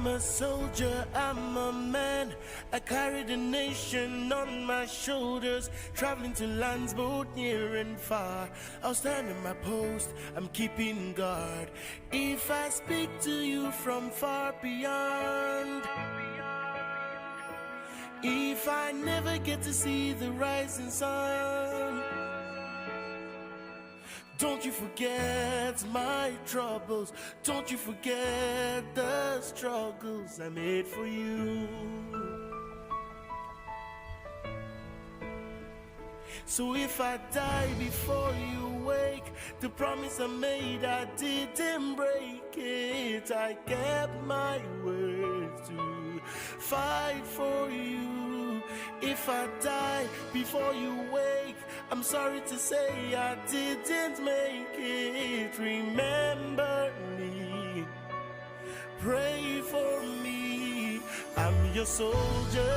I'm a soldier, I'm a man. I carry the nation on my shoulders, traveling to lands both near and far. I'll stand at my post, I'm keeping guard. If I speak to you from far beyond, if I never get to see the rising sun, don't you forget my troubles. Don't you forget the struggles I made for you. So if I die before you wake, the promise I made, I didn't break it. I kept my word to fight for you. If I die before you wake, I'm sorry to say I didn't make it. Remember me, pray for me. I'm your soldier,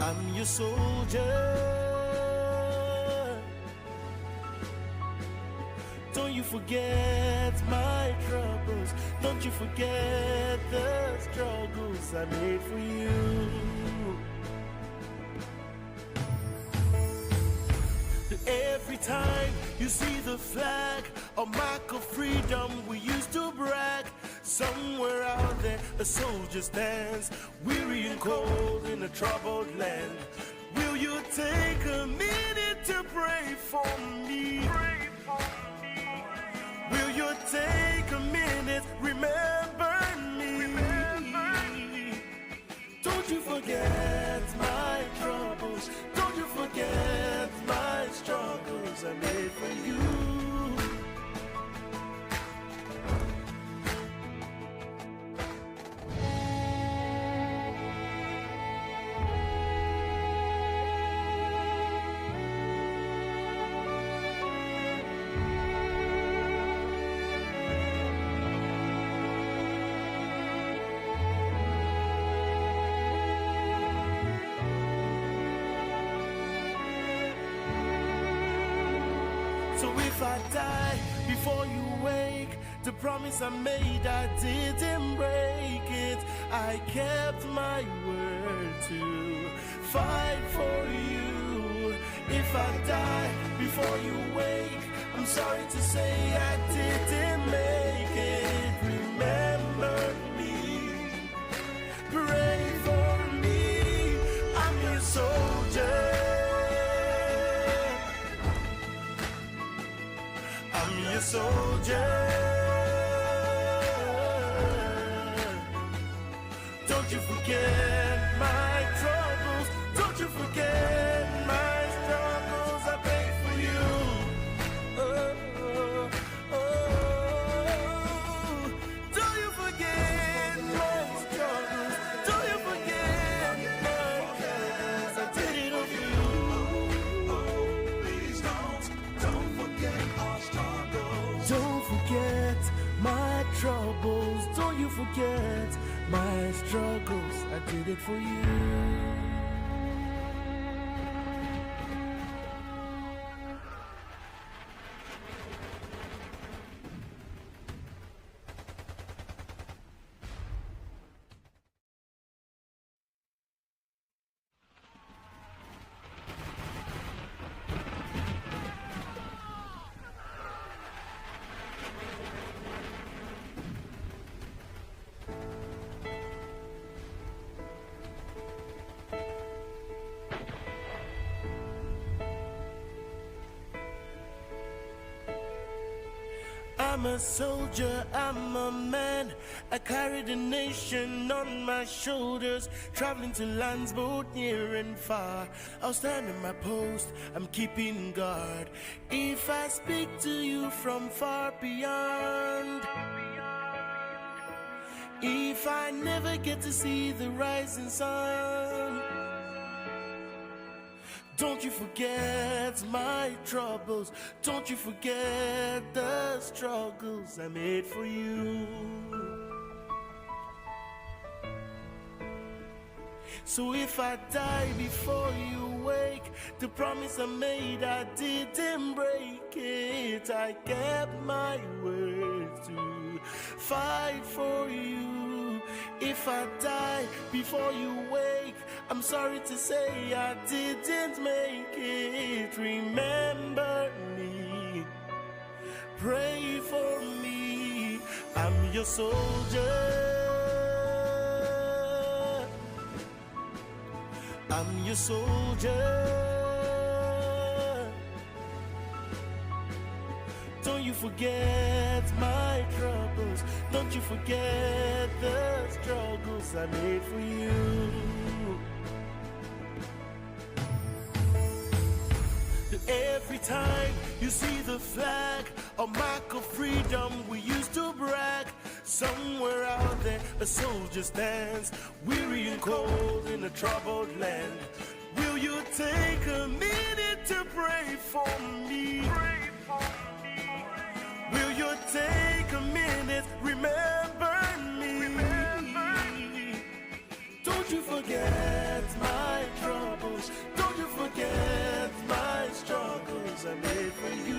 I'm your soldier. Don't you forget my troubles. Don't you forget the struggles I made for you. Every time you see the flag, a mark of freedom we used to brag, somewhere out there a soldier stands, weary and cold in a troubled land. Will you take a minute to pray for me? Will you take a minute, remember me? Don't you forget my troubles. Don't you forget my struggles I made for you. So if I die before you wake, the promise I made, I didn't break it. I kept my word to fight for you. If I die before you wake, I'm sorry to say I didn't make it. Remember me, pray for me. I'm your soldier, I'm your soldier. Don't you forget my troubles. Don't you forget my struggles I paid for you. Oh, oh, oh. Don't you forget my struggles. Don't you forget my struggles. I did it for you. Oh, please don't forget our struggles. Don't forget my troubles. Don't you forget my struggles. I did it for you. I'm a soldier, I'm a man. I carry the nation on my shoulders, traveling to lands both near and far. I'll stand at my post, I'm keeping guard. If I speak to you from far beyond, if I never get to see the rising sun, don't you forget my troubles. Don't you forget the struggles I made for you. So if I die before you wake, the promise I made, I didn't break it. I kept my word to fight for you. If I die before you wake, I'm sorry to say I didn't make it. Remember me, pray for me. I'm your soldier. I'm your soldier. Don't you forget my troubles. Don't you forget the struggles I made for you. Every time you see the flag, a mark of freedom, we used to brag. Somewhere out there a soldier stands, weary and cold in a troubled land. Will you take a minute to pray for me? Will you take a minute, remember me? Don't you forget my troubles. Don't you forget my struggles I made for you.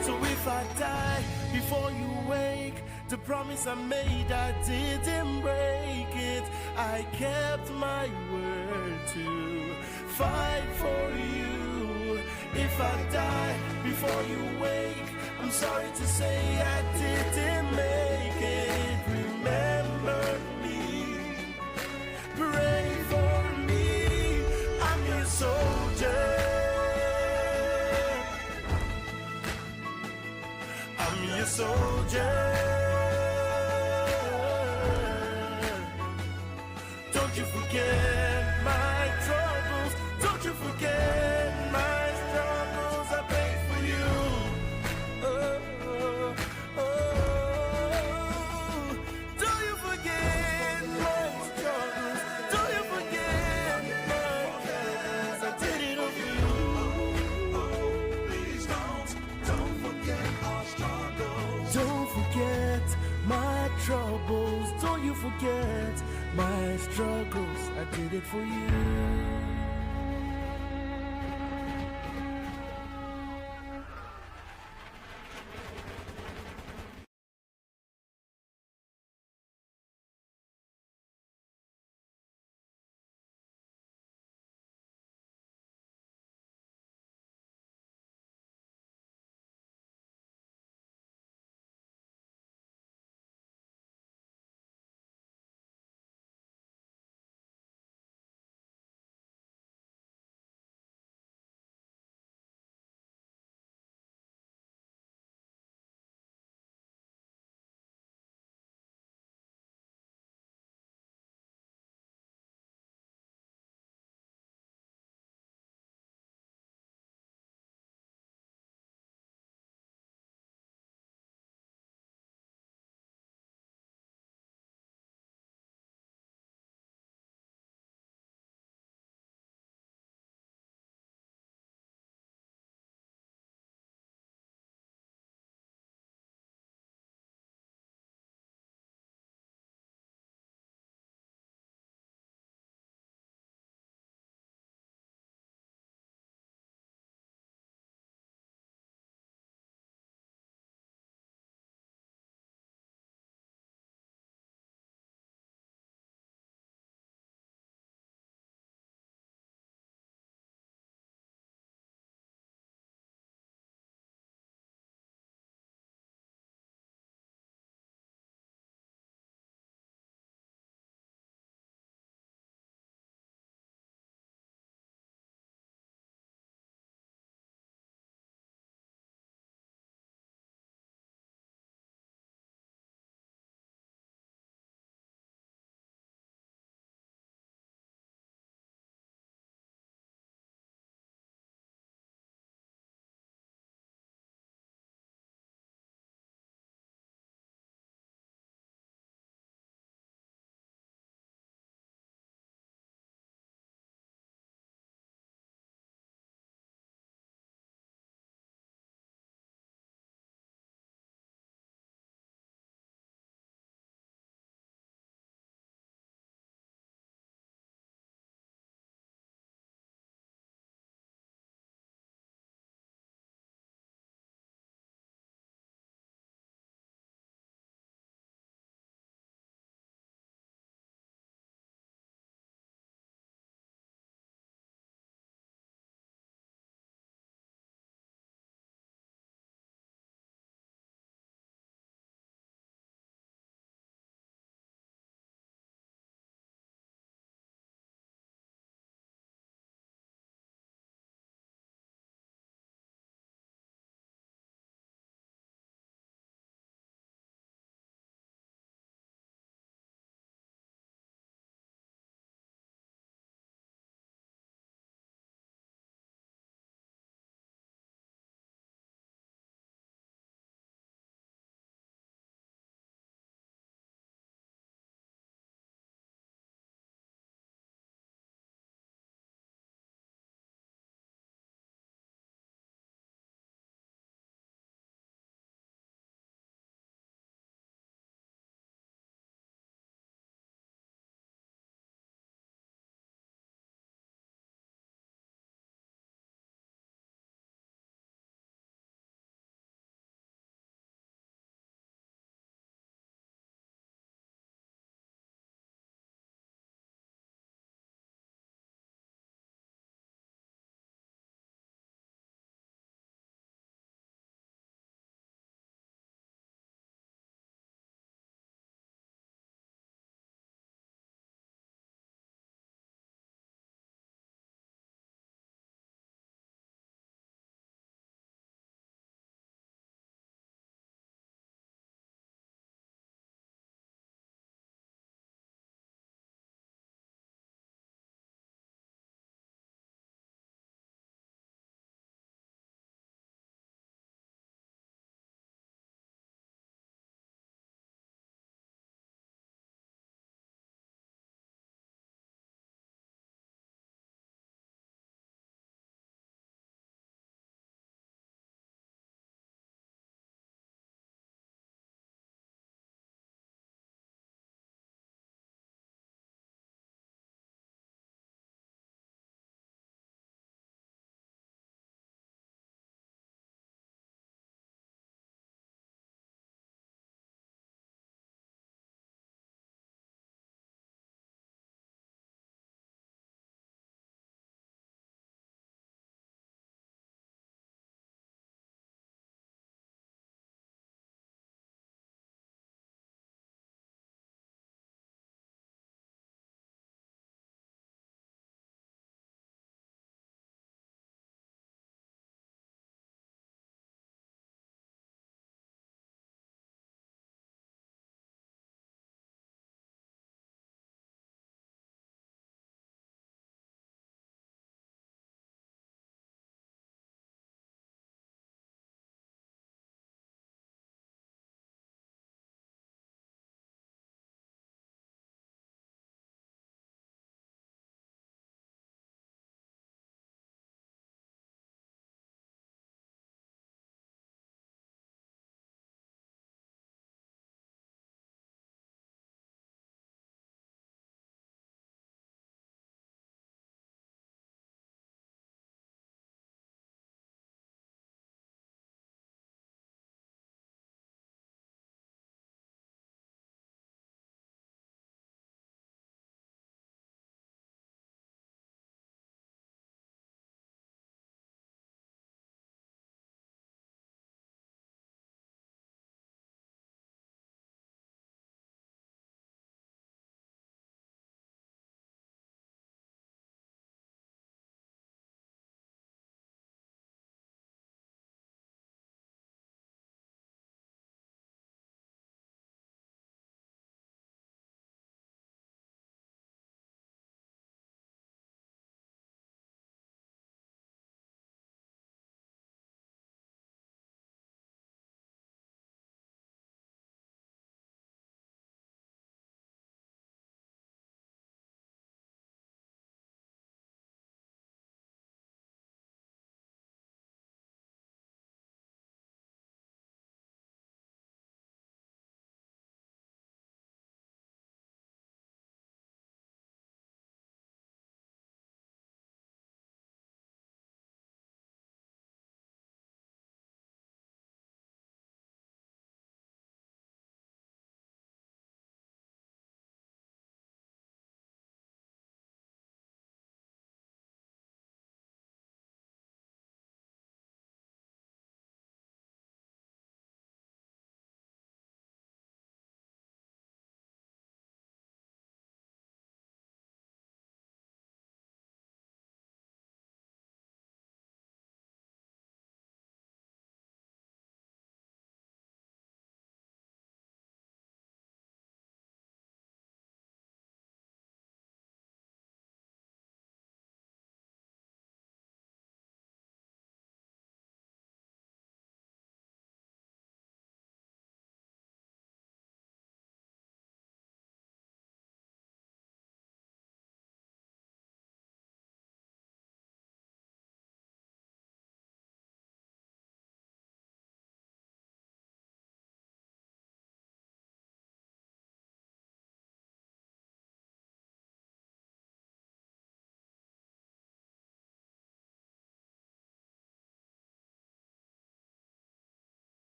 So if I die before you wake, the promise I made, I didn't break it. I kept my word to fight for you. If I die before you wake, I'm sorry to say I didn't make it. Remember me, pray for me. I'm your soldier. I'm your soldier. Don't you forget my troubles. Don't you forget my struggles. I pray for you. Oh, oh, oh. Don't you forget my struggles. Don't you forget my troubles. I did it over you. Please don't forget our struggles. Don't forget my troubles. Don't you forget my struggles. I did it for you.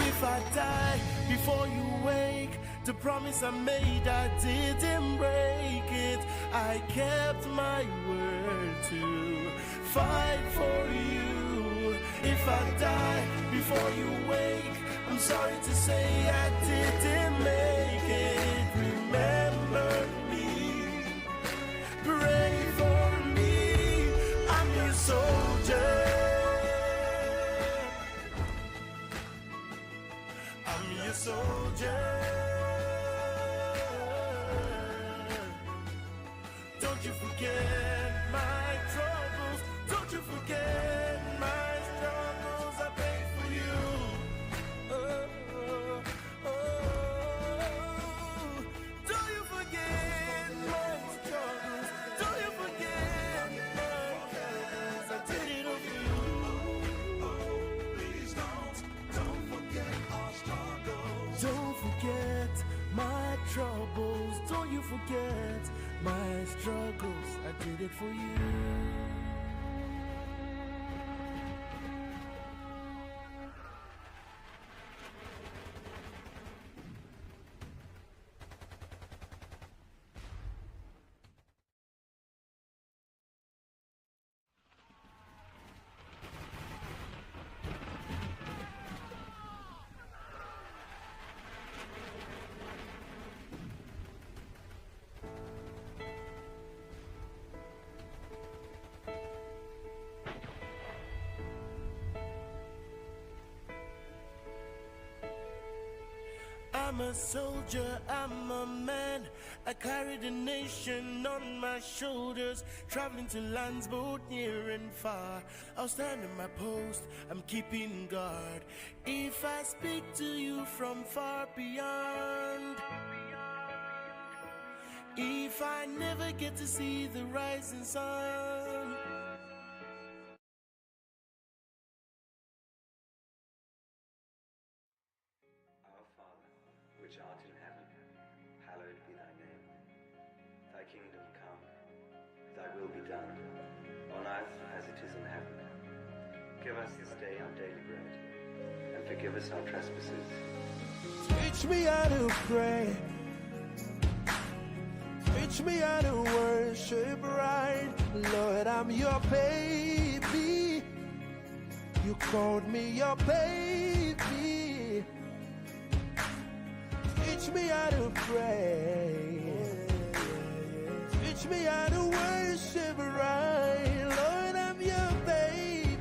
if I die before you wake, the promise I made, I didn't break it. I kept my word to fight for you. If I die before you wake, I'm sorry to say I didn't make it. Remember me, pray for me, I'm your soldier. I'm your soldier. Don't you forget my troubles. Don't you forget my struggles. I pay for you. Oh, oh, oh. Don't you forget my struggles. Don't you forget my struggles. I did it over you. Please don't forget our struggles. Don't forget my troubles. Don't you forget my struggles. I did it for you. I'm a soldier, I'm a man. I carry the nation on my shoulders, traveling to lands both near and far. I'll stand at my post, I'm keeping guard. If I speak to you from far beyond, if I never get to see the rising sun, which art in heaven, hallowed be thy name. Thy kingdom come, thy will be done, on earth as it is in heaven. Give us this day our daily bread, and forgive us our trespasses. teach me how to pray. Teach me how to worship right. Lord, I'm your baby. You called me your baby. Teach me how to pray. Teach me how to worship right. Lord, I'm your baby.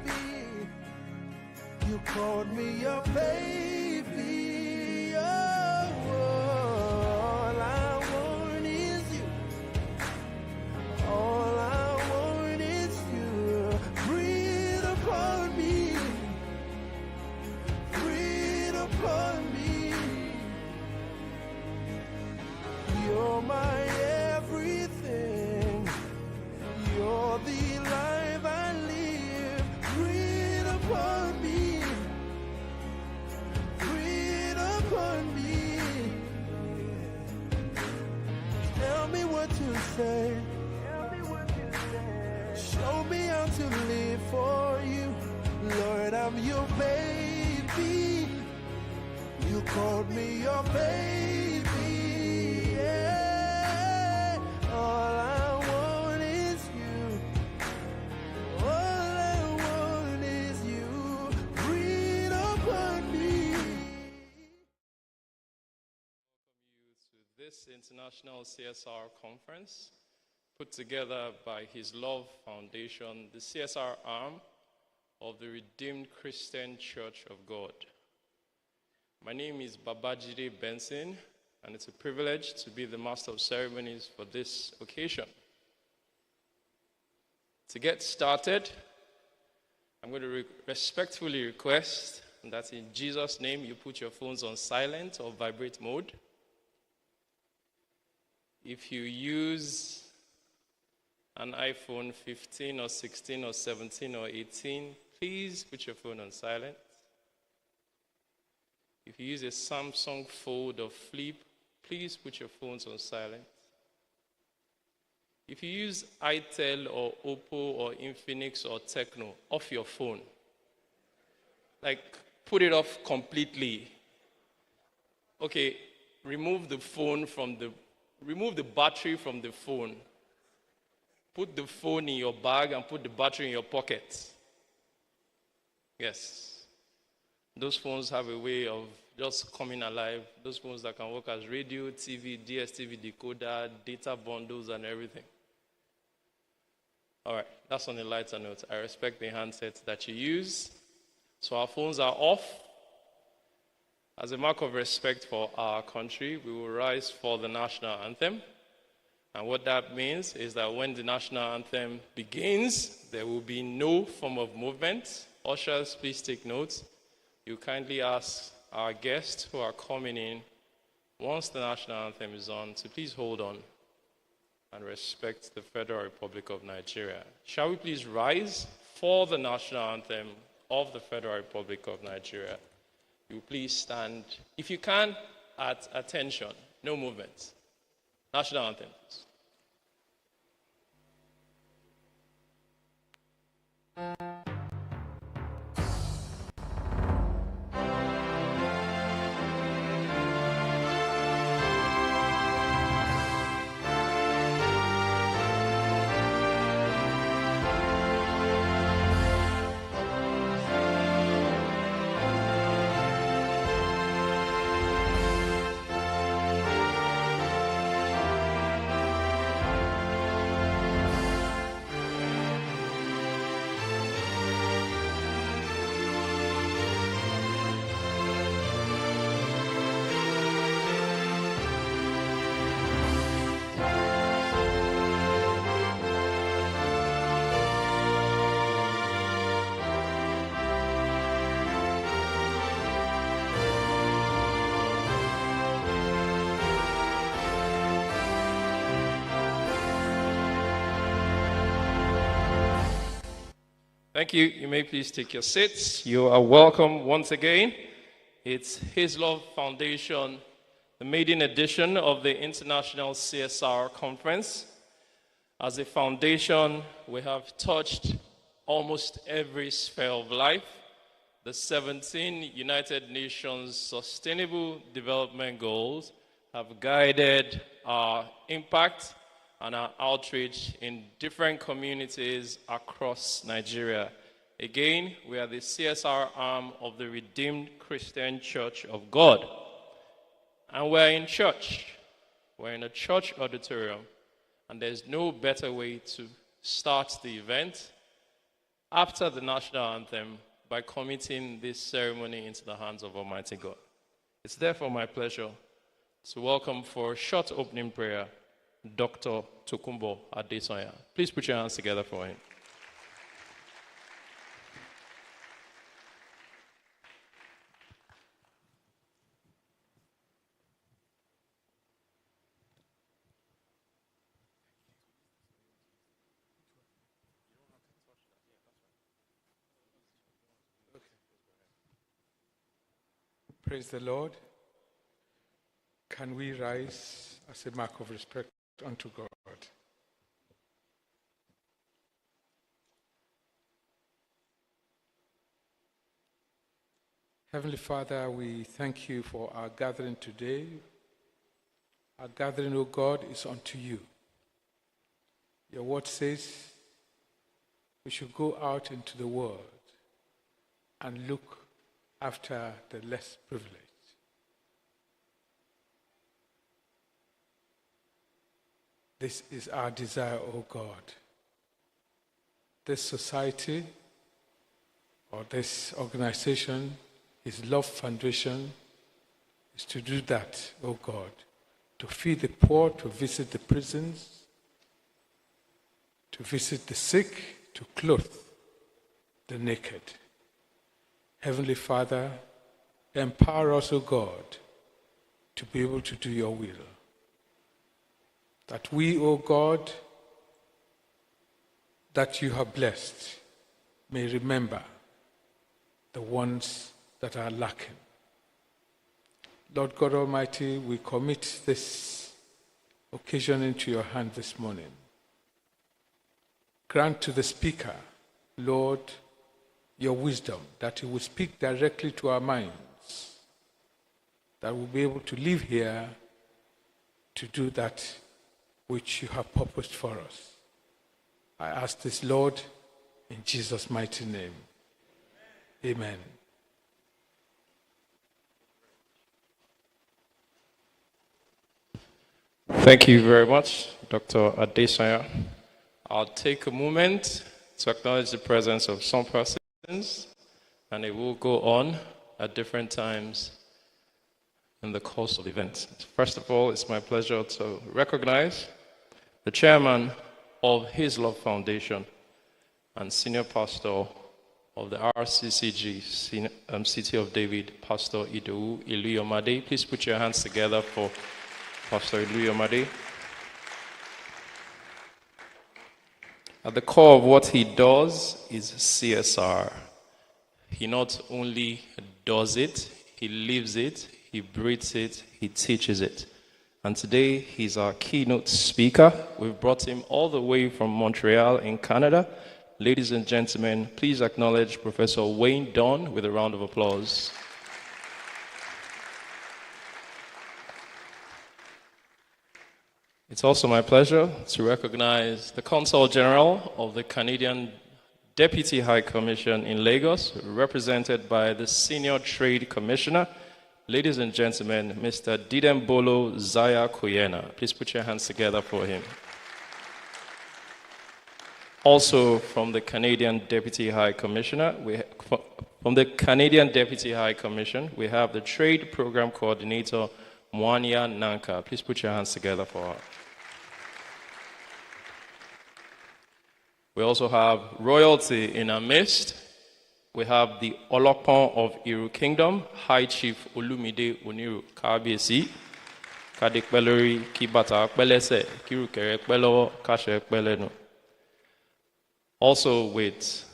You called me your baby. Oh, all I want is you. All I want is you. Breathe upon me. Breathe upon me. You're my everything. You're the life I live. Breathe upon me. Breathe upon me. Tell me what to say. Show me how to live for you. Lord, I'm your baby. You called me your baby. Yeah. All I want is you. All I want is you. Breathe upon me. Welcome you to this International CSR Conference put together by His Love Foundation, the CSR arm of the Redeemed Christian Church of God. My name is Babajide Benson, and it's a privilege to be the Master of Ceremonies for this occasion. To get started, I'm going to respectfully request that in Jesus' name you put your phones on silent or vibrate mode. If you use an iPhone 15 or 16 or 17 or 18, please put your phone on silent. If you use a Samsung Fold or Flip, please put your phones on silent. If you use itel or Oppo or Infinix or Tecno, off your phone. Like, put it off completely. Okay, remove the battery from the phone. Put the phone in your bag and put the battery in your pocket. Yes. Those phones have a way of just coming alive. Those phones that can work as radio, TV, DSTV decoder, data bundles, and everything. All right, that's on a lighter note. I respect the handsets that you use. So our phones are off. As a mark of respect for our country, we will rise for the national anthem. And what that means is that when the national anthem begins, there will be no form of movement. Ushers, please take note. You kindly ask our guests who are coming in, once the national anthem is on, to please hold on and respect the Federal Republic of Nigeria. Shall we please rise for the national anthem of the Federal Republic of Nigeria? You please stand, if you can, at attention. No movement. National anthem. Thank you. You may please take your seats. You are welcome once again. It's His Love Foundation, the maiden edition of the International CSR Conference. As a foundation, we have touched almost every sphere of life. The 17 United Nations Sustainable Development Goals have guided our impact and our outreach in different communities across Nigeria. Again, we are the CSR arm of the Redeemed Christian Church of God. And we're in church. We're in a church auditorium. And there's no better way to start the event after the national anthem by committing this ceremony into the hands of Almighty God. It's therefore my pleasure to welcome for a short opening prayer Dr. Tokunbo Adesanya. Please put your hands together for him. Praise the Lord. Can we rise as a mark of respect unto God? Heavenly Father, we thank you for our gathering today. Our gathering, O God, is unto you. Your word says we should go out into the world and look after the less privileged. This is our desire, O God. This society or this organization, His Love Foundation, is to do that, O God, to feed the poor, to visit the prisons, to visit the sick, to clothe the naked. Heavenly Father, empower us, O God, to be able to do your will. That we, O God, that you have blessed, may remember the ones that are lacking. Lord God Almighty, we commit this occasion into your hand this morning. Grant to the speaker, Lord, your wisdom, that you will speak directly to our minds, that we'll be able to live here to do that which you have purposed for us. I ask this, Lord, in Jesus' mighty name. Amen. Thank you very much, Dr. Adesanya. I'll take a moment to acknowledge the presence of some persons, and it will go on at different times in the course of the event. First of all, it's my pleasure to recognize the chairman of His Love Foundation and senior pastor of the RCCG City of David, Pastor Idowu Iluyomade. Please put your hands together for Pastor Iluyomade. At the core of what he does is CSR. He not only does it, he lives it, he breathes it, he teaches it. And today, he's our keynote speaker. We've brought him all the way from Montreal in Canada. Ladies and gentlemen, please acknowledge Professor Wayne Dunn with a round of applause. It's also my pleasure to recognize the Consul General of the Canadian Deputy High Commission in Lagos, represented by the Senior Trade Commissioner. Ladies and gentlemen, Mr. Didembolo Zaya Kuyena. Please put your hands together for him. Also from the Canadian Deputy High Commissioner, from the Canadian Deputy High Commission, we have the Trade Program Coordinator, Mwanya Nanka. Please put your hands together for her. We also have royalty in our midst. We have the Olopon of Iru Kingdom, High Chief Olumide Oniru Kabiyesi, Kadek Belori Kibata Belese, Kiru Kerek Belowo, Kashe Belenu. Also with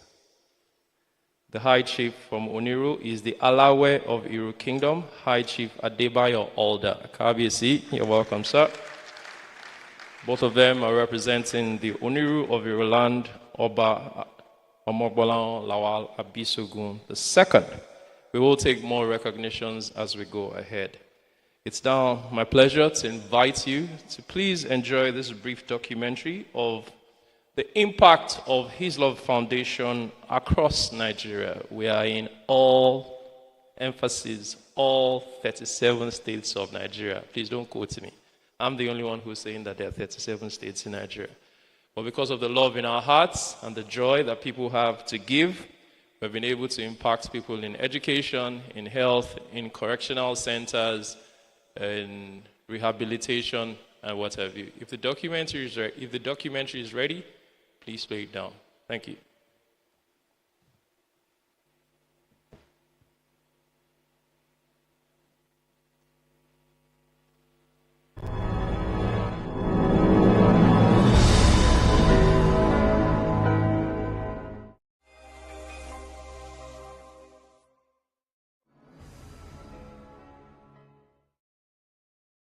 the High Chief from Oniru is the Alawe of Iru Kingdom, High Chief Adebayo Alda Kabiyesi. You're welcome, sir. Both of them are representing the Oniru of Iruland, Oba Omogbolan Lawal Abisogun II. We will take more recognitions as we go ahead. It's now my pleasure to invite you to please enjoy this brief documentary of the impact of His Love Foundation across Nigeria. We are in all 37 states of Nigeria. Please don't quote me. I'm the only one who's saying that there are 37 states in Nigeria. But because of the love in our hearts and the joy that people have to give, we've been able to impact people in education, in health, in correctional centers, in rehabilitation, and what have you. If the documentary is ready, please play it down. Thank you.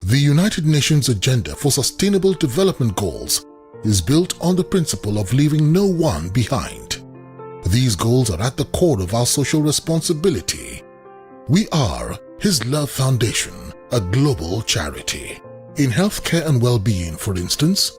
The United Nations Agenda for Sustainable Development Goals is built on the principle of leaving no one behind. These goals are at the core of our social responsibility. We are His Love Foundation, a global charity. In healthcare and well-being, for instance,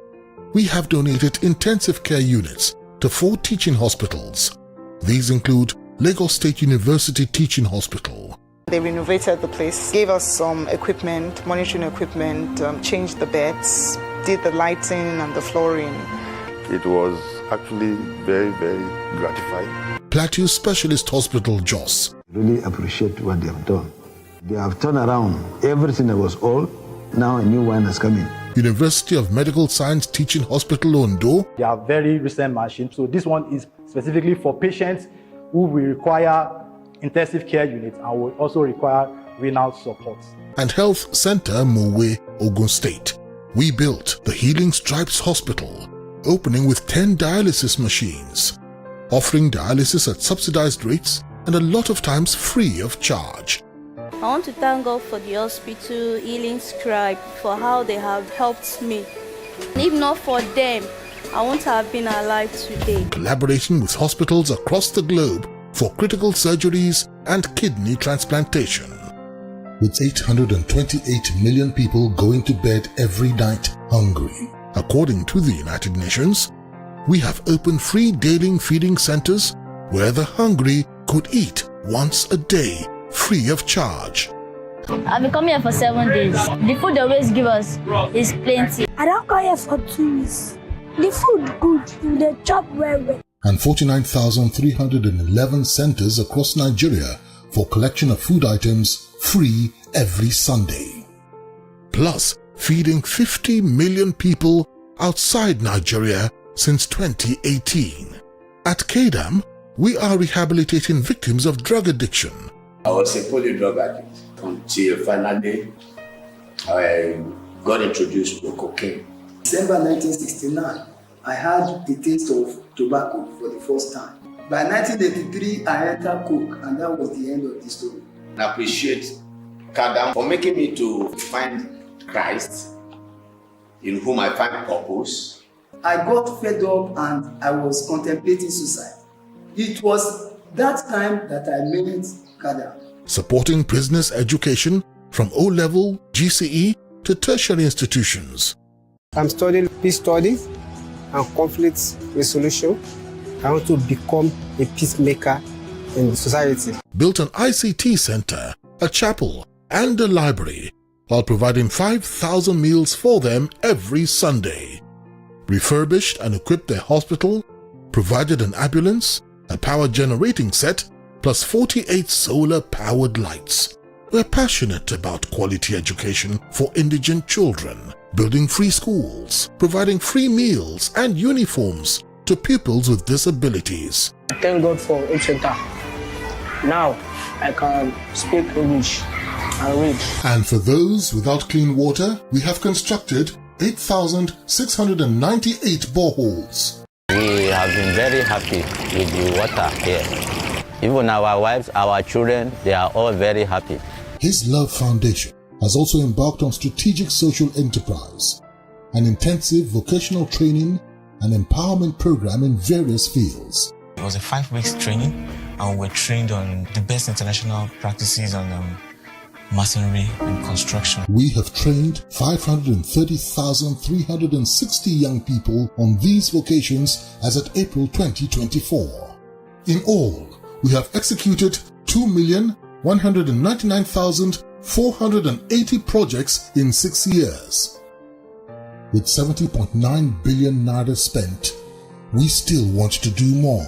we have donated intensive care units to 4 teaching hospitals. These include Lagos State University Teaching Hospital. They renovated the place, gave us some equipment, monitoring equipment, changed the beds, did the lighting and the flooring. It was actually very, very gratifying. Plateau Specialist Hospital, Jos. Really appreciate what they have done. They have turned around everything that was old. Now a new one is coming. University of Medical Science Teaching Hospital, Ondo. They are very recent machines. So this one is specifically for patients who will require intensive care units and will also require renal support. And Health Center, Mowe, Ogun State. We built the Healing Stripes Hospital, opening with 10 dialysis machines, offering dialysis at subsidized rates and a lot of times free of charge. I want to thank God for the hospital, Healing Scribe, for how they have helped me. And if not for them, I wouldn't have been alive today. Collaboration with hospitals across the globe for critical surgeries and kidney transplantation. With 828 million people going to bed every night hungry, according to the United Nations, we have opened free daily feeding centers where the hungry could eat once a day, free of charge. I've been coming here for 7 days. The food they always give us is plenty. I don't come here for 2 weeks. The food good, the chop well. And 49,311 centers across Nigeria for collection of food items free every Sunday. Plus, feeding 50 million people outside Nigeria since 2018. At KDAM, we are rehabilitating victims of drug addiction. I was a poly drug addict until finally I got introduced to cocaine. December 1969, I had the taste of tobacco for the first time. By 1983, I entered coke, and that was the end of the story. I appreciate KDAM for making me to find Christ, in whom I find purpose. I got fed up and I was contemplating suicide. It was that time that I met KDAM. Supporting prisoners' education from O-level, GCE to tertiary institutions. I'm studying peace studies and conflict resolution. I want to become a peacemaker in society. Built an ICT center, a chapel, and a library, while providing 5,000 meals for them every Sunday. Refurbished and equipped their hospital, provided an ambulance, a power generating set, plus 48 solar-powered lights. We're passionate about quality education for indigent children, building free schools, providing free meals and uniforms to pupils with disabilities. Thank God for HLF. Now I can speak English and read. And for those without clean water, we have constructed 8,698 boreholes. We have been very happy with the water here. Even our wives, our children, they are all very happy. His Love Foundation has also embarked on strategic social enterprise, an intensive vocational training and empowerment program in various fields. It was a 5 weeks training, and we were trained on the best international practices on masonry and construction. We have trained 530,360 young people on these vocations as at April 2024. In all, we have executed 2,199,480 projects in 6 years. With 70.9 billion naira spent, we still want to do more.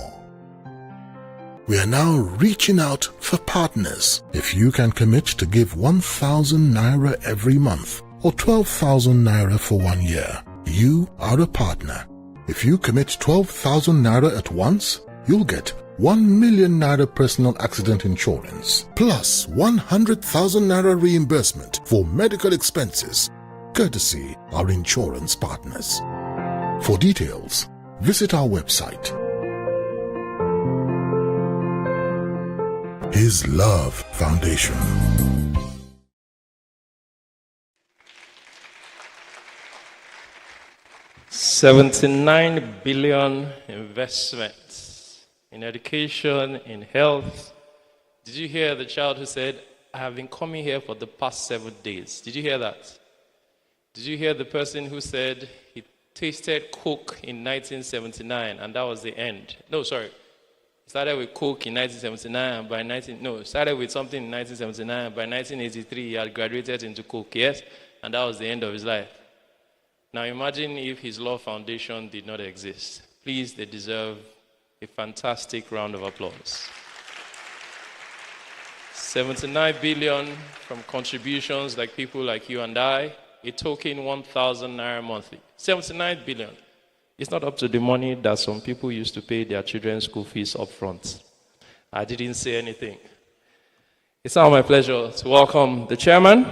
We are now reaching out for partners. If you can commit to give 1,000 naira every month or 12,000 naira for 1 year, you are a partner. If you commit 12,000 naira at once, you'll get 1 million naira personal accident insurance, plus 100,000 naira reimbursement for medical expenses, courtesy our insurance partners. For details, visit our website. His Love Foundation. $79 billion investments in education, in health. Did you hear the child who said, I have been coming here for the past 7 days? Did you hear that? Did you hear the person who said he tasted Coke in 1979 and that was the end? No, sorry. Started with Coke in 1979 and by started with something in 1979 and by 1983 he had graduated into Coke, yes? And that was the end of his life. Now imagine if His Love Foundation did not exist. Please, they deserve a fantastic round of applause. 79 billion from contributions like people like you and I, a token 1,000 naira monthly. 79 billion. It's not up to the money that some people used to pay their children's school fees up front. I didn't say anything. It's now my pleasure to welcome the chairman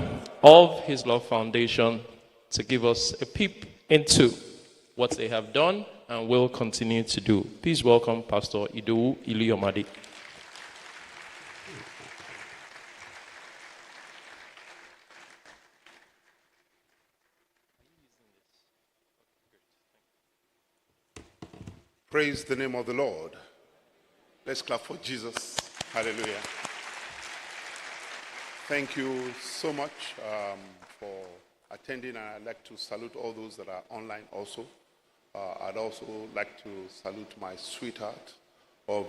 of His Love Foundation to give us a peep into what they have done and will continue to do. Please welcome Pastor Idowu Iliyomade. Praise the name of the Lord. Let's clap for Jesus. Hallelujah. Thank you so much for attending, and I'd like to salute all those that are online also. I'd also like to salute my sweetheart of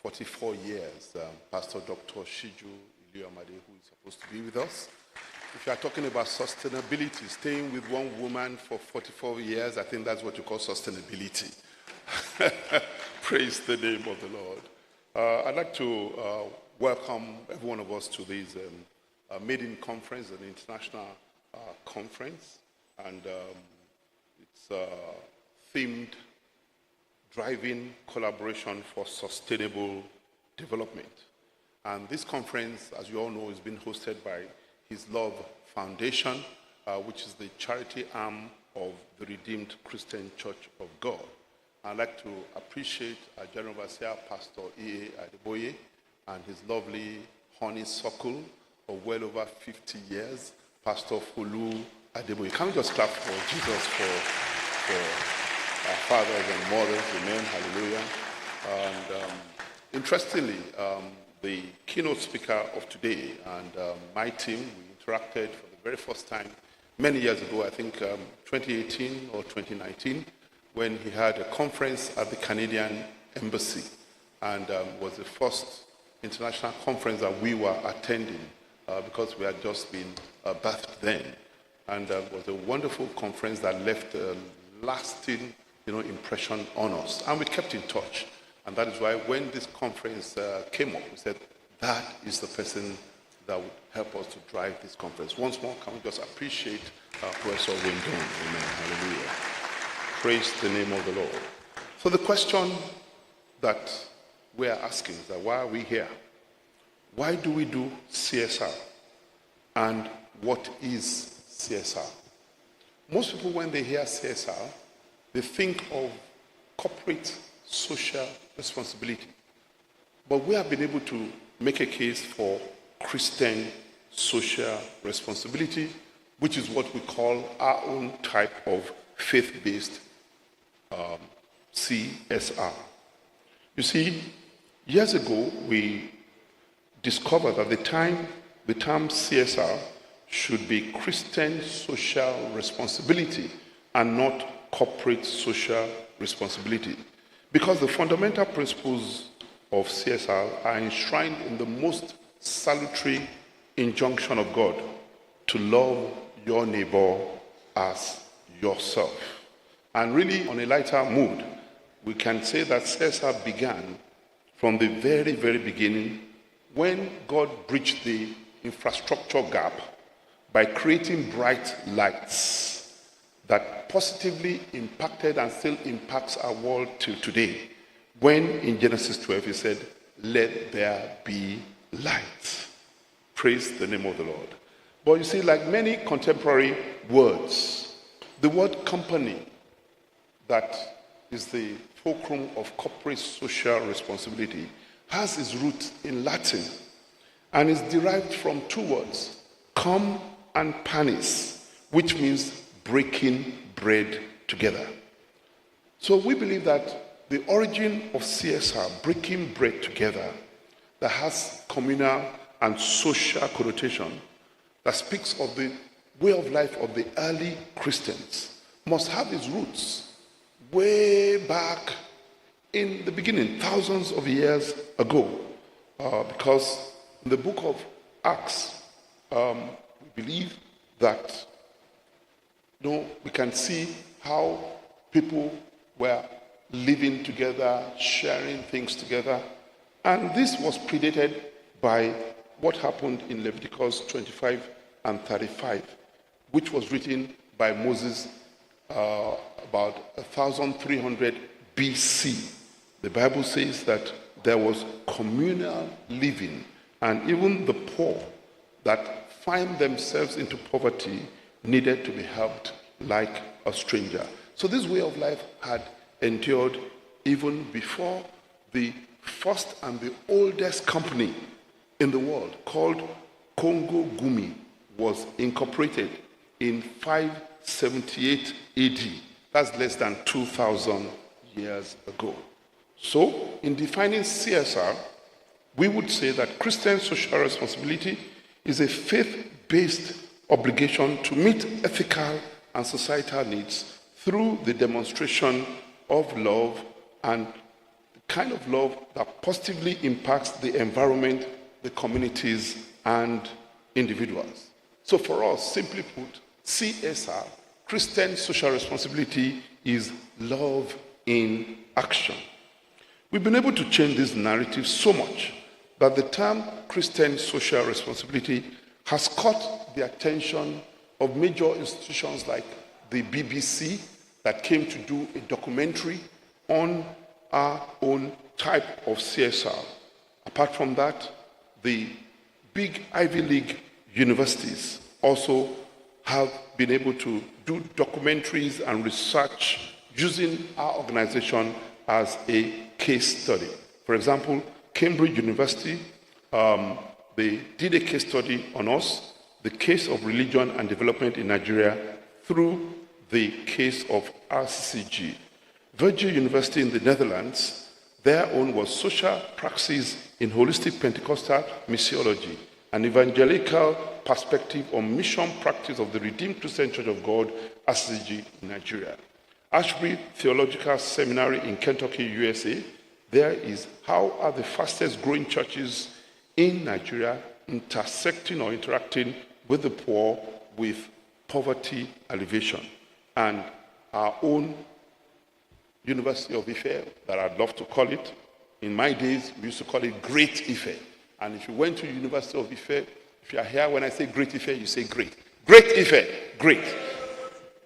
44 years, Pastor Dr. Shiju Iliamade, who is supposed to be with us. If you are talking about sustainability, staying with one woman for 44 years, I think that's what you call sustainability. Praise the name of the Lord. I'd like to welcome every one of us to this maiden conference, an international conference, and it's themed Driving Collaboration for Sustainable Development. And this conference, as you all know, is being hosted by His Love Foundation, which is the charity arm of the Redeemed Christian Church of God. I'd like to appreciate our General Overseer, Pastor E.A. Adeboye, and his lovely honey circle of well over 50 years, Pastor Folu Adeboye. Can we just clap for Jesus for our fathers and mothers? Amen. Hallelujah. And interestingly, the keynote speaker of today and my team, we interacted for the very first time many years ago, I think 2018 or 2019, when he had a conference at the Canadian Embassy, and was the first international conference that we were attending because we had just been birthed then. And it was a wonderful conference that left a lasting impression on us. And we kept in touch. And that is why when this conference came up, we said, that is the person that would help us to drive this conference. Once more, can we just appreciate Professor Wendon? Amen. Hallelujah. Praise the name of the Lord. So the question that we are asking is that why are we here? Why do we do CSR? And what is CSR? Most people, when they hear CSR, they think of corporate social responsibility. But we have been able to make a case for Christian social responsibility, which is what we call our own type of faith-based CSR. You see, years ago, we discovered that the term CSR should be Christian social responsibility and not corporate social responsibility, because the fundamental principles of CSR are enshrined in the most salutary injunction of God to love your neighbor as yourself. And really, on a lighter mood, we can say that CSR began from the very, very beginning when God bridged the infrastructure gap by creating bright lights that positively impacted and still impacts our world till today. When in Genesis 12 he said, "Let there be light." Praise the name of the Lord. But you see, like many contemporary words, the word company, that is the fulcrum of corporate social responsibility, has its root in Latin and is derived from two words, cum and panis, which means breaking bread together. So we believe that the origin of CSR, breaking bread together, that has communal and social connotation, that speaks of the way of life of the early Christians, must have its roots way back in the beginning, thousands of years ago, because in the book of Acts, we believe that we can see how people were living together, sharing things together, and this was predated by what happened in Leviticus 25 and 35, which was written by Moses about 1300 BC. The Bible says that there was communal living, and even the poor that find themselves into poverty needed to be helped like a stranger. So this way of life had endured even before the first and the oldest company in the world, called Congo Gumi, was incorporated in 578 AD. That's less than 2,000 years ago. So, in defining CSR, we would say that Christian social responsibility is a faith-based obligation to meet ethical and societal needs through the demonstration of love, and the kind of love that positively impacts the environment, the communities, and individuals. So for us, simply put, CSR, Christian social responsibility, is love in action. We've been able to change this narrative so much that the term Christian social responsibility has caught the attention of major institutions like the BBC, that came to do a documentary on our own type of CSR. Apart from that, the big Ivy League universities also have been able to do documentaries and research using our organization as a case study. For example, Cambridge University, they did a case study on us, the case of religion and development in Nigeria, through the case of RCCG. Virgil University in the Netherlands, their own was social praxis in holistic Pentecostal missiology, an evangelical perspective on mission practice of the Redeemed Christian Church of God, RCCG in Nigeria. Ashbury Theological Seminary in Kentucky, USA, there is how are the fastest growing churches in Nigeria intersecting or interacting with the poor with poverty alleviation. And our own University of Ife, that I'd love to call it, in my days we used to call it Great Ife. And if you went to University of Ife, if you are here when I say Great Ife, you say great. Great Ife, great.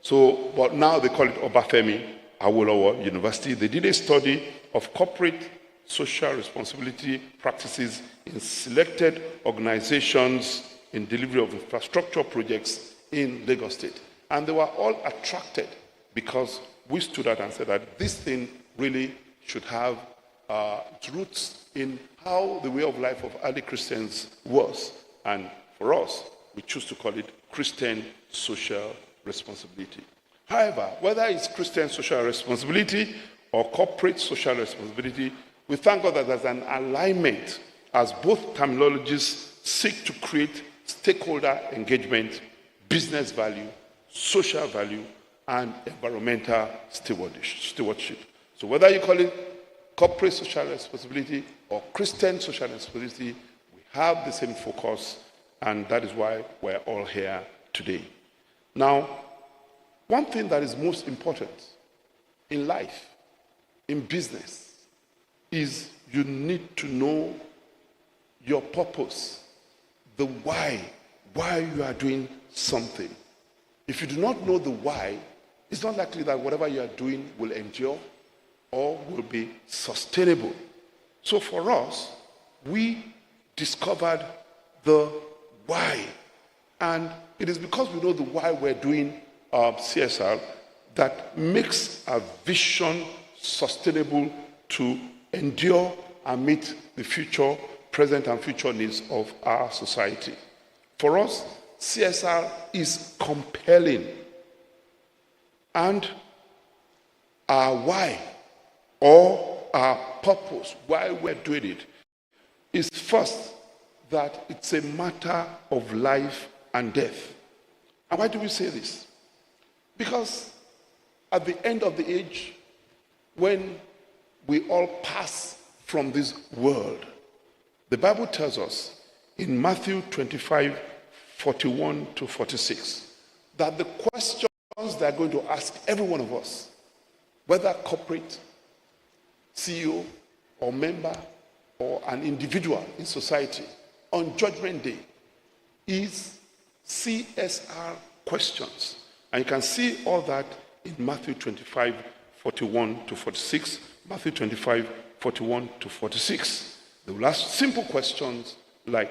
So, but now they call it Obafemi Awolowo University. They did a study of corporate social responsibility practices in selected organizations in delivery of infrastructure projects in Lagos State. And they were all attracted because we stood out and said that this thing really should have its roots in how the way of life of early Christians was. And for us, we choose to call it Christian social responsibility. However, whether it's Christian social responsibility or corporate social responsibility, we thank God that there's an alignment as both terminologies seek to create stakeholder engagement, business value, social value, and environmental stewardship. So whether you call it corporate social responsibility or Christian social responsibility, we have the same focus, and that is why we're all here today. Now, one thing that is most important in life, in business, is you need to know your purpose, the why you are doing something. If you do not know the why, it's not likely that whatever you are doing will endure or will be sustainable. So for us, we discovered the why. And it is because we know the why we're doing CSR that makes our vision sustainable to endure and meet the future, present and future needs of our society. For us, CSR is compelling. And our why or our purpose, why we're doing it, is first that it's a matter of life and death. And why do we say this? Because at the end of the age, when we all pass from this world, the Bible tells us in Matthew 25, 41 to 46, that the questions they're going to ask every one of us, whether corporate, CEO, or member, or an individual in society, on Judgment Day, is CSR questions. And you can see all that in Matthew 25, 41 to 46, Matthew 25, 41 to 46. They will ask simple questions like,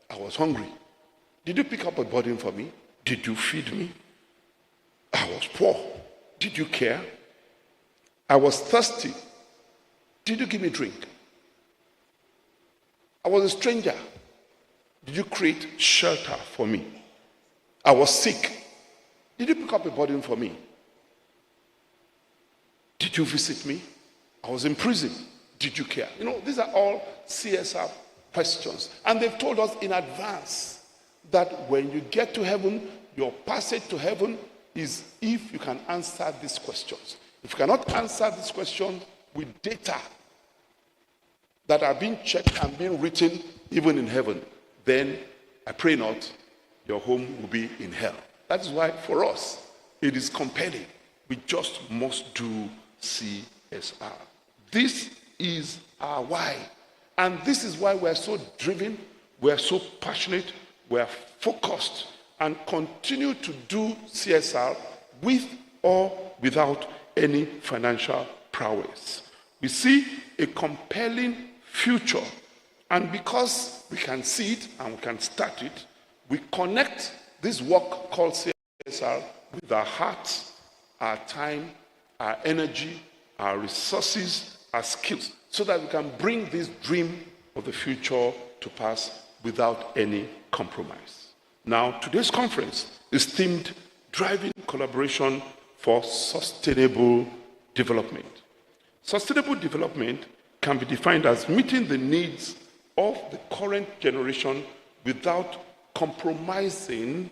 I was hungry. Did you pick up a burden for me? Did you feed me? I was poor. Did you care? I was thirsty. Did you give me drink? I was a stranger. Did you create shelter for me? I was sick. Did you pick up a burden for me? Did you visit me? I was in prison. Did you care? You know, these are all CSR questions. And they've told us in advance that when you get to heaven, your passage to heaven is if you can answer these questions. If you cannot answer these questions with data that are being checked and being written even in heaven, then I pray not, your home will be in hell. That is why for us, it is compelling. We just must do CSR. This is our why. And this is why we're so driven, we're so passionate, we're focused, and continue to do CSR with or without any financial prowess. We see a compelling future, and because we can see it and we can start it, we connect this work called CSR with our hearts, our time, our energy, our resources, our skills, so that we can bring this dream of the future to pass without any compromise. Now, today's conference is themed Driving Collaboration for Sustainable Development. Sustainable development can be defined as meeting the needs of the current generation without compromising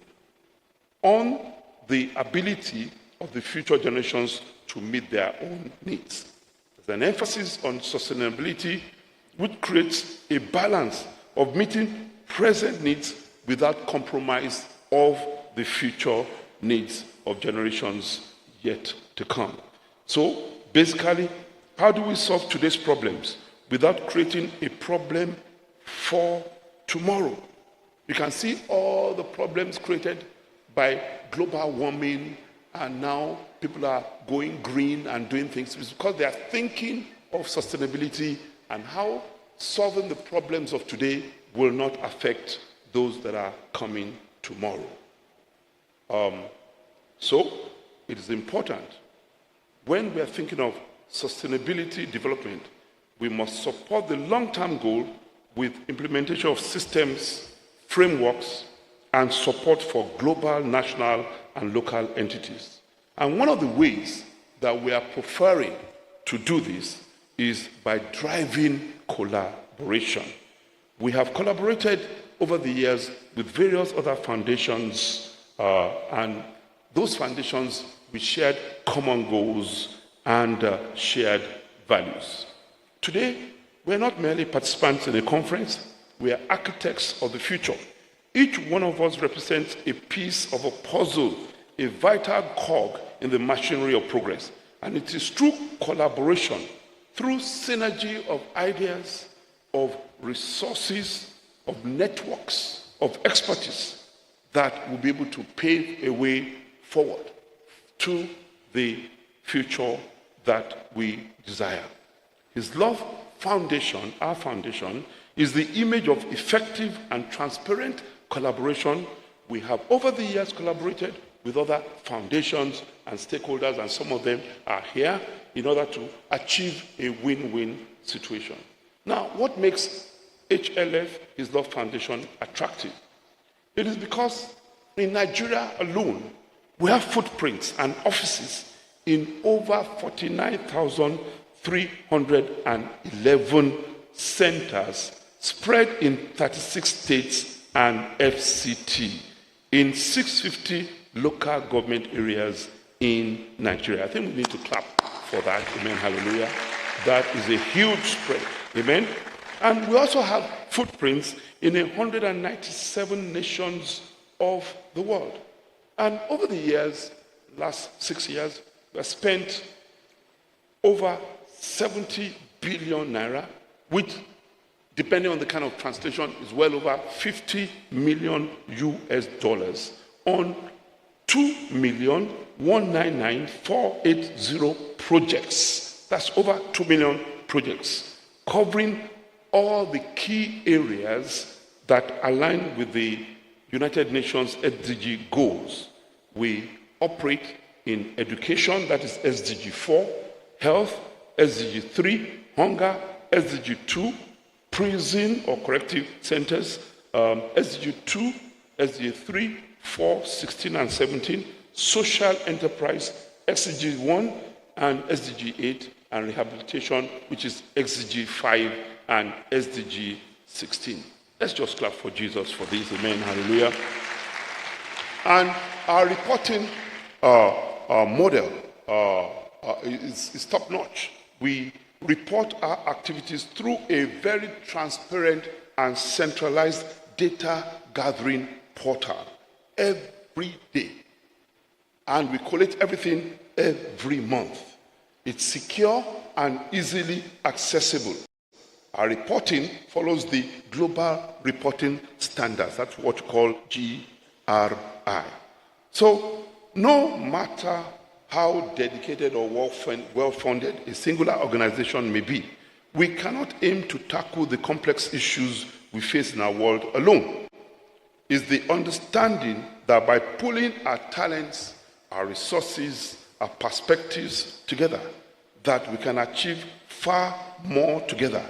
on the ability of the future generations to meet their own needs. There's an emphasis on sustainability, which creates a balance of meeting present needs without compromise of the future needs of generations yet to come. So basically, how do we solve today's problems without creating a problem for tomorrow? You can see all the problems created by global warming, and now people are going green and doing things. It's because they are thinking of sustainability and how solving the problems of today will not affect those that are coming tomorrow. So it is important when we are thinking of sustainability development, we must support the long-term goal with implementation of systems, frameworks, and support for global, national, and local entities. And one of the ways that we are preferring to do this is by driving collaboration. We have collaborated over the years with various other foundations, and those foundations we shared common goals and shared values. Today, we're not merely participants in a conference, we are architects of the future. Each one of us represents a piece of a puzzle, a vital cog in the machinery of progress. And it is through collaboration, through synergy of ideas, of resources, of networks, of expertise, that we'll be able to pave a way forward to the future that we desire. His Love Foundation, our foundation, is the image of effective and transparent collaboration. We have over the years collaborated with other foundations and stakeholders, and some of them are here in order to achieve a win-win situation. Now, what makes HLF, His Love Foundation, attractive? It is because in Nigeria alone, we have footprints and offices in over 49,311 centers spread in 36 states and FCT in 650 local government areas in Nigeria. I think we need to clap for that. Amen. Hallelujah. That is a huge spread. Amen. And we also have footprints in 197 nations of the world. And over the years, last 6 years, we have spent over 70 billion naira, which, depending on the kind of translation, is well over 50 million US dollars on 2,199,480 projects. That's over 2 million projects, covering all the key areas that align with the United Nations SDG goals. We operate in education, that is SDG 4, health, SDG 3, hunger, SDG 2, prison or corrective centers, SDG 2, SDG 3, 4, 16, and 17, social enterprise, SDG 1 and SDG 8, and rehabilitation, which is SDG 5 and SDG 16. Let's just clap for Jesus for this. Amen. Hallelujah. And our reporting model is top-notch. We report our activities through a very transparent and centralized data gathering portal every day. And we collect everything every month. It's secure and easily accessible. Our reporting follows the global reporting standards. That's what we call GRI. So no matter how dedicated or well-funded a singular organization may be, we cannot aim to tackle the complex issues we face in our world alone. It's the understanding that by pulling our talents, our resources, our perspectives together, that we can achieve far more together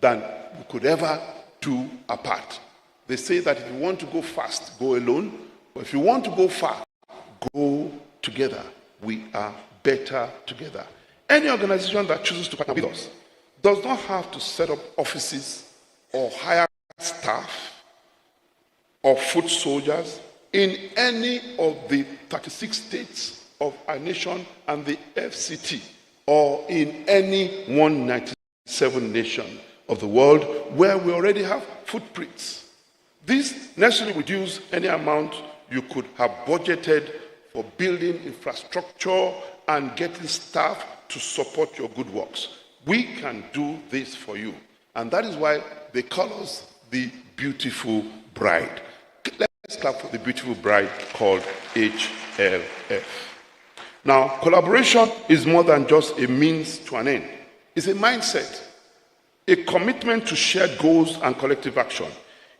than we could ever do apart. They say that if you want to go fast, go alone. But if you want to go far, go together. We are better together. Any organization that chooses to partner with us does not have to set up offices or hire staff or foot soldiers in any of the 36 states of our nation and the FCT, or in any 197 nation of the world where we already have footprints. This necessarily reduces any amount you could have budgeted for building infrastructure and getting staff to support your good works. We can do this for you. And that is why they call us the beautiful bride. Let's clap for the beautiful bride called HLF. Now, collaboration is more than just a means to an end. It's a mindset, a commitment to shared goals and collective action.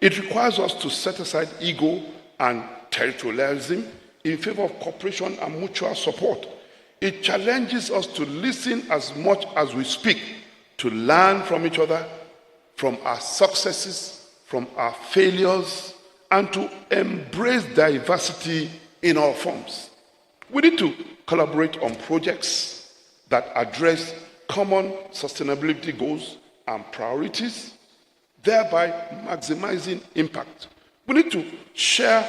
It requires us to set aside ego and territorialism in favor of cooperation and mutual support. It challenges us to listen as much as we speak, to learn from each other, from our successes, from our failures, and to embrace diversity in all forms. We need to collaborate on projects that address common sustainability goals and priorities, thereby maximizing impact. We need to share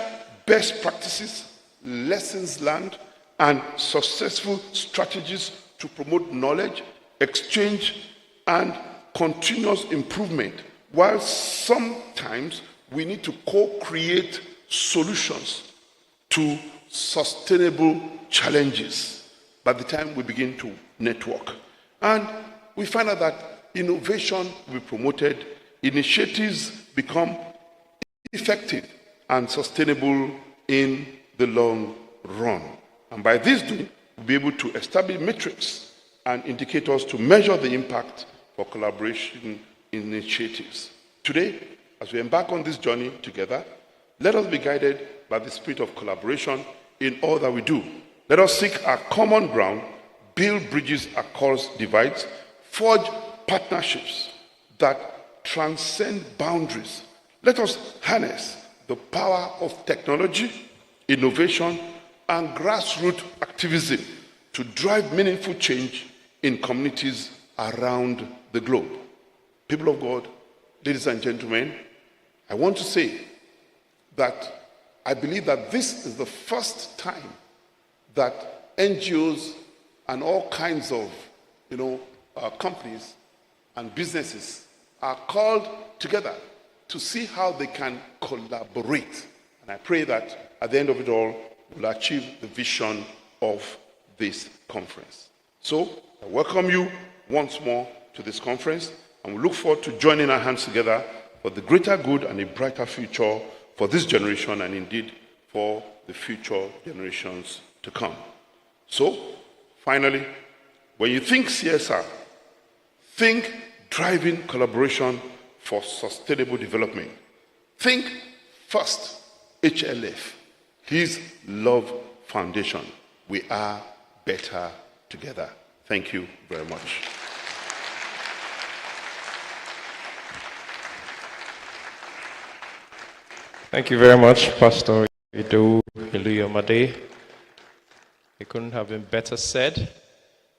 best practices, lessons learned, and successful strategies to promote knowledge, exchange, and continuous improvement, while sometimes we need to co-create solutions to sustainable challenges by the time we begin to network. And we find out that innovation will be promoted, initiatives become effective and sustainable in the long run. And by this doing, we'll be able to establish metrics and indicators to measure the impact for collaboration initiatives. Today, as we embark on this journey together, let us be guided by the spirit of collaboration in all that we do. Let us seek our common ground, build bridges across divides, forge partnerships that transcend boundaries. Let us harness the power of technology, innovation, and grassroots activism to drive meaningful change in communities around the globe. People of God, ladies and gentlemen, I want to say that I believe that this is the first time that NGOs and all kinds of companies and businesses are called together to see how they can collaborate. And I pray that at the end of it all, we'll achieve the vision of this conference. So, I welcome you once more to this conference, and we look forward to joining our hands together for the greater good and a brighter future for this generation and indeed for the future generations to come. So, finally, when you think CSR, think driving collaboration for sustainable development. Think first, HLF, His Love Foundation. We are better together. Thank you very much. Thank you very much, Pastor Ido Iluyomade. It couldn't have been better said.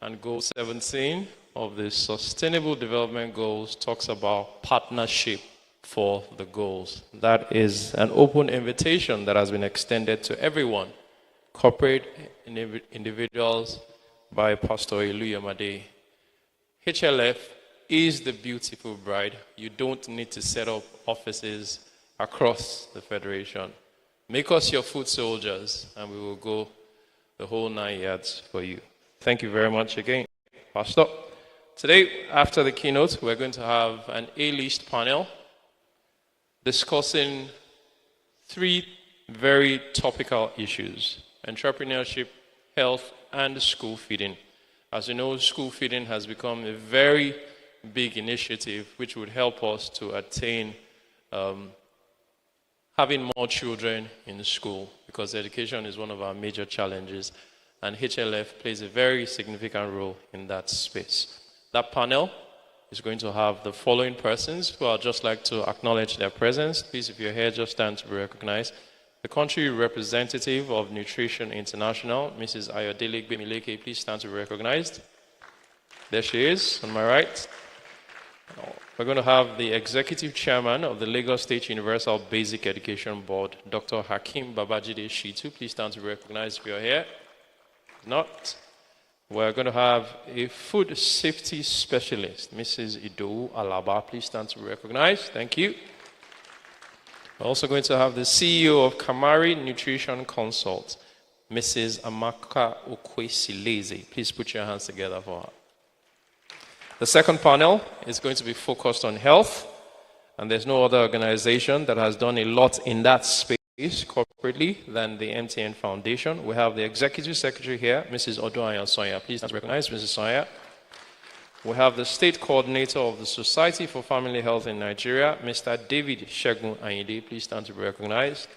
And goal 17, of the Sustainable Development Goals talks about partnership for the goals. That is an open invitation that has been extended to everyone, corporate individuals, by Pastor Iluyamade. HLF is the beautiful bride. You don't need to set up offices across the Federation. Make us your foot soldiers, and we will go the whole 9 yards for you. Thank you very much again, Pastor. Today, after the keynote, we're going to have an A-list panel discussing 3 very topical issues: entrepreneurship, health, and school feeding. As you know, school feeding has become a very big initiative which would help us to attain having more children in school, because education is one of our major challenges, and HLF plays a very significant role in that space. That panel is going to have the following persons who I'd just like to acknowledge their presence. Please, if you're here, just stand to be recognized. The country representative of Nutrition International, Mrs. Ayodele Gbemileke, please stand to be recognized. There she is, on my right. We're going to have the executive chairman of the Lagos State Universal Basic Education Board, Dr. Hakeem Babajide Shitu. Please stand to be recognized if you're here. If not, we're going to have a food safety specialist, Mrs. Idowu Alaba. Please stand to be recognized. Thank you. We're also going to have the CEO of Kamari Nutrition Consult, Mrs. Amaka Okwesileze. Please put your hands together for her. The second panel is going to be focused on health, and there's no other organization that has done a lot in that space corporately than the MTN Foundation. We have the Executive Secretary here, Mrs. Oduayan Sonya. Please recognize Mrs. Sonya. We have the State Coordinator of the Society for Family Health in Nigeria, Mr. David Shegun Ayinde. Please stand to be recognized.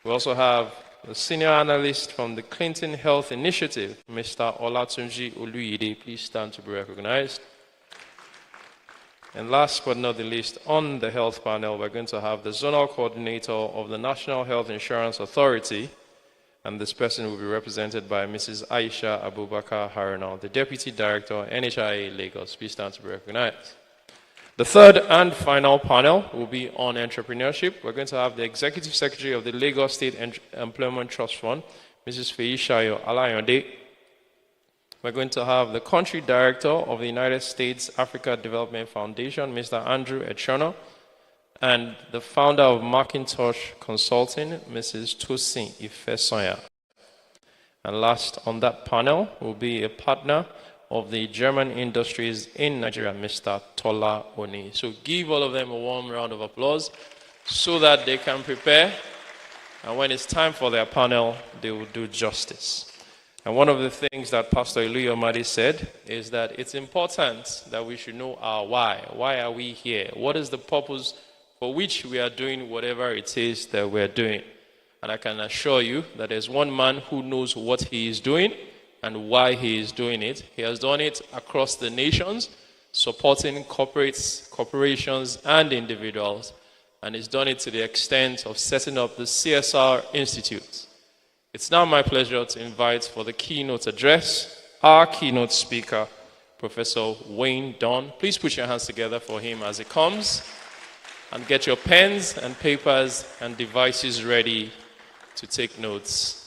We also have the Senior Analyst from the Clinton Health Initiative, Mr. Olatunji Oluyide. Please stand to be recognized. And last but not the least, on the health panel, we're going to have the Zonal Coordinator of the National Health Insurance Authority, and this person will be represented by Mrs. Aisha Abubakar Haruna, the Deputy Director, NHIA Lagos. Please stand to be recognized. The third and final panel will be on entrepreneurship. We're going to have the Executive Secretary of the Lagos State Employment Trust Fund, Mrs. Feishayo Alayonde. We're going to have the Country Director of the United States Africa Development Foundation, Mr. Andrew Echono, and the founder of Macintosh Consulting, Mrs. Tosin Ifesoya. And last on that panel will be a partner of the German industries in Nigeria, Mr. Tola Oni. So give all of them a warm round of applause so that they can prepare, and when it's time for their panel, they will do justice. And one of the things that Pastor Iluyomade said is that it's important that we should know our why. Why are we here? What is the purpose for which we are doing whatever it is that we're doing? And I can assure you that there's one man who knows what he is doing and why he is doing it. He has done it across the nations, supporting corporates, corporations, and individuals. And he's done it to the extent of setting up the CSR Institute. It's now my pleasure to invite for the keynote address our keynote speaker, Professor Wayne Dunn. Please put your hands together for him as he comes, and get your pens and papers and devices ready to take notes.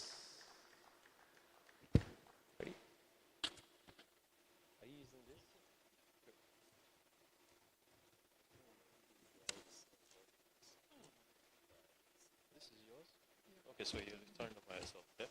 Okay, so you turn it by yourself, yeah?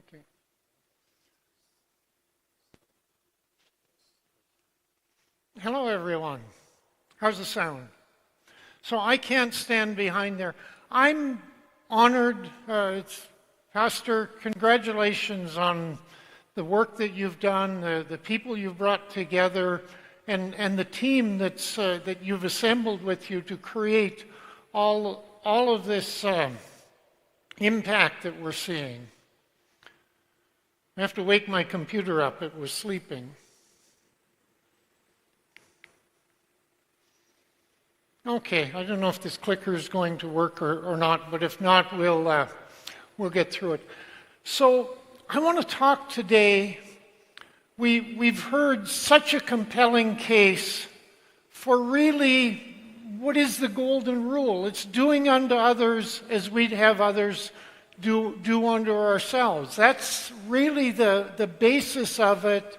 Okay. Hello, everyone. How's the sound? So I can't stand behind there. I'm honored. Pastor, congratulations on the work that you've done, the people you've brought together, and the team that you've assembled with you to create all of this impact that we're seeing. I have to wake my computer up. It was sleeping. Okay, I don't know if this clicker is going to work or not, but if not, we'll get through it. So I want to talk today. We've heard such a compelling case for really what is the golden rule. It's doing unto others as we'd have others do unto ourselves. That's really the basis of it.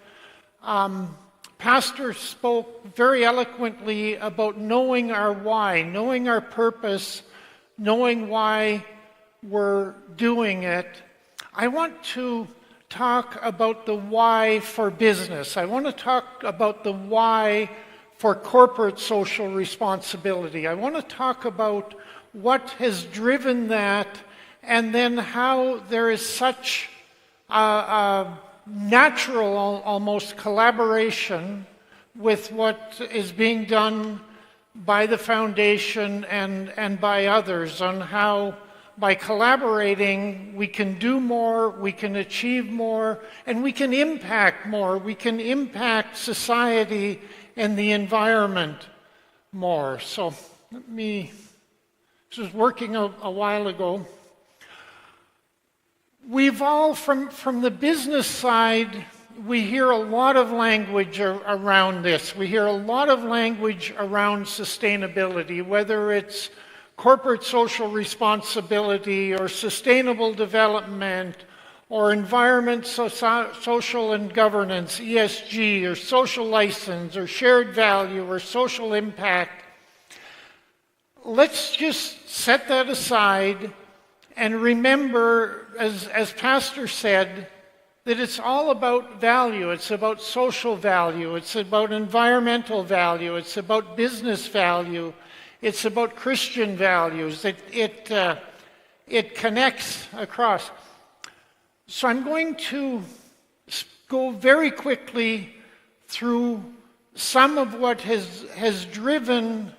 Pastor spoke very eloquently about knowing our why, knowing our purpose, knowing why we're doing it. I want to talk about the why for business. I want to talk about the why for corporate social responsibility. I want to talk about what has driven that, and then how there is such a natural, almost, collaboration with what is being done by the foundation and by others, on how by collaborating we can do more, we can achieve more, and we can impact more. We can impact society and the environment more. So this was working a while ago. We've all, from the business side, we hear a lot of language around this. We hear a lot of language around sustainability, whether it's corporate social responsibility or sustainable development or environment, social and governance, ESG, or social license, or shared value, or social impact. Let's just set that aside and remember, as Pastor said, that it's all about value. It's about social value. It's about environmental value. It's about business value. It's about Christian values. It connects across. So I'm going to go very quickly through some of what has driven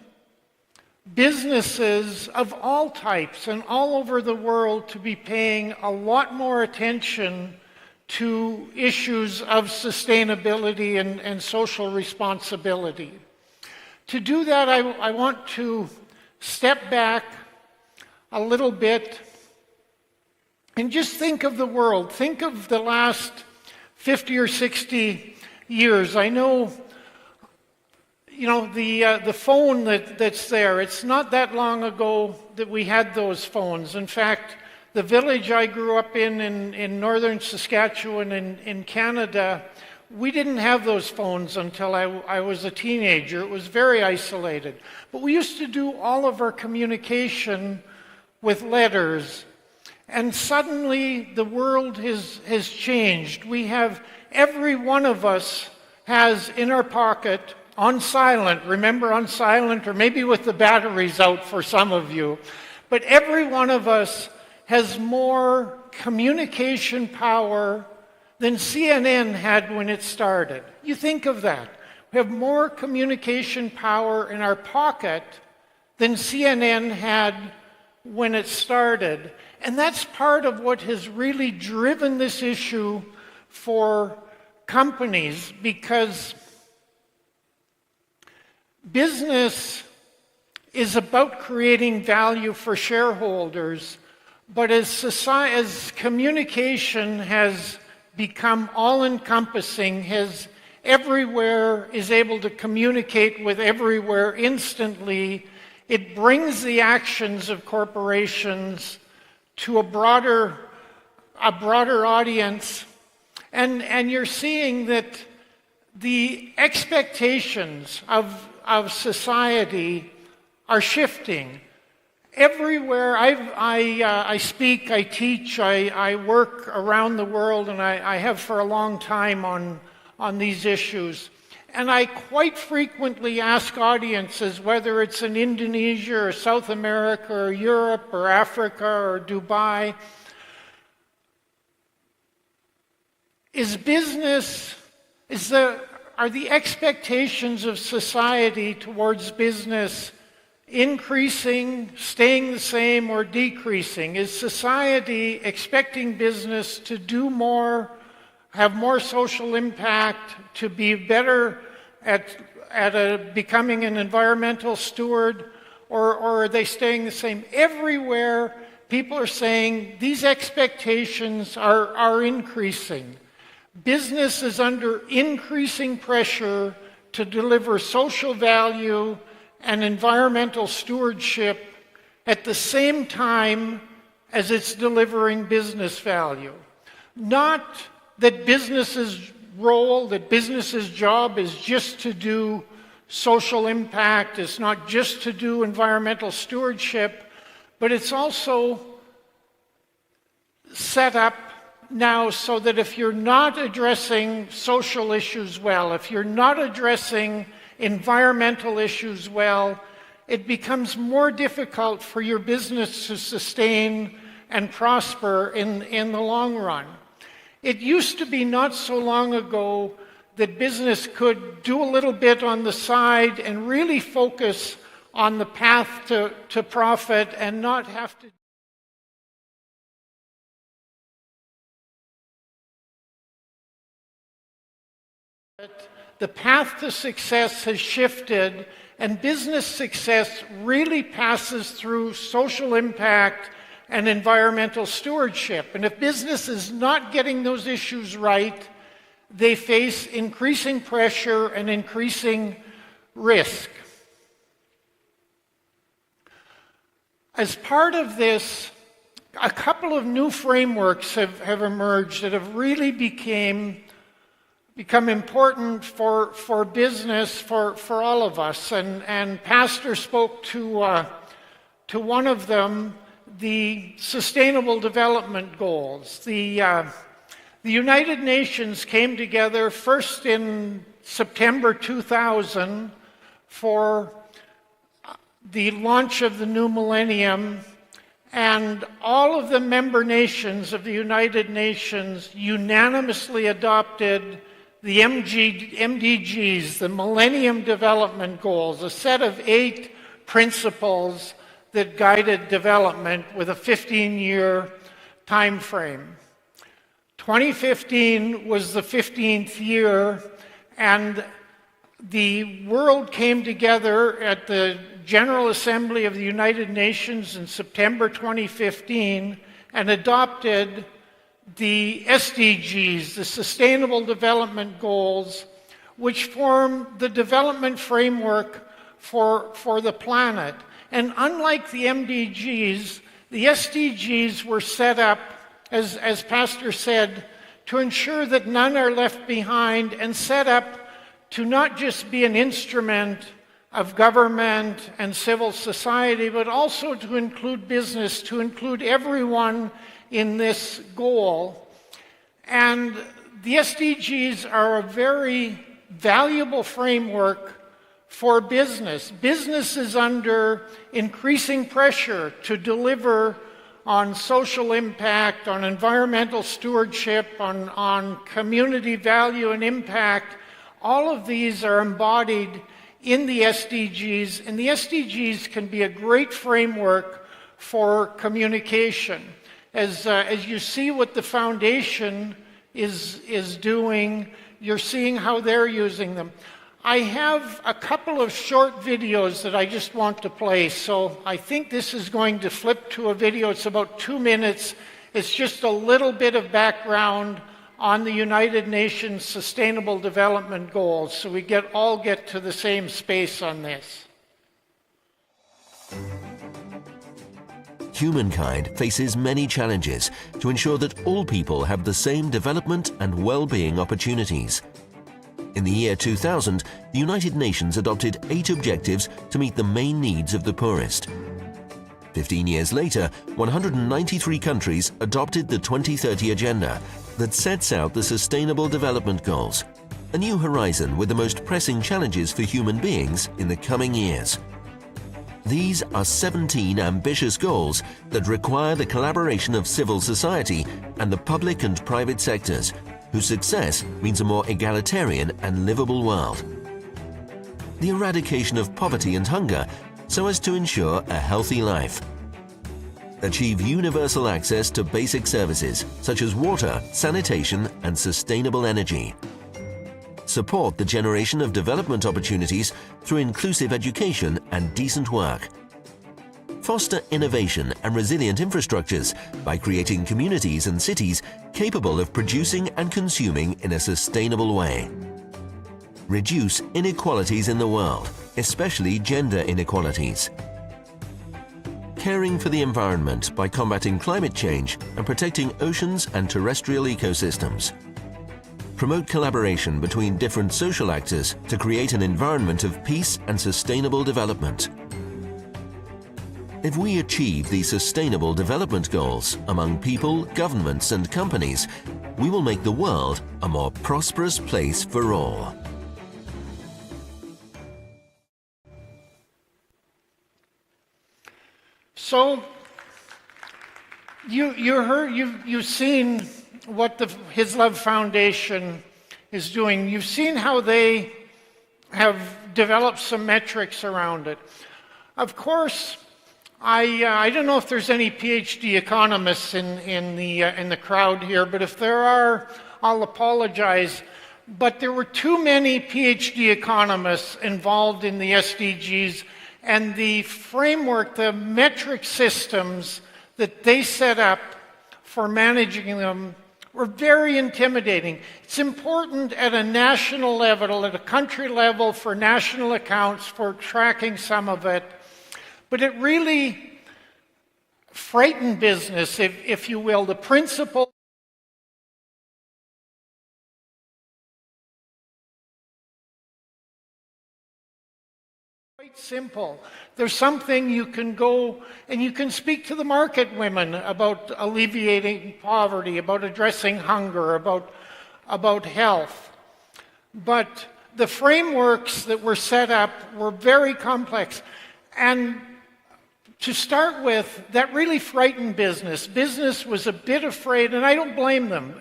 businesses of all types and all over the world to be paying a lot more attention to issues of sustainability and social responsibility. To do that, I want to step back a little bit and just think of the world. Think of the last 50 or 60 years. I know, the phone that's there, it's not that long ago that we had those phones. In fact, the village I grew up in northern Saskatchewan in Canada, we didn't have those phones until I was a teenager. It was very isolated. But we used to do all of our communication with letters. And suddenly the world has changed. Every one of us has in our pocket, on silent, remember on silent, or maybe with the batteries out for some of you, but every one of us has more communication power than CNN had when it started. You think of that. We have more communication power in our pocket than CNN had when it started. And that's part of what has really driven this issue for companies, because business is about creating value for shareholders, but as communication has become all-encompassing, everywhere is able to communicate with everywhere instantly, it brings the actions of corporations to a broader audience, and you're seeing that the expectations of society are shifting. Everywhere I speak, I teach, I work around the world, and I have for a long time on these issues. And I quite frequently ask audiences, whether it's in Indonesia or South America or Europe or Africa or Dubai, are the expectations of society towards business increasing, staying the same, or decreasing? Is society expecting business to do more, have more social impact, to be better at becoming an environmental steward, or are they staying the same? Everywhere, people are saying these expectations are increasing. Business is under increasing pressure to deliver social value and environmental stewardship at the same time as it's delivering business value. Not that business's role, that business's job is just to do social impact, it's not just to do environmental stewardship, but it's also set up now so that if you're not addressing social issues well, if you're not addressing environmental issues well, it becomes more difficult for your business to sustain and prosper in the long run. It used to be not so long ago that business could do a little bit on the side and really focus on the path to profit and not have to. The path to success has shifted, and business success really passes through social impact and environmental stewardship. And if business is not getting those issues right, they face increasing pressure and increasing risk. As part of this, a couple of new frameworks have emerged that have really become important for business, for all of us. And Pastor spoke to one of them, the Sustainable Development Goals. The United Nations came together first in September 2000 for the launch of the new millennium, and all of the member nations of the United Nations unanimously adopted the MDGs, the Millennium Development Goals, a set of 8 principles that guided development with a 15-year time frame. 2015 was the 15th year, and the world came together at the General Assembly of the United Nations in September 2015 and adopted the SDGs, the Sustainable Development Goals, which form the development framework for the planet. And unlike the MDGs, the SDGs were set up, as Pastor said, to ensure that none are left behind, and set up to not just be an instrument of government and civil society, but also to include business, to include everyone in this goal. And the SDGs are a very valuable framework for business. Business is under increasing pressure to deliver on social impact, on environmental stewardship, on community value and impact. All of these are embodied in the SDGs, and the SDGs can be a great framework for communication. As you see what the foundation is doing, you're seeing how they're using them. I have a couple of short videos that I just want to play, so I think this is going to flip to a video. It's about 2 minutes. It's just a little bit of background on the United Nations Sustainable Development Goals, so we all get to the same space on this. Humankind faces many challenges to ensure that all people have the same development and well-being opportunities. In the year 2000, the United Nations adopted 8 objectives to meet the main needs of the poorest. 15 years later, 193 countries adopted the 2030 Agenda that sets out the Sustainable Development Goals. a new horizon with the most pressing challenges for human beings in the coming years. These are 17 ambitious goals that require the collaboration of civil society and the public and private sectors, whose success means a more egalitarian and livable world. The eradication of poverty and hunger so as to ensure a healthy life. Achieve universal access to basic services such as water, sanitation, and sustainable energy. Support the generation of development opportunities through inclusive education and decent work. Foster innovation and resilient infrastructures by creating communities and cities capable of producing and consuming in a sustainable way. Reduce inequalities in the world, especially gender inequalities. Caring for the environment by combating climate change and protecting oceans and terrestrial ecosystems. Promote collaboration between different social actors to create an environment of peace and sustainable development. If we achieve these sustainable development goals among people, governments, and companies, we will make the world a more prosperous place for all. So, you've seen what the His Love Foundation is doing. You've seen how they have developed some metrics around it. Of course, I don't know if there's any PhD economists in the crowd here, but if there are, I'll apologize. But there were too many PhD economists involved in the SDGs, and the framework, the metric systems that they set up for managing them were very intimidating. It's important at a national level, at a country level, for national accounts, for tracking some of it. But it really frightened business, if you will. The principle quite simple. There's something you can go and you can speak to the market women about alleviating poverty, about addressing hunger, about health. But the frameworks that were set up were very complex. And to start with, that really frightened business. Business was a bit afraid, and I don't blame them.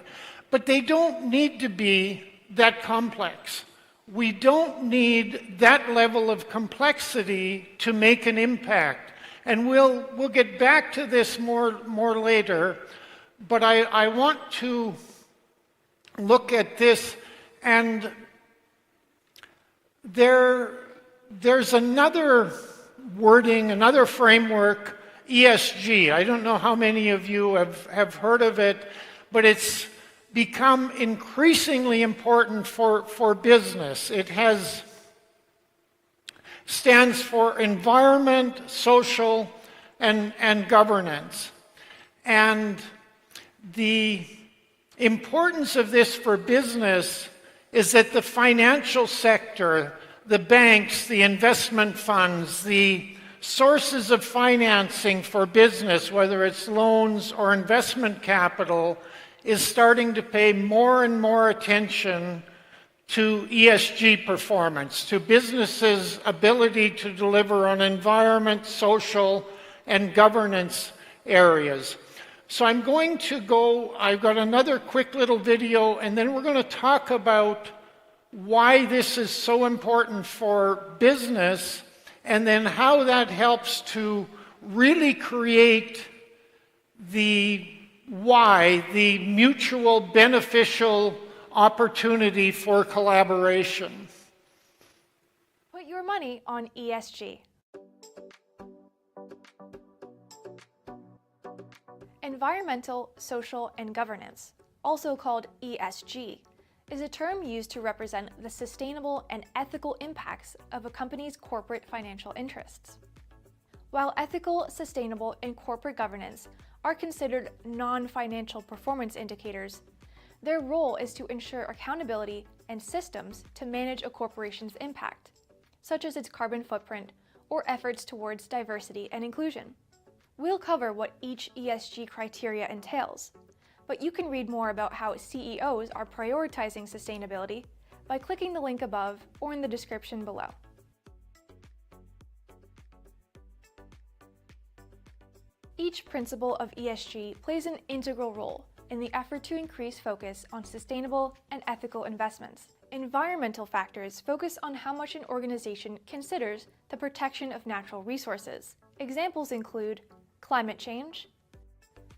But they don't need to be that complex. We don't need that level of complexity to make an impact. And we'll get back to this more later, but I want to look at this, and there's another wording, another framework, ESG. I don't know how many of you have heard of it, but it's become increasingly important for business. It stands for environment, social, and governance. And the importance of this for business is that the financial sector, the banks, the investment funds, the sources of financing for business, whether it's loans or investment capital, is starting to pay more and more attention to ESG performance, to businesses' ability to deliver on environment, social, and governance areas. So I'm going to I've got another quick little video, and then we're going to talk about why this is so important for business, and then how that helps to really create the mutual beneficial opportunity for collaboration. Put your money on ESG. Environmental, social, and governance, also called ESG, is a term used to represent the sustainable and ethical impacts of a company's corporate financial interests. While ethical, sustainable, and corporate governance are considered non-financial performance indicators, their role is to ensure accountability and systems to manage a corporation's impact, such as its carbon footprint or efforts towards diversity and inclusion. We'll cover what each ESG criteria entails, but you can read more about how CEOs are prioritizing sustainability by clicking the link above or in the description below. Each principle of ESG plays an integral role in the effort to increase focus on sustainable and ethical investments. Environmental factors focus on how much an organization considers the protection of natural resources. Examples include climate change,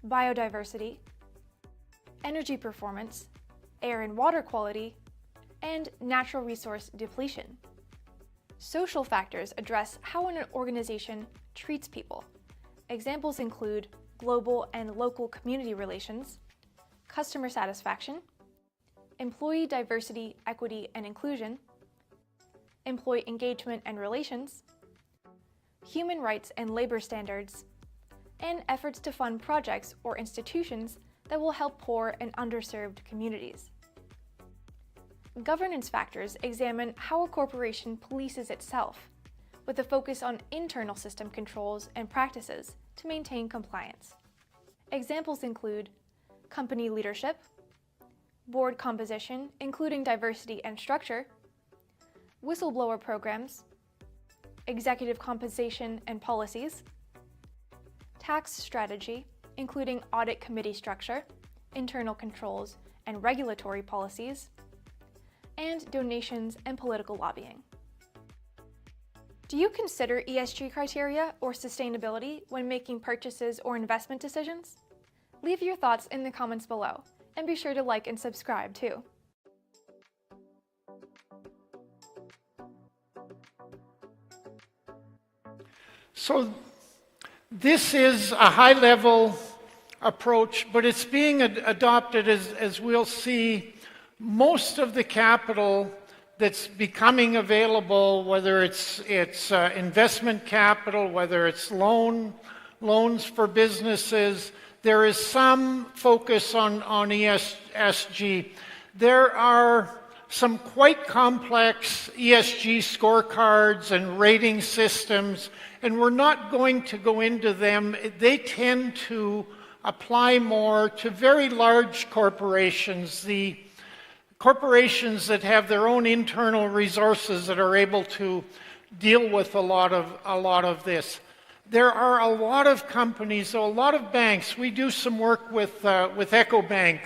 biodiversity, energy performance, air and water quality, and natural resource depletion. Social factors address how an organization treats people. Examples include global and local community relations, customer satisfaction, employee diversity, equity, and inclusion, employee engagement and relations, human rights and labor standards, and efforts to fund projects or institutions that will help poor and underserved communities. Governance factors examine how a corporation polices itself, with a focus on internal system controls and practices to maintain compliance. Examples include company leadership, board composition, including diversity and structure, whistleblower programs, executive compensation and policies, tax strategy, including audit committee structure, internal controls and regulatory policies, and donations and political lobbying. Do you consider ESG criteria or sustainability when making purchases or investment decisions? Leave your thoughts in the comments below, and be sure to like and subscribe too. So this is a high-level approach, but it's being adopted as we'll see. Most of the capital that's becoming available, whether it's investment capital, whether it's loans for businesses, there is some focus on ESG. There are some quite complex ESG scorecards and rating systems, and we're not going to go into them. They tend to apply more to very large corporations, the corporations that have their own internal resources that are able to deal with a lot of this. There are a lot of companies, a lot of banks. We do some work with EcoBank,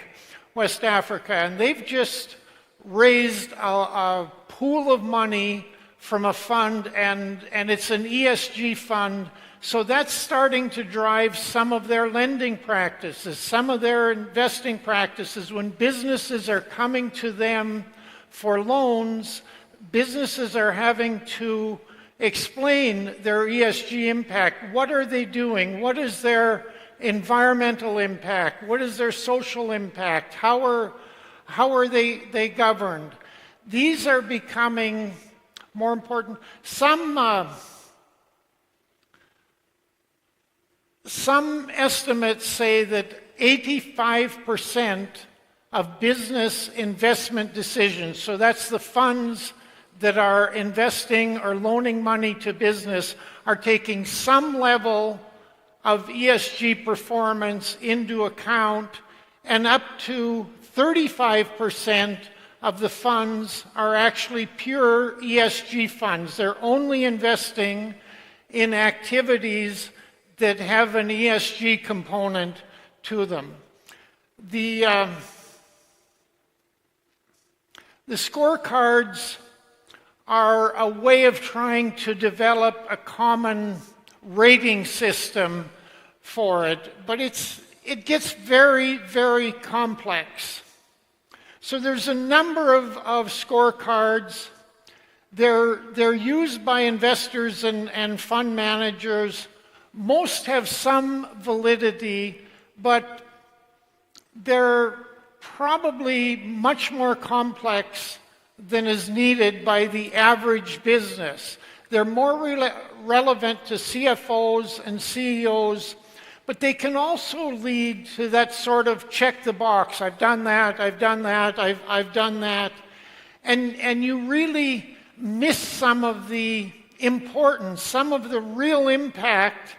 West Africa, and they've just raised a pool of money from a fund, and it's an ESG fund. So that's starting to drive some of their lending practices, some of their investing practices. When businesses are coming to them for loans, businesses are having to explain their ESG impact. What are they doing? What is their environmental impact? What is their social impact? How are they governed? These are becoming more important. Some estimates say that 85% of business investment decisions, so that's the funds that are investing or loaning money to business, are taking some level of ESG performance into account, and up to 35% of the funds are actually pure ESG funds. They're only investing in activities that have an ESG component to them. The scorecards are a way of trying to develop a common rating system for it, but it gets very, very complex. So there's a number of scorecards. They're used by investors and fund managers. Most have some validity, but they're probably much more complex than is needed by the average business. They're more relevant to CFOs and CEOs, but they can also lead to that sort of check the box. I've done that, I've done that, I've done that. And you really miss some of the importance, some of the real impact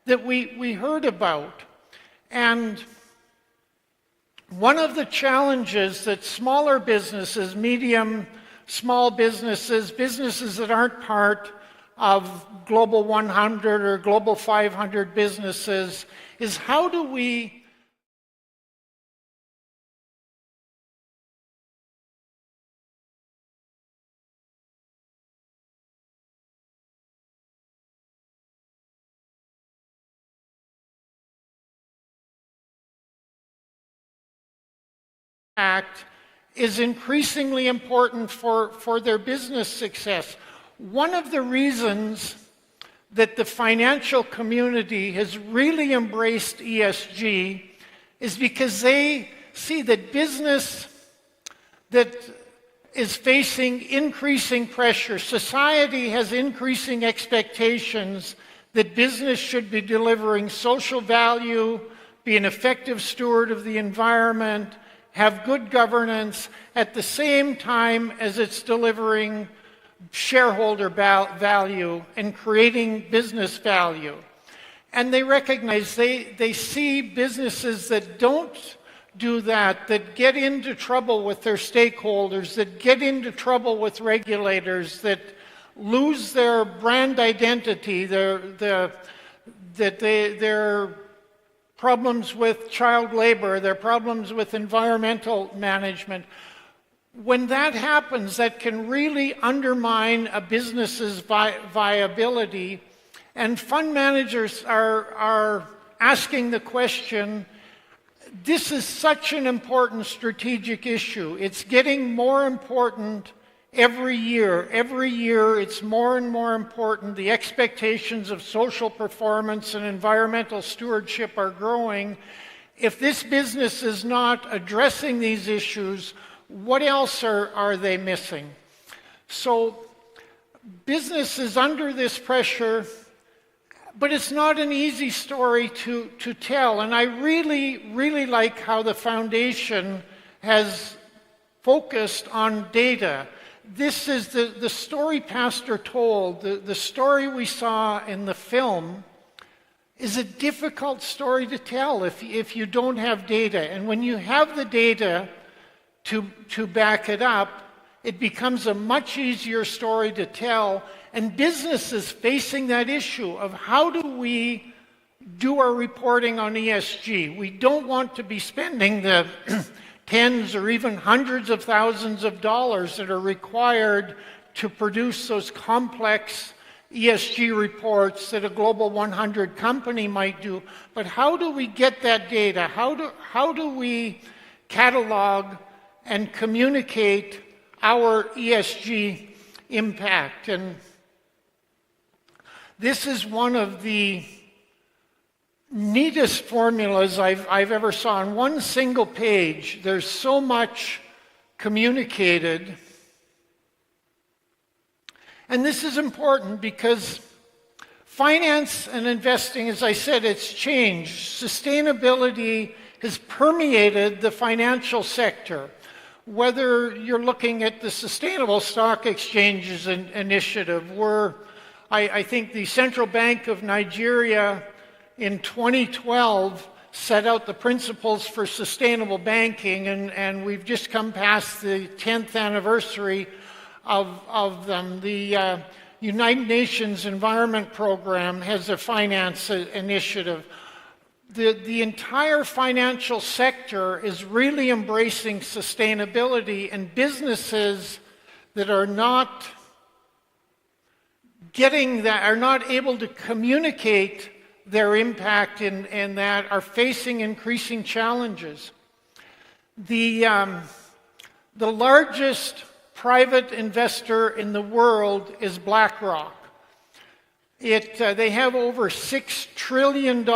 that we heard about. And One of the challenges that smaller businesses, medium, small businesses, businesses that aren't part of Global 100 or Global 500 businesses, is how do we act is increasingly important for their business success. One of the reasons that the financial community has really embraced ESG is because they see that business that is facing increasing pressure, society has increasing expectations that business should be delivering social value, be an effective steward of the environment, have good governance at the same time as it's delivering shareholder value and creating business value. And they recognize, they see businesses that don't do that, that get into trouble with their stakeholders, that get into trouble with regulators, that lose their brand identity, their problems with child labor, their problems with environmental management. When that happens, that can really undermine a business's viability. And fund managers are asking the question, this is such an important strategic issue. It's getting more important every year. Every year it's more and more important. The expectations of social performance and environmental stewardship are growing. If this business is not addressing these issues, what else are they missing? So business is under this pressure, but it's not an easy story to tell. And I really like how the foundation has focused on data. This is the story Pastor told, the story we saw in the film is a difficult story to tell if you don't have data. And when you have the data to back it up, it becomes a much easier story to tell. And businesses facing that issue of how do we do our reporting on ESG? We don't want to be spending the tens or even hundreds of thousands of dollars that are required to produce those complex ESG reports that a Global 100 company might do. But how do we get that data? How do we catalog and communicate our ESG impact? And this is one of the neatest formulas I've ever saw. On one single page, there's so much communicated. And this is important because finance and investing, as I said, it's changed. Sustainability has permeated the financial sector. Whether you're looking at the Sustainable Stock Exchanges Initiative, where I think the Central Bank of Nigeria in 2012 set out the principles for sustainable banking, and we've just come past the 10th anniversary of them. The United Nations Environment Program has a finance initiative. The entire financial sector is really embracing sustainability, and businesses that are not getting that, are not able to communicate their impact in that, are facing increasing challenges. The largest private investor in the world is BlackRock. They have over $6 trillion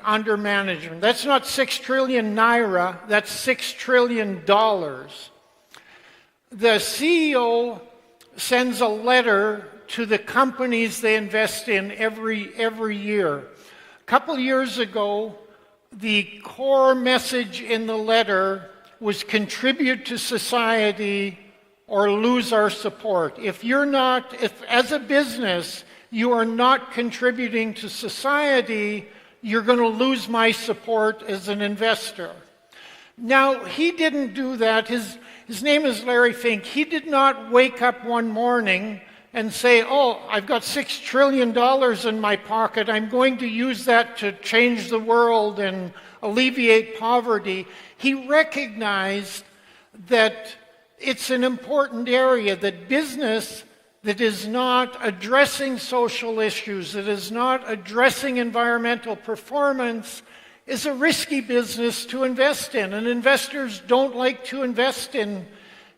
under management. That's not 6 trillion naira, that's $6 trillion. The CEO sends a letter to the companies they invest in every year. A couple years ago, the core message in the letter was contribute to society or lose our support. If as a business, you are not contributing to society, you're going to lose my support as an investor. Now, he didn't do that. His name is Larry Fink. He did not wake up one morning and say, oh, I've got $6 trillion in my pocket. I'm going to use that to change the world and alleviate poverty. He recognized that it's an important area, that business that is not addressing social issues, that is not addressing environmental performance, is a risky business to invest in, and investors don't like to invest in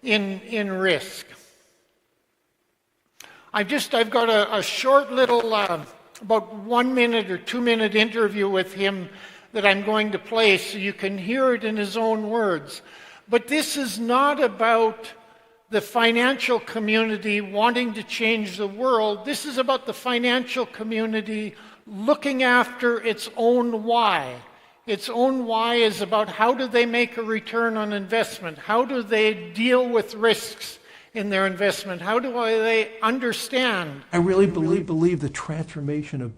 risk. I've got a short little, about 1 minute or 2 minute interview with him that I'm going to play so you can hear it in his own words. But this is not about the financial community wanting to change the world. This is about the financial community looking after its own why. Its own why is about how do they make a return on investment? How do they deal with risks in their investment? How do they understand? I really believe the transformation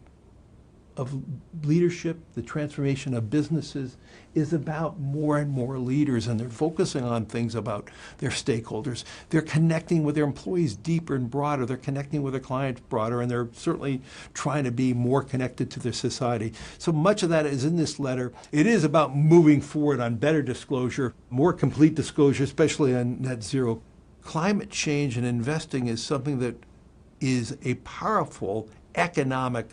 of leadership, the transformation of businesses is about more and more leaders, and they're focusing on things about their stakeholders. They're connecting with their employees deeper and broader. They're connecting with their clients broader, and they're certainly trying to be more connected to their society. So much of that is in this letter. It is about moving forward on better disclosure, more complete disclosure, especially on net zero. Climate change and investing is something that is a powerful economic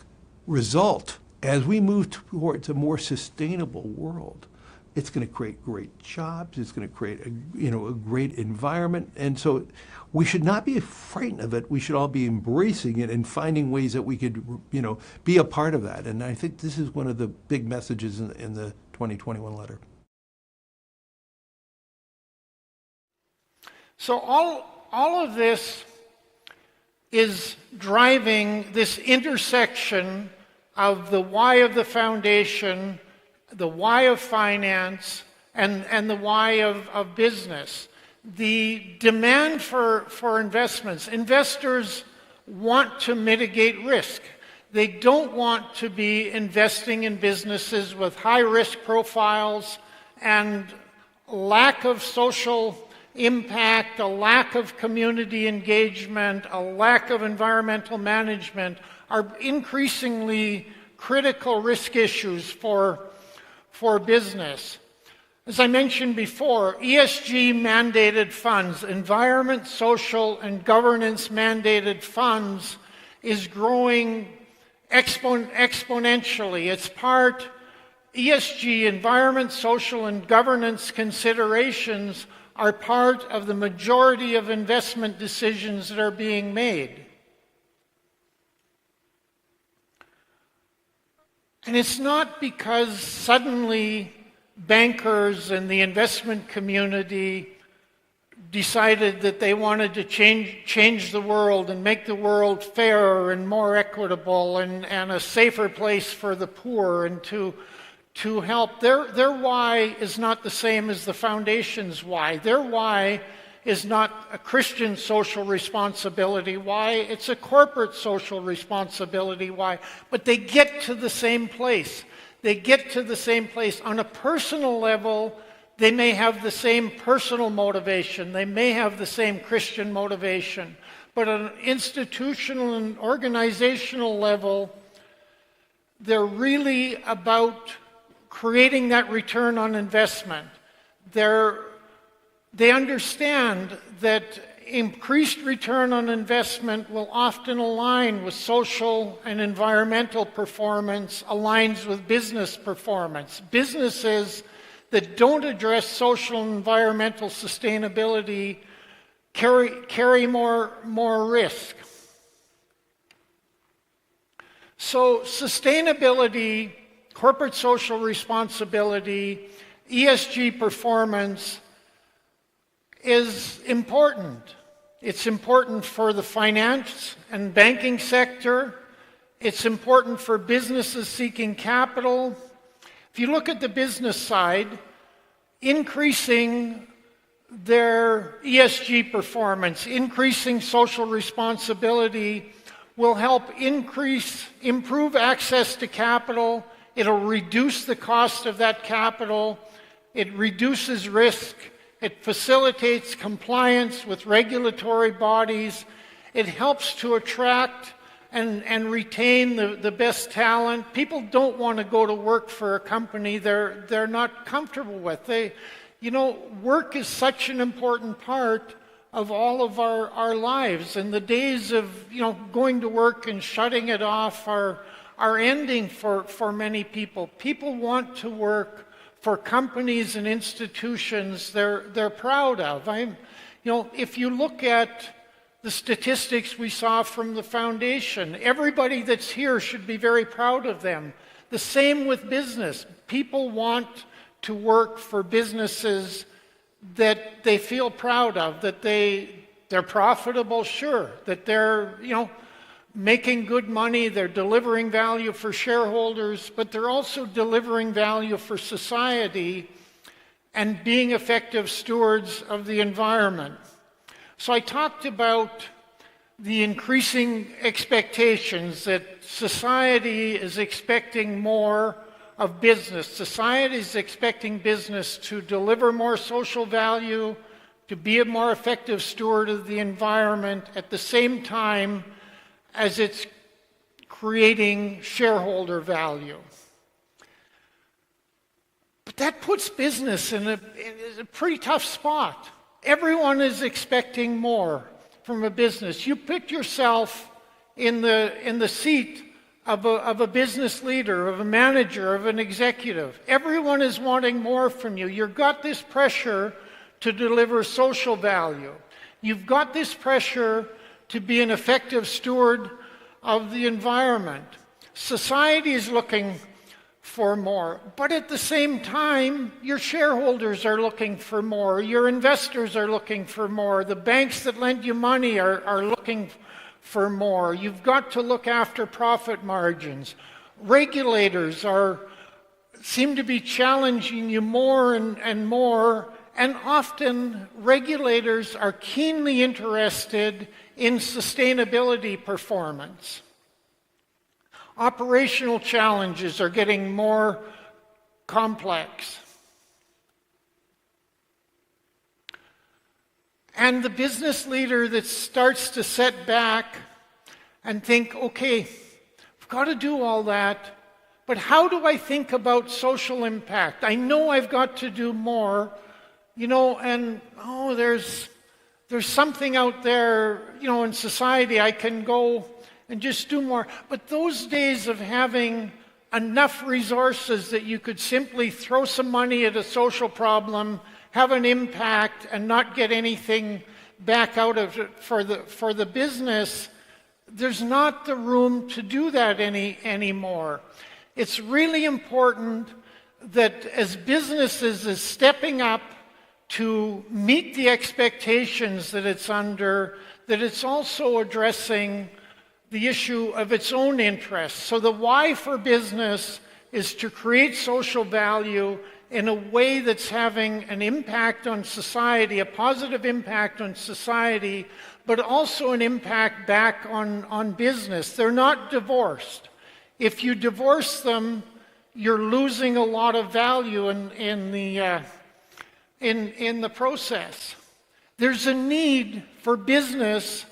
result. As we move towards a more sustainable world, it's going to create great jobs. It's going to create a great environment. And so we should not be frightened of it. We should all be embracing it and finding ways that we could, be a part of that. And I think this is one of the big messages in the 2021 letter. So all of this is driving this intersection of the why of the foundation, the why of finance, and the why of business. The demand for investments. Investors want to mitigate risk. They don't want to be investing in businesses with high risk profiles and lack of social impact, a lack of community engagement, a lack of environmental management are increasingly critical risk issues for business. As I mentioned before, ESG mandated funds, environment, social, and governance mandated funds is growing exponentially. It's part ESG, environment, social, and governance considerations are part of the majority of investment decisions that are being made. And it's not because suddenly bankers and the investment community decided that they wanted to change the world and make the world fairer and more equitable and a safer place for the poor and to help. Their why is not the same as the foundation's why. Their why is not a Christian social responsibility why, it's a corporate social responsibility why. But they get to the same place. They get to the same place. On a personal level, they may have the same personal motivation. They may have the same Christian motivation. But on an institutional and organizational level, they're really about creating that return on investment. They understand that increased return on investment will often align with social and environmental performance, aligns with business performance. Businesses that don't address social and environmental sustainability carry more risk. So sustainability, corporate social responsibility, ESG performance is important. It's important for the finance and banking sector. It's important for businesses seeking capital. If you look at the business side, increasing their ESG performance, increasing social responsibility will help improve access to capital. It'll reduce the cost of that capital. it reduces risk, it facilitates compliance with regulatory bodies, it helps to attract and retain the best talent. People don't want to go to work for a company they're not comfortable with. Work is such an important part of all of our lives, and the days of going to work and shutting it off are ending for many people. People want to work for companies and institutions they're proud of. If you look at the statistics we saw from the foundation, everybody that's here should be very proud of them. The same with business. People want to work for businesses that they feel proud of, that they're profitable, sure, that they're making good money, they're delivering value for shareholders, but they're also delivering value for society and being effective stewards of the environment. So I talked about the increasing expectations that society is expecting more of business. Society is expecting business to deliver more social value, to be a more effective steward of the environment at the same time as it's creating shareholder value. But that puts business in a pretty tough spot. Everyone is expecting more from a business. You put yourself in the seat of a business leader, of a manager, of an executive. Everyone is wanting more from you. You've got this pressure to deliver social value. You've got this pressure to be an effective steward of the environment. Society is looking for more, but at the same time, your shareholders are looking for more, your investors are looking for more, the banks that lend you money are looking for more. You've got to look after profit margins. Regulators seem to be challenging you more and more, and often regulators are keenly interested in sustainability performance. Operational challenges are getting more complex. And the business leader that starts to set back and think, okay, I've got to do all that, but how do I think about social impact? I know I've got to do more, and there's something out there, in society I can go and just do more. But those days of having enough resources that you could simply throw some money at a social problem, have an impact, and not get anything back out of it for the business, there's not the room to do that anymore. It's really important that as businesses is stepping up to meet the expectations that it's under, that it's also addressing the issue of its own interests. So the why for business is to create social value in a way that's having an impact on society, a positive impact on society, but also an impact back on business. They're not divorced. If you divorce them, you're losing a lot of value in the process. There's a need for business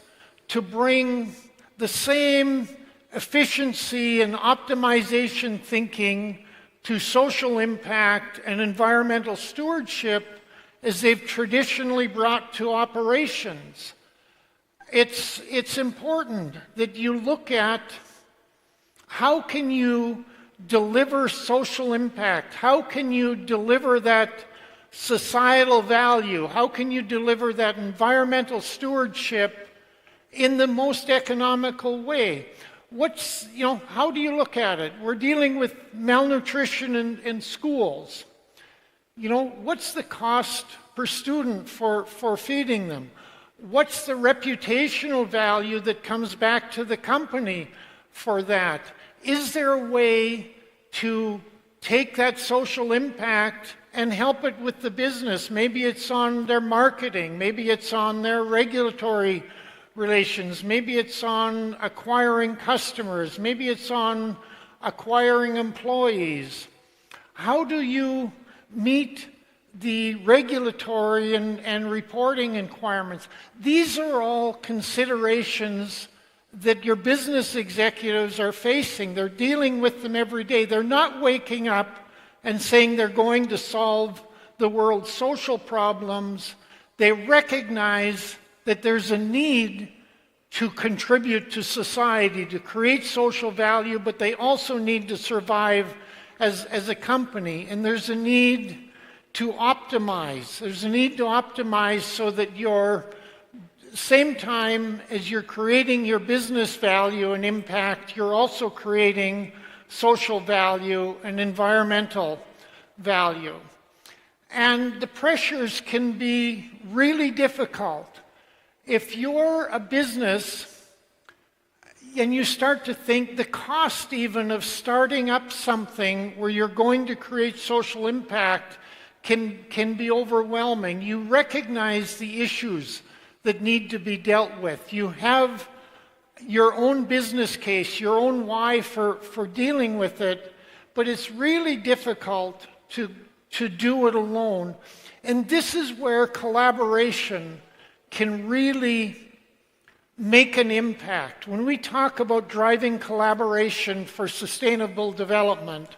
to bring the same efficiency and optimization thinking to social impact and environmental stewardship as they've traditionally brought to operations. It's important that you look at how can you deliver social impact? How can you deliver that societal value? How can you deliver that environmental stewardship in the most economical way? How do you look at it? We're dealing with malnutrition in schools. What's the cost per student for feeding them? What's the reputational value that comes back to the company for that? Is there a way to take that social impact and help it with the business? Maybe it's on their marketing, maybe it's on their regulatory relations, maybe it's on acquiring customers, maybe it's on acquiring employees. How do you meet the regulatory and reporting requirements. These are all considerations that your business executives are facing. They're dealing with them every day. They're not waking up and saying they're going to solve the world's social problems. They recognize that there's a need to contribute to society, to create social value, but they also need to survive as a company. And there's a need to optimize. There's a need to optimize so that you're, same time as you're creating your business value and impact, you're also creating social value and environmental value. And the pressures can be really difficult. If you're a business and you start to think the cost even of starting up something where you're going to create social impact can be overwhelming. You recognize the issues that need to be dealt with. You have your own business case, your own why for dealing with it, but it's really difficult to do it alone. And this is where collaboration can really make an impact. When we talk about driving collaboration for sustainable development,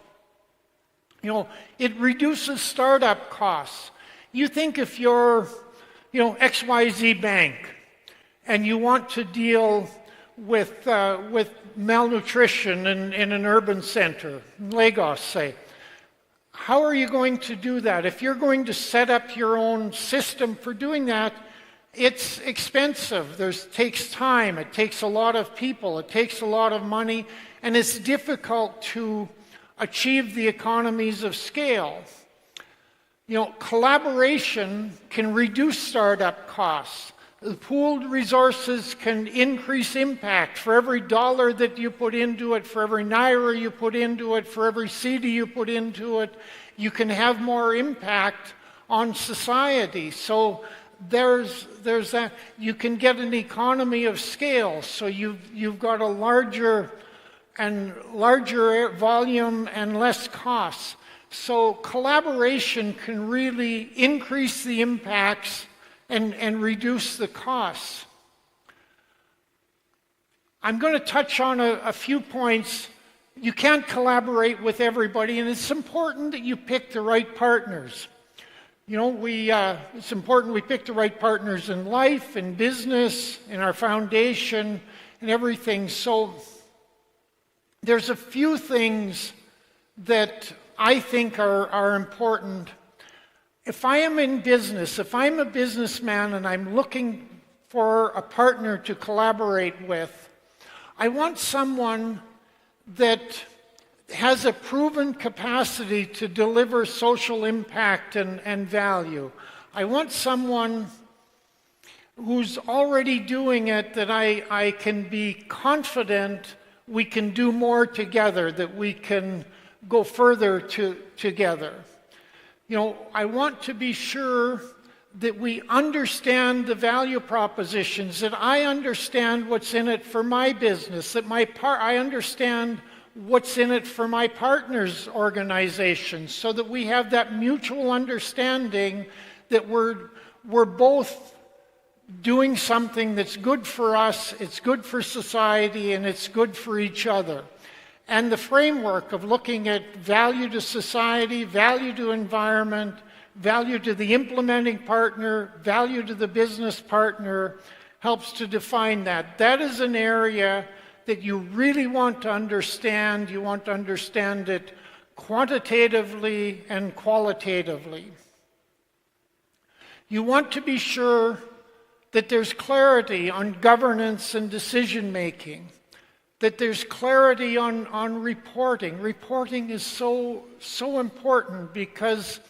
it reduces startup costs. You think if you're, XYZ Bank, and you want to deal with malnutrition in an urban center, Lagos, say, how are you going to do that? If you're going to set up your own system for doing that, it's expensive. It takes time. It takes a lot of people. It takes a lot of money. And it's difficult to achieve the economies of scale. Collaboration can reduce startup costs. The pooled resources can increase impact. For every dollar that you put into it, for every naira you put into it, for every cedi you put into it, you can have more impact on society. So there's that. You can get an economy of scale. So you've got a larger volume and less costs. So collaboration can really increase the impacts and reduce the costs. I'm going to touch on a few points. You can't collaborate with everybody, and it's important that you pick the right partners. It's important we pick the right partners in life, in business, in our foundation, and everything. So there's a few things that I think are important. If I am in business, if I'm a businessman and I'm looking for a partner to collaborate with, I want someone that has a proven capacity to deliver social impact and value. I want someone who's already doing it, that I can be confident we can do more together, that we can go further together. I want to be sure that we understand the value propositions, that I understand what's in it for my business, that I understand what's in it for my partner's organization, so that we have that mutual understanding that we're both doing something that's good for us, it's good for society, and it's good for each other. And the framework of looking at value to society, value to environment, value to the implementing partner, value to the business partner helps to define that. That is an area that you really want to understand. You want to understand it quantitatively and qualitatively. You want to be sure that there's clarity on governance and decision making, that there's clarity on reporting. Reporting is so important, because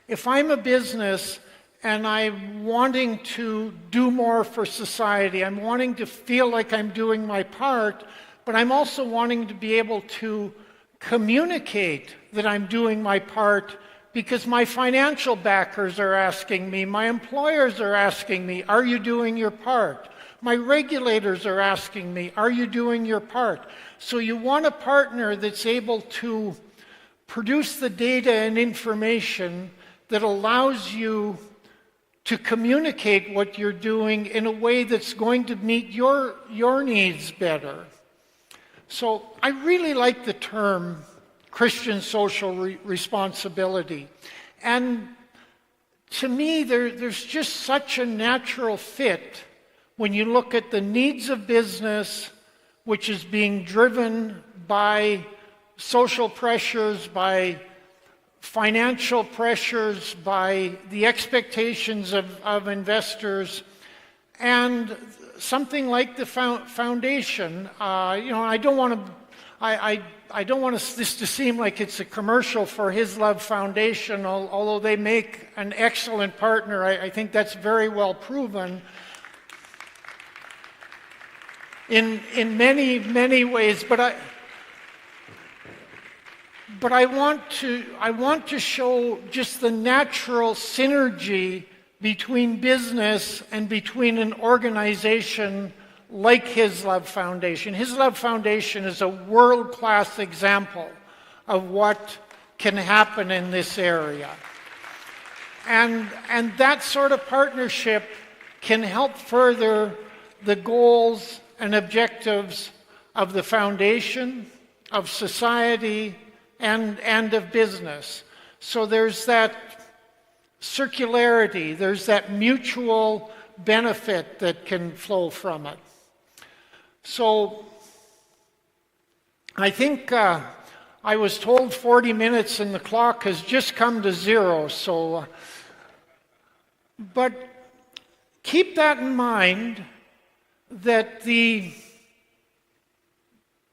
if I'm a business and I'm wanting to do more for society, I'm wanting to feel like I'm doing my part, but I'm also wanting to be able to communicate that I'm doing my part, because my financial backers are asking me, my employers are asking me, are you doing your part? My regulators are asking me, are you doing your part? So you want a partner that's able to produce the data and information that allows you to communicate what you're doing in a way that's going to meet your needs better. So I really like the term Christian social responsibility. And to me, there's just such a natural fit when you look at the needs of business, which is being driven by social pressures, by financial pressures, by the expectations of investors, and something like the foundation. I don't want this to seem like it's a commercial for His Love Foundation, although they make an excellent partner. I think that's very well proven in many, many ways. But I want to show just the natural synergy between business and between an organization like His Love Foundation. His Love Foundation is a world-class example of what can happen in this area. And that sort of partnership can help further the goals and objectives of the foundation, of society, and of business. So there's that circularity, there's that mutual benefit that can flow from it. So I think I was told 40 minutes and the clock has just come to zero. But keep that in mind, that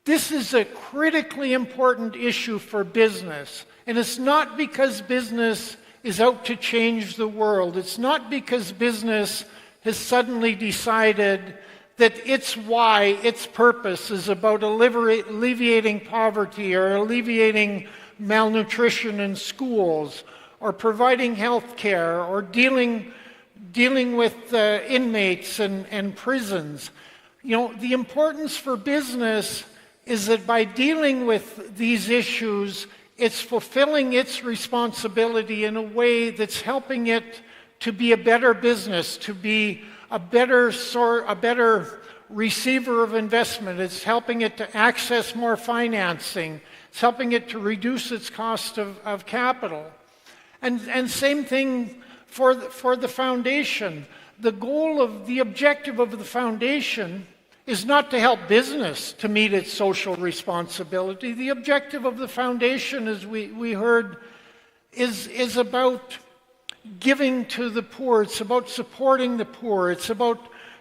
this is a critically important issue for business. And it's not because business is out to change the world. It's not because business has suddenly decided that its why, its purpose is about alleviating poverty or alleviating malnutrition in schools or providing health care or dealing with inmates and prisons. The importance for business is that by dealing with these issues, it's fulfilling its responsibility in a way that's helping it to be a better business, to be a better receiver of investment. It's helping it to access more financing. It's helping it to reduce its cost of capital. And same thing for the foundation. The objective of the foundation is not to help business to meet its social responsibility. The objective of the foundation, as we heard, is about giving to the poor. It's about supporting the poor. It's about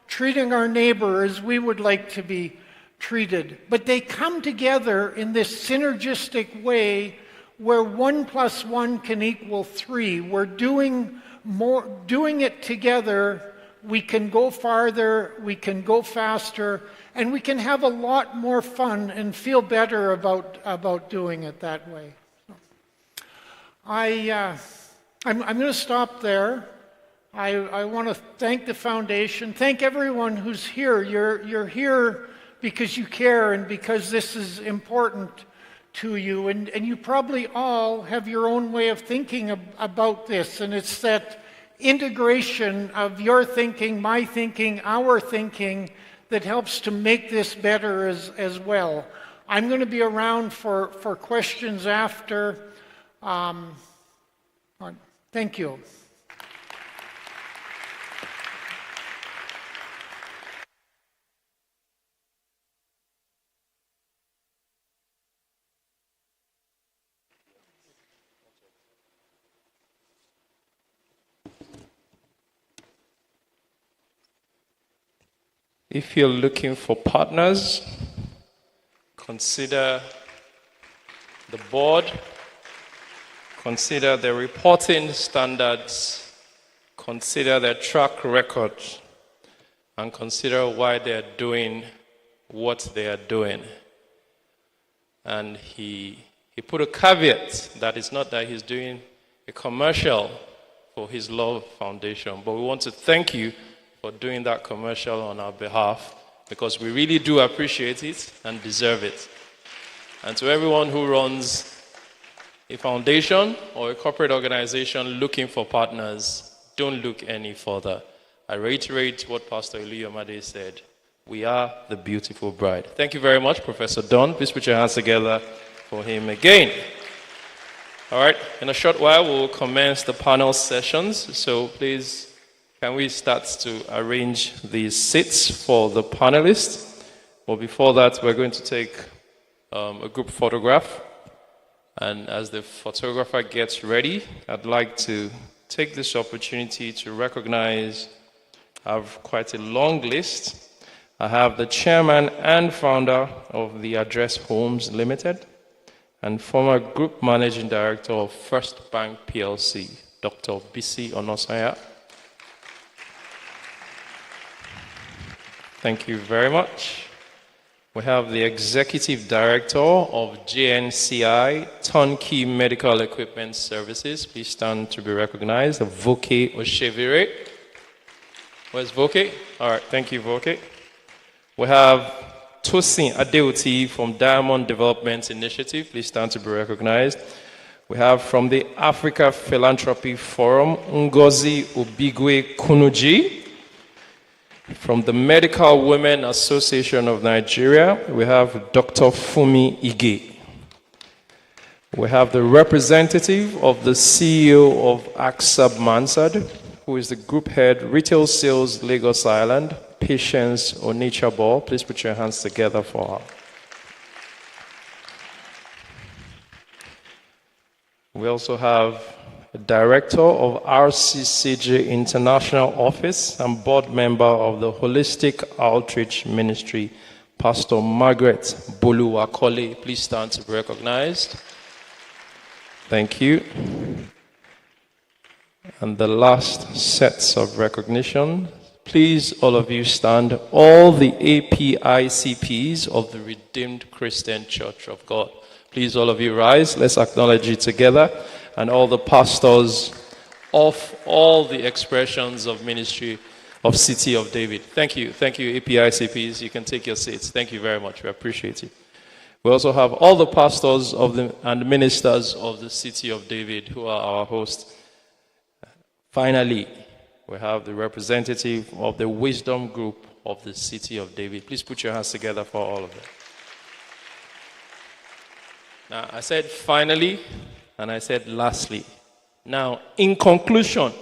treating our neighbor as we would like to be treated. But they come together in this synergistic way where 1 + 1 can equal 3. We're doing it together. We can go farther, we can go faster, and we can have a lot more fun and feel better about doing it that way. I'm going to stop there. I want to thank the foundation, thank everyone who's here. You're here because you care and because this is important to you, and you probably all have your own way of thinking about this, and it's that integration of your thinking, my thinking, our thinking that helps to make this better as well. I'm going to be around for questions after. Thank you. If you're looking for partners, consider the board, consider the reporting standards, consider their track record, and consider why they're doing what they are doing. And he put a caveat that it's not that he's doing a commercial for His Love Foundation, but we want to thank you for doing that commercial on our behalf, because we really do appreciate it and deserve it. And to everyone who runs a foundation or a corporate organization looking for partners, don't look any further. I reiterate what Pastor Iluyomade said. We are the beautiful bride. Thank you very much, Professor Don. Please put your hands together for him again. All right, in a short while, we'll commence the panel sessions. So please, can we start to arrange the seats for the panelists? But before that, we're going to take a group photograph. And as the photographer gets ready, I'd like to take this opportunity to recognize, I have quite a long list. I have the chairman and founder of the Address Homes Limited and former group managing director of First Bank PLC, Dr. Bisi Onosanya. Thank you very much. We have the executive director of JNCI, Turnkey Medical Equipment Services. Please stand to be recognized, Voke Oshevire. Where's Voke? All right, thank you, Voke. We have Tosin Adeoti from Diamond Development Initiative. Please stand to be recognized. We have from the Africa Philanthropy Forum, Ngozi Obigwe Kunuji. From the Medical Women Association of Nigeria, we have Dr. Fumi Ige. We have the representative of the CEO of AXAB Mansard, who is the group head, Retail Sales, Lagos Island, Patience Onichabo. Please put your hands together for her. We also have a director of RCCG International Office and board member of the Holistic Outreach Ministry, Pastor Margaret Boluwakole. Please stand to be recognized. Thank you. And the last sets of recognition. Please, all of you stand. All the APICPs of the Redeemed Christian Church of God. Please, all of you rise. Let's acknowledge you together. And all the pastors of all the expressions of ministry of City of David. Thank you. Thank you, APICPs. You can take your seats. Thank you very much. We appreciate it. We also have all the pastors of and ministers of the City of David who are our hosts. Finally, we have the representative of the Wisdom Group of the City of David. Please put your hands together for all of them. Now, I said finally, and I said lastly. Now, in conclusion,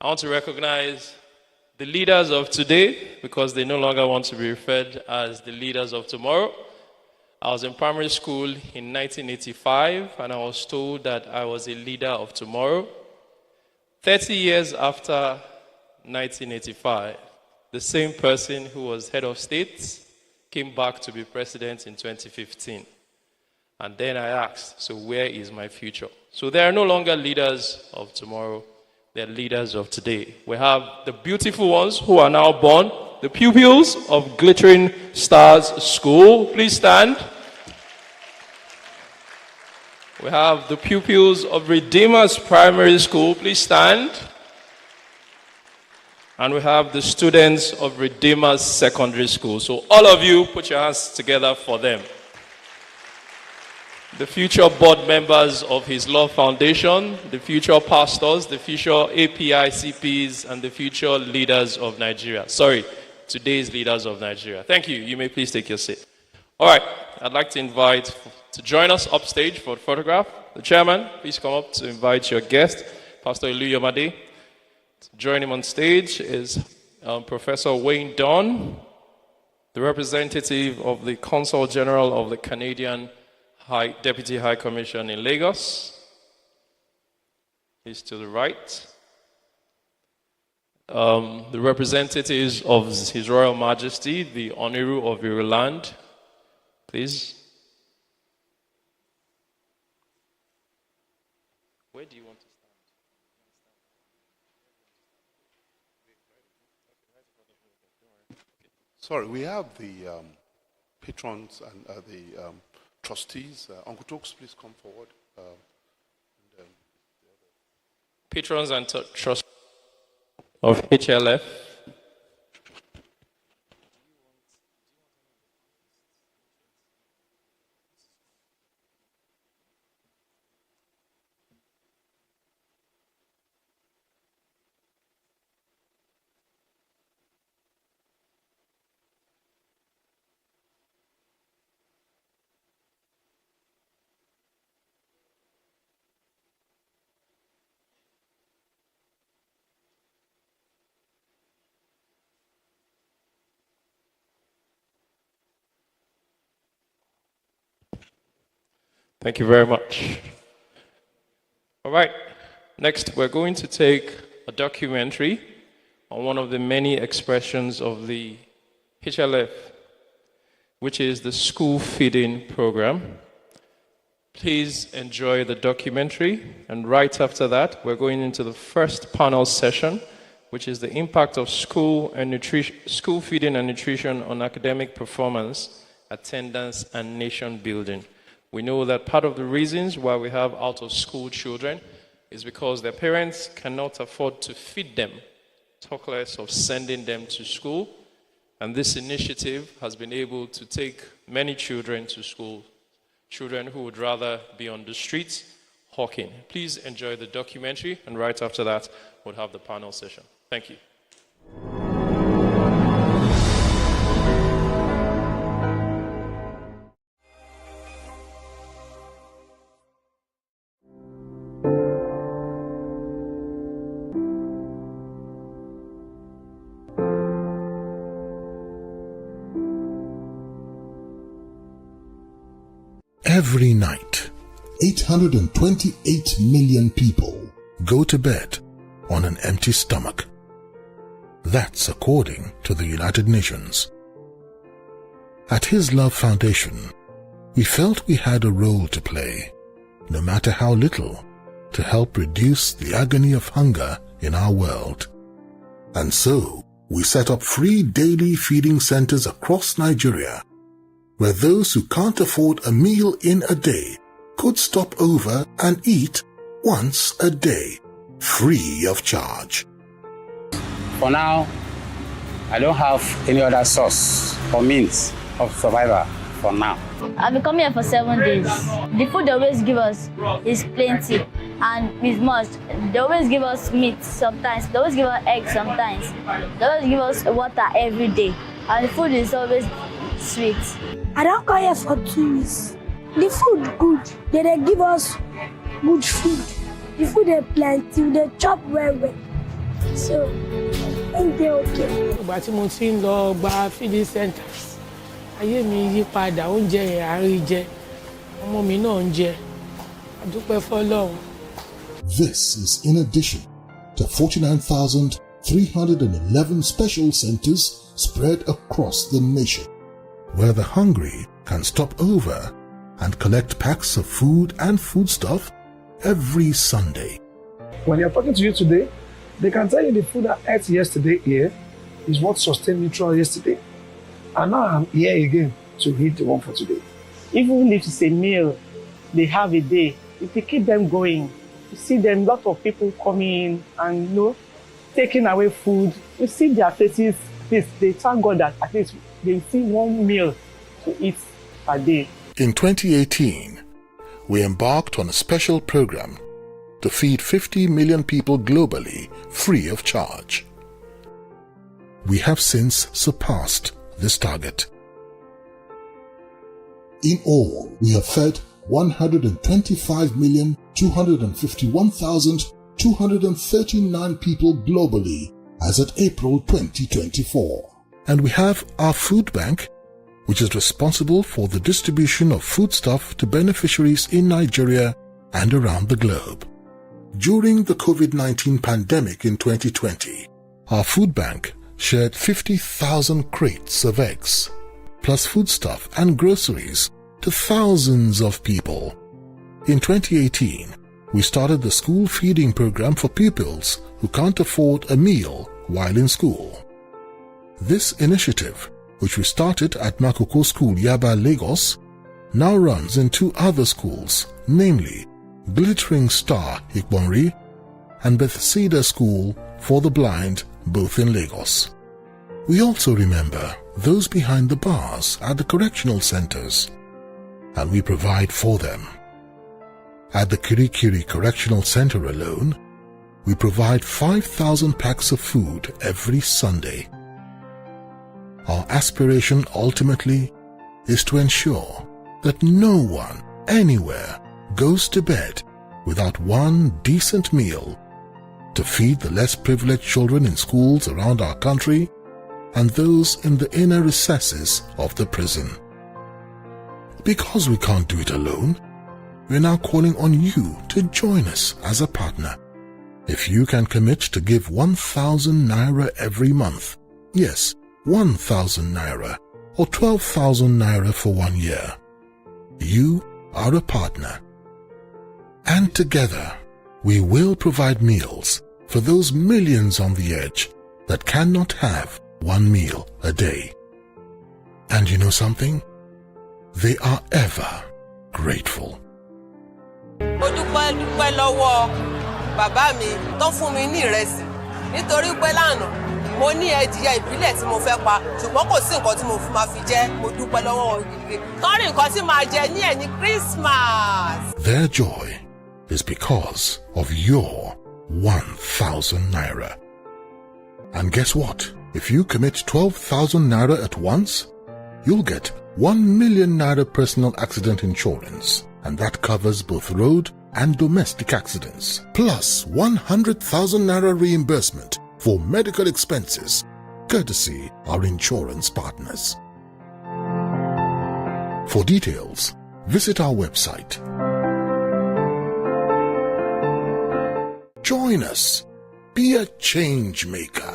I want to recognize the leaders of today because they no longer want to be referred as the leaders of tomorrow. I was in primary school in 1985, and I was told that I was a leader of tomorrow. 30 years after 1985, the same person who was head of state came back to be president in 2015. And then I asked, so where is my future? So there are no longer leaders of tomorrow. They're leaders of today. We have the beautiful ones who are now born, the pupils of Glittering Stars School. Please stand. We have the pupils of Redeemers Primary School. Please stand. And we have the students of Redeemers Secondary School. So all of you, put your hands together for them. The future board members of His Love Foundation, the future pastors, the future APICPs, and the future leaders of Nigeria. Sorry, today's leaders of Nigeria. Thank you. You may please take your seat. All right, I'd like to invite to join us upstage for the photograph. The chairman, please come up to invite your guest, Pastor Iluyomade. To join him on stage is Professor Wayne Dunn, the representative of the Consul General of the Canadian Deputy High Commission in Lagos. He's to the right. The representatives of His Royal Majesty, the Oniru of Ireland, please. Where do you want to stand? Sorry, we have the patrons and the trustees. Uncle Tokes, please come forward. Patrons and trustees of HLF. Thank you very much. All right, next we're going to take a documentary on one of the many expressions of the HLF, which is the school feeding program. Please enjoy the documentary, and right after that, we're going into the first panel session, which is the impact of school feeding and nutrition on academic performance, attendance, and nation building. We know that part of the reasons why we have out-of-school children is because their parents cannot afford to feed them, talk less of sending them to school. And this initiative has been able to take many children to school, children who would rather be on the streets hawking. Please enjoy the documentary, and right after that, we'll have the panel session. Thank you. Every night, 828 million people go to bed on an empty stomach. That's according to the United Nations. At His Love Foundation, we felt we had a role to play, no matter how little, to help reduce the agony of hunger in our world. And so, we set up free daily feeding centers across Nigeria, where those who can't afford a meal in a day could stop over and eat once a day, free of charge. For now, I don't have any other source or means of survival for now. I've been coming here for 7 days. The food they always give us is plenty and is much. They always give us meat sometimes, they always give us eggs sometimes, they always give us water every day, and the food is always sweet. I don't come here for 2 weeks. The food good. They give us good food. The food is plenty. They chop well. So, ain't they okay? Ìgbà tí mo ti ń lọ gba feeding centers, ayé mi yí padà, oúnjẹ yẹn àárí jẹ, ọmọ mi náà ń jẹ. A dúpẹ́ f'Ọlọ́run. This is in addition to 49,311 special centers spread across the nation, where the hungry can stop over and collect packs of food and foodstuff every Sunday. When they are talking to you today, they can tell you the food I ate yesterday here is what sustained me throughout yesterday. And now I'm here again to eat the one for today. Even if it's a meal they have a day, if you keep them going, you see them, lot of people coming and taking away food. You see their faces, they thank God that at least they see one meal to eat per day. In 2018, we embarked on a special program to feed 50 million people globally free of charge. We have since surpassed this target. In all, we have fed 125,251,239 people globally as at April 2024. And we have our food bank, which is responsible for the distribution of foodstuff to beneficiaries in Nigeria and around the globe. During the COVID-19 pandemic in 2020, our food bank shared 50,000 crates of eggs, plus foodstuff and groceries to thousands of people. In 2018, we started the school feeding program for pupils who can't afford a meal while in school. This initiative, which we started at Makoko School, Yaba, Lagos, now runs in 2 other schools, namely Glittering Star, Ikbonri, and Bethesda School for the Blind, both in Lagos. We also remember those behind the bars at the correctional centers, and we provide for them. At the Kirikiri Correctional Center alone, we provide 5,000 packs of food every Sunday. Our aspiration ultimately is to ensure that no one, anywhere, goes to bed without one decent meal to feed the less privileged children in schools around our country and those in the inner recesses of the prison. Because we can't do it alone, we're now calling on you to join us as a partner. If you can commit to give 1,000 naira every month, yes, 1,000 naira, or 12,000 naira for 1 year, you are a partner. And together, we will provide meals for those millions on the edge that cannot have one meal a day. And you know something? They are ever grateful. Mo dúpẹ́ lọ́wọ́ bàbá mi tó fún mi ní ìrẹsì nítorí pé lánàá mo ní ẹdìyẹ ìbílẹ̀ tí mo fẹ́ pa ṣùgbọ́n kò sí nǹkan tí mo máa fi jẹ. Mo dúpẹ́ lọ́wọ́ ìdílé torí nǹkan tí màá jẹ ní ẹ̀yìn Christmas. Their joy is because of your 1,000 naira. And guess what? If you commit 12,000 naira at once, you'll get 1 million naira personal accident insurance, and that covers both road and domestic accidents, plus 100,000 naira reimbursement for medical expenses, courtesy our insurance partners. For details, visit our website. Join us. Be a change maker.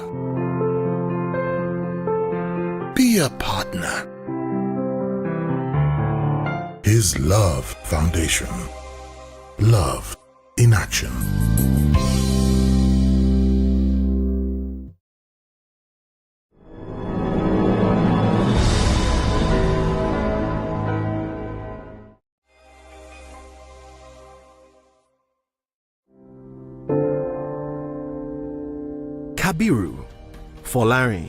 Be a partner. His Love Foundation. Love in action. Kabiru, Folari,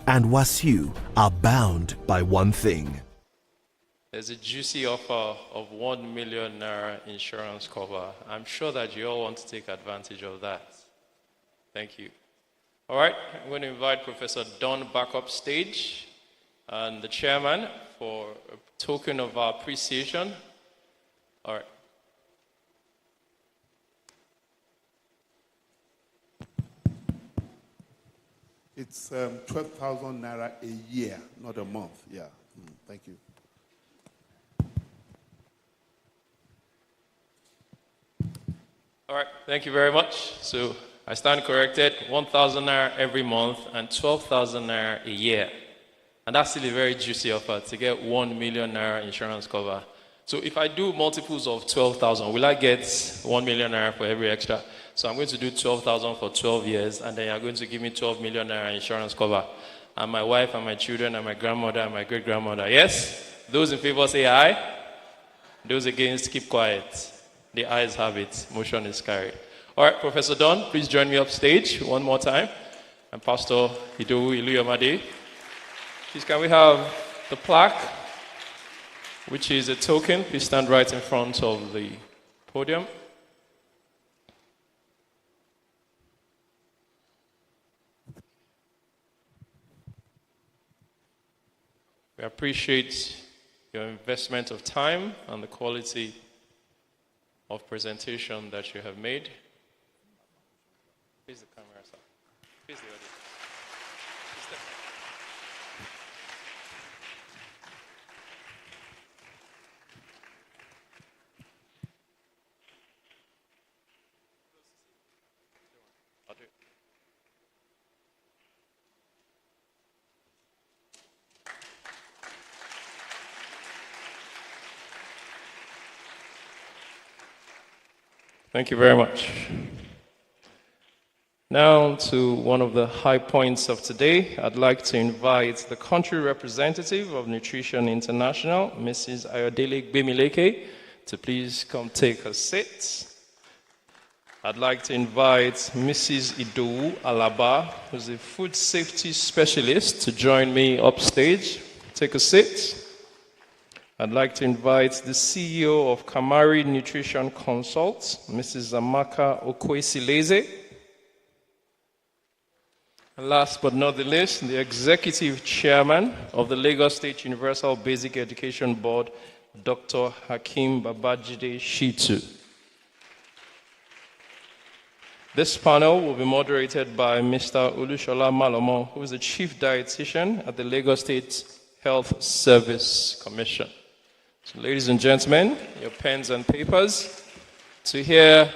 and Wasiu are bound by one thing. There's a juicy offer of 1 million naira insurance cover. I'm sure that you all want to take advantage of that. Thank you. All right, I'm going to invite Professor Don back up stage and the chairman for a token of our appreciation. All right. It's 12,000 naira a year, not a month. Yeah. Thank you. All right, thank you very much. So I stand corrected, 1,000 naira every month and 12,000 naira a year. And that's still a very juicy offer to get 1 million naira insurance cover. So if I do multiples of 12,000, will I get 1 million naira for every extra? So I'm going to do 12,000 for 12 years, and then you're going to give me 12 million naira insurance cover. And my wife and my children and my grandmother and my great-grandmother. Yes? Those in favor say aye. Those against, keep quiet. The ayes have it. Motion is carried. All right, Professor Don, please join me up stage one more time. And Pastor Idowu Iluyomade. Please, can we have the plaque, which is a token? Please stand right in front of the podium. We appreciate your investment of time and the quality of presentation that you have made. Face the camera, sir. Face the audience. I'll do it. Thank you very much. Now to one of the high points of today. I'd like to invite the country representative of Nutrition International, Mrs. Ayodele Gbemileke, to please come take a seat. I'd like to invite Mrs. Idowu Alaba, who's a food safety specialist, to join me upstage. Take a seat. I'd like to invite the CEO of Kamari Nutrition Consults, Mrs. Amaka Okwesileze. And last but not the least, the Executive Chairman of the Lagos State Universal Basic Education Board, Dr. Hakeem Babajide Shitu. This panel will be moderated by Mr. Olushola Malomo, who is the Chief Dietitian at the Lagos State Health Service Commission. So ladies and gentlemen, your pens and papers to hear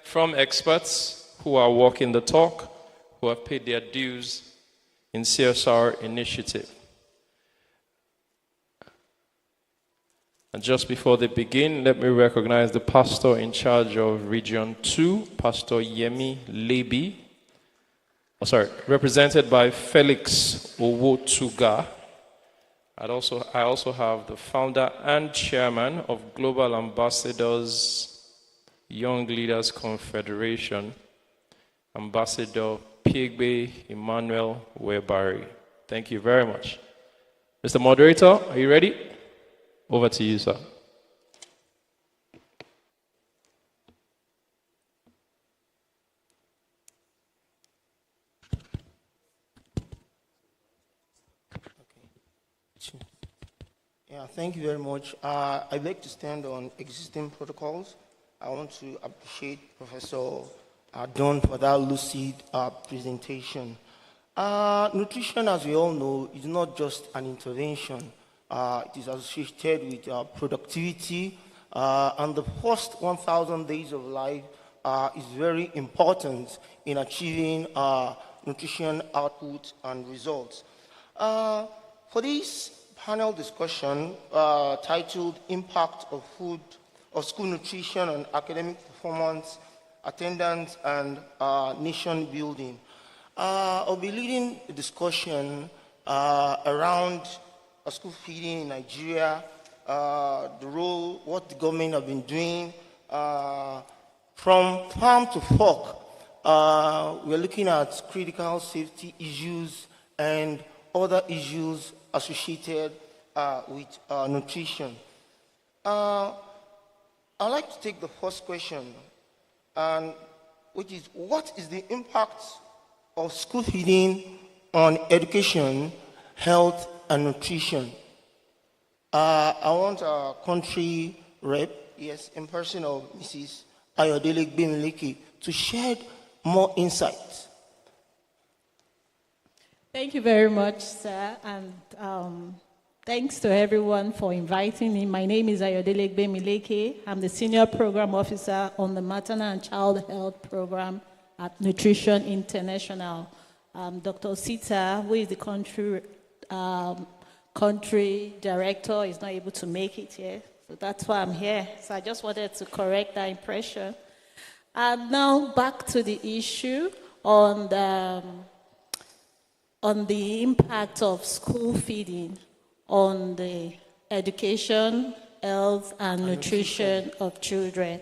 from experts who are walking the talk, who have paid their dues in CSR initiative. And just before they begin, let me recognize the pastor in charge of Region 2, Pastor Yemi Lebi. Represented by Felix Owotuga. I also have the founder and chairman of Global Ambassadors Young Leaders Confederation, Ambassador Piegbe Emmanuel Webari. Thank you very much. Mr. Moderator, are you ready? Over to you, sir. Yeah, thank you very much. I'd like to stand on existing protocols. I want to appreciate Professor Don for that lucid presentation. Nutrition, as we all know, is not just an intervention. It is associated with productivity, and the first 1,000 days of life is very important in achieving nutrition output and results. For this panel discussion titled Impact of Food of School Nutrition on Academic Performance, Attendance, and Nation Building, I'll be leading a discussion around school feeding in Nigeria, the role, what the government have been doing. From farm to fork, we're looking at critical safety issues and other issues associated with nutrition. I'd like to take the first question, which is, what is the impact of school feeding on education, health, and nutrition? I want our country rep, yes, in person of Mrs. Ayodele Gbemileke, to shed more insights. Thank you very much, sir, and thanks to everyone for inviting me. My name is Ayodele Gbemileke. I'm the Senior Program Officer on the Maternal and Child Health Program at Nutrition International. Dr. Sita, who is the country director, is not able to make it here, so that's why I'm here. So I just wanted to correct that impression. And now back to the issue on the impact of school feeding on the education, health, and nutrition of children.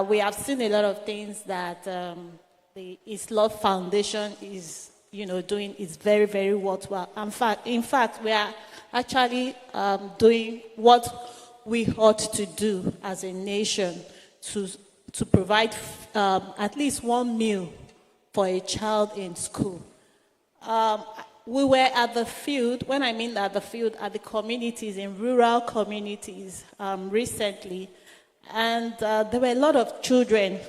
We have seen a lot of things that the ISLOF Foundation is, doing is very, very worthwhile. In fact, we are actually doing what we ought to do as a nation to provide at least one meal for a child in school. We were at the field, when I mean at the field, at the communities, in rural communities recently, and there were a lot of children.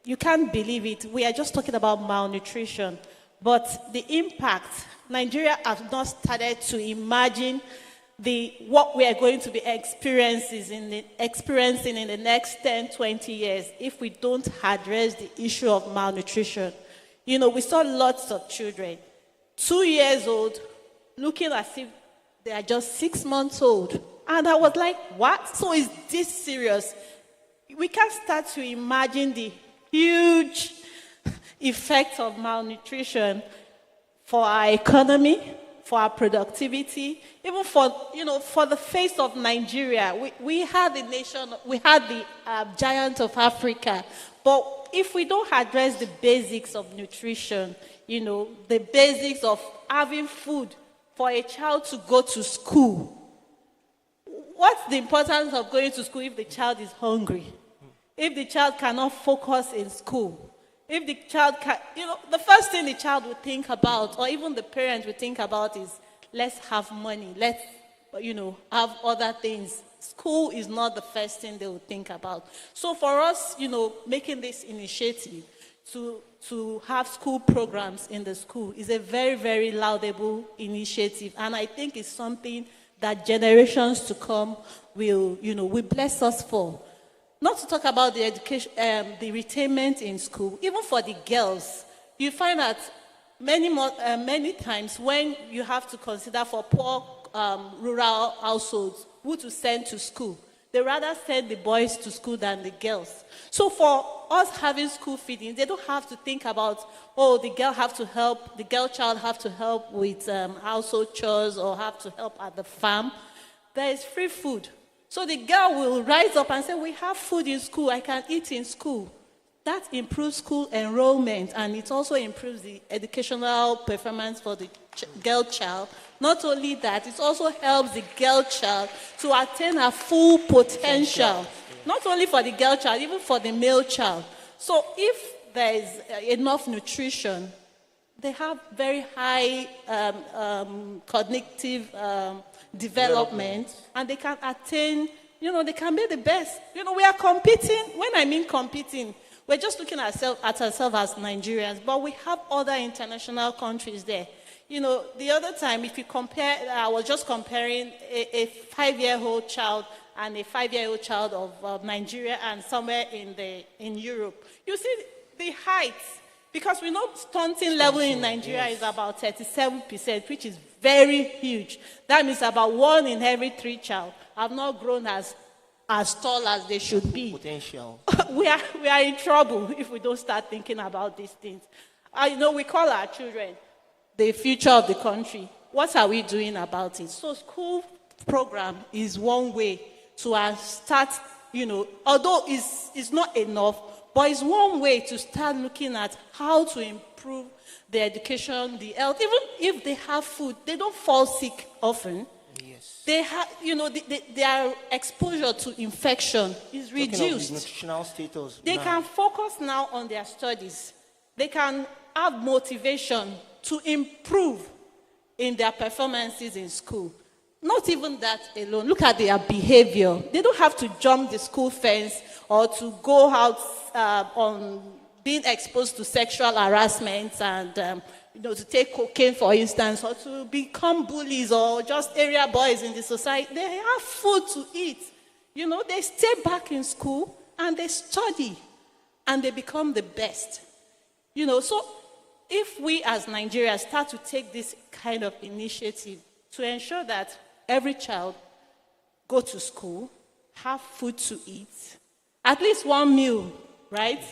You can't believe it. We are just talking about malnutrition, but the impact, Nigeria has not started to imagine what we are going to be experiencing in the next 10, 20 years if we don't address the issue of malnutrition. We saw lots of children, 2 years old, looking as if they are just 6 months old. And I was like, what? So is this serious? We can start to imagine the huge effects of malnutrition for our economy, for our productivity, even for the face of Nigeria. We had the nation, we had the giant of Africa. But if we don't address the basics of nutrition, the basics of having food for a child to go to school, what's the importance of going to school if the child is hungry? If the child cannot focus in school? If the child can, the first thing the child would think about, or even the parent would think about, is let's have money, let's, have other things. School is not the first thing they would think about. So for us, making this initiative to have school programs in the school is a very, very laudable initiative. And I think it's something that generations to come will bless us for. Not to talk about the education, the retainment in school, even for the girls. You find that many times when you have to consider for poor rural households who to send to school, they rather send the boys to school than the girls. So for us having school feeding, they don't have to think about, the girl child have to help with household chores or have to help at the farm. There is free food. So the girl will rise up and say, we have food in school, I can eat in school. That improves school enrollment, and it also improves the educational performance for the girl child. Not only that, it also helps the girl child to attain her full potential. Not only for the girl child, even for the male child. So if there is enough nutrition, they have very high cognitive development, and they can attain, they can be the best. We are competing. When I mean competing, we're just looking at ourselves as Nigerians, but we have other international countries there. The other time, if you compare, I was just comparing a 5-year-old child and a 5-year-old child of Nigeria and somewhere in Europe. You see the heights, because we know stunting level in Nigeria is about 37%, which is very huge. That means about 1 in every 3 child have not grown as tall as they should be. Potential. we are in trouble if we don't start thinking about these things. We call our children the future of the country. What are we doing about it? So school program is one way to start, although it's not enough, but it's one way to start looking at how to improve the education, the health. Even if they have food, they don't fall sick often. Yes. They have, their exposure to infection is reduced. Nutritional status. They can focus now on their studies. They can have motivation to improve in their performances in school. Not even that alone. Look at their behavior. They don't have to jump the school fence or to go out on being exposed to sexual harassment and to take cocaine, for instance, or to become bullies or just area boys in the society. They have food to eat. They stay back in school and they study and they become the best. So if we as Nigerians start to take this kind of initiative to ensure that every child go to school, have food to eat, at least one meal, right?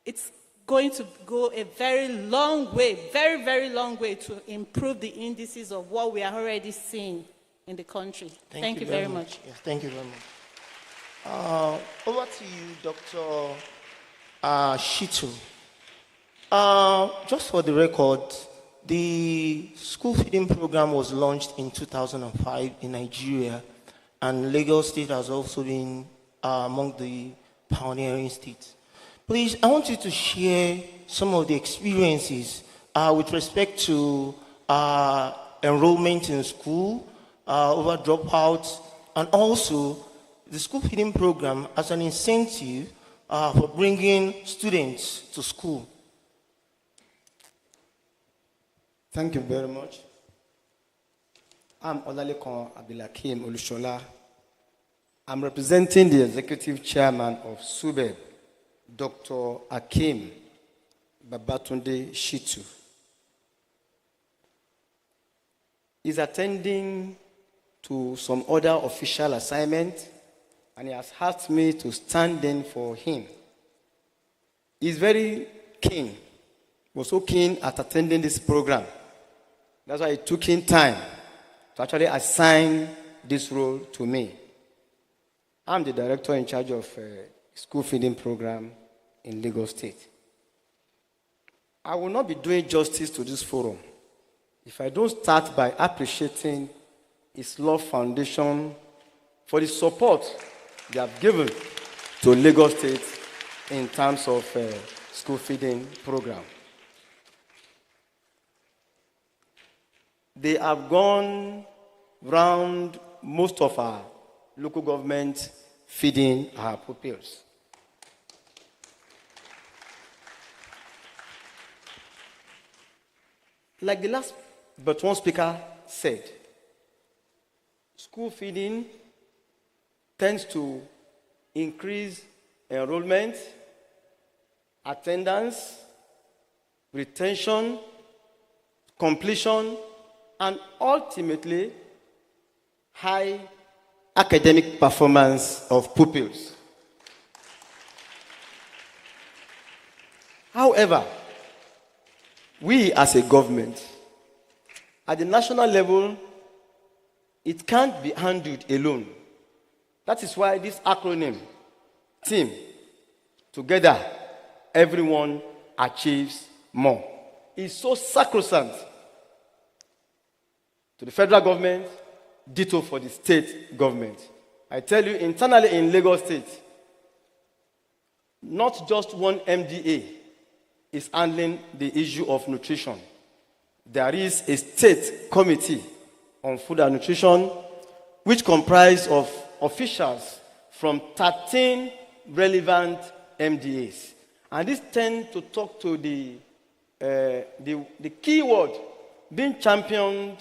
It's going to go a very long way, very, very long way to improve the indices of what we are already seeing in the country. Thank you very much. Yes, thank you very much. Over to you, Dr. Shitu. Just for the record, the school feeding program was launched in 2005 in Nigeria, and Lagos State has also been among the pioneering states. Please, I want you to share some of the experiences with respect to enrollment in school, over dropouts, and also the school feeding program as an incentive for bringing students to school. Thank you very much. I'm Olalekan Abilakim Olushola. I'm representing the executive chairman of SUBEB, Dr. Akim Babatunde Shitu. He's attending to some other official assignment, and he has asked me to stand in for him. He's very keen, was so keen at attending this program. That's why it took him time to actually assign this role to me. I'm the director in charge of school feeding program in Lagos State. I will not be doing justice to this forum if I don't start by appreciating His Love Foundation for the support they have given to Lagos State in terms of school feeding program. They have gone round most of our local government feeding our pupils. Like the last but one speaker said, school feeding tends to increase enrollment, attendance, retention, completion, and ultimately high academic performance of pupils. However, we as a government, at the national level, it can't be handled alone. That is why this acronym, TEAM, together, everyone achieves more, is so sacrosanct to the federal government, ditto for the state government. I tell you, internally in Lagos State, not just one MDA is handling the issue of nutrition. There is a state committee on food and nutrition which comprises of officials from 13 relevant MDAs. And this tends to talk to the key word being championed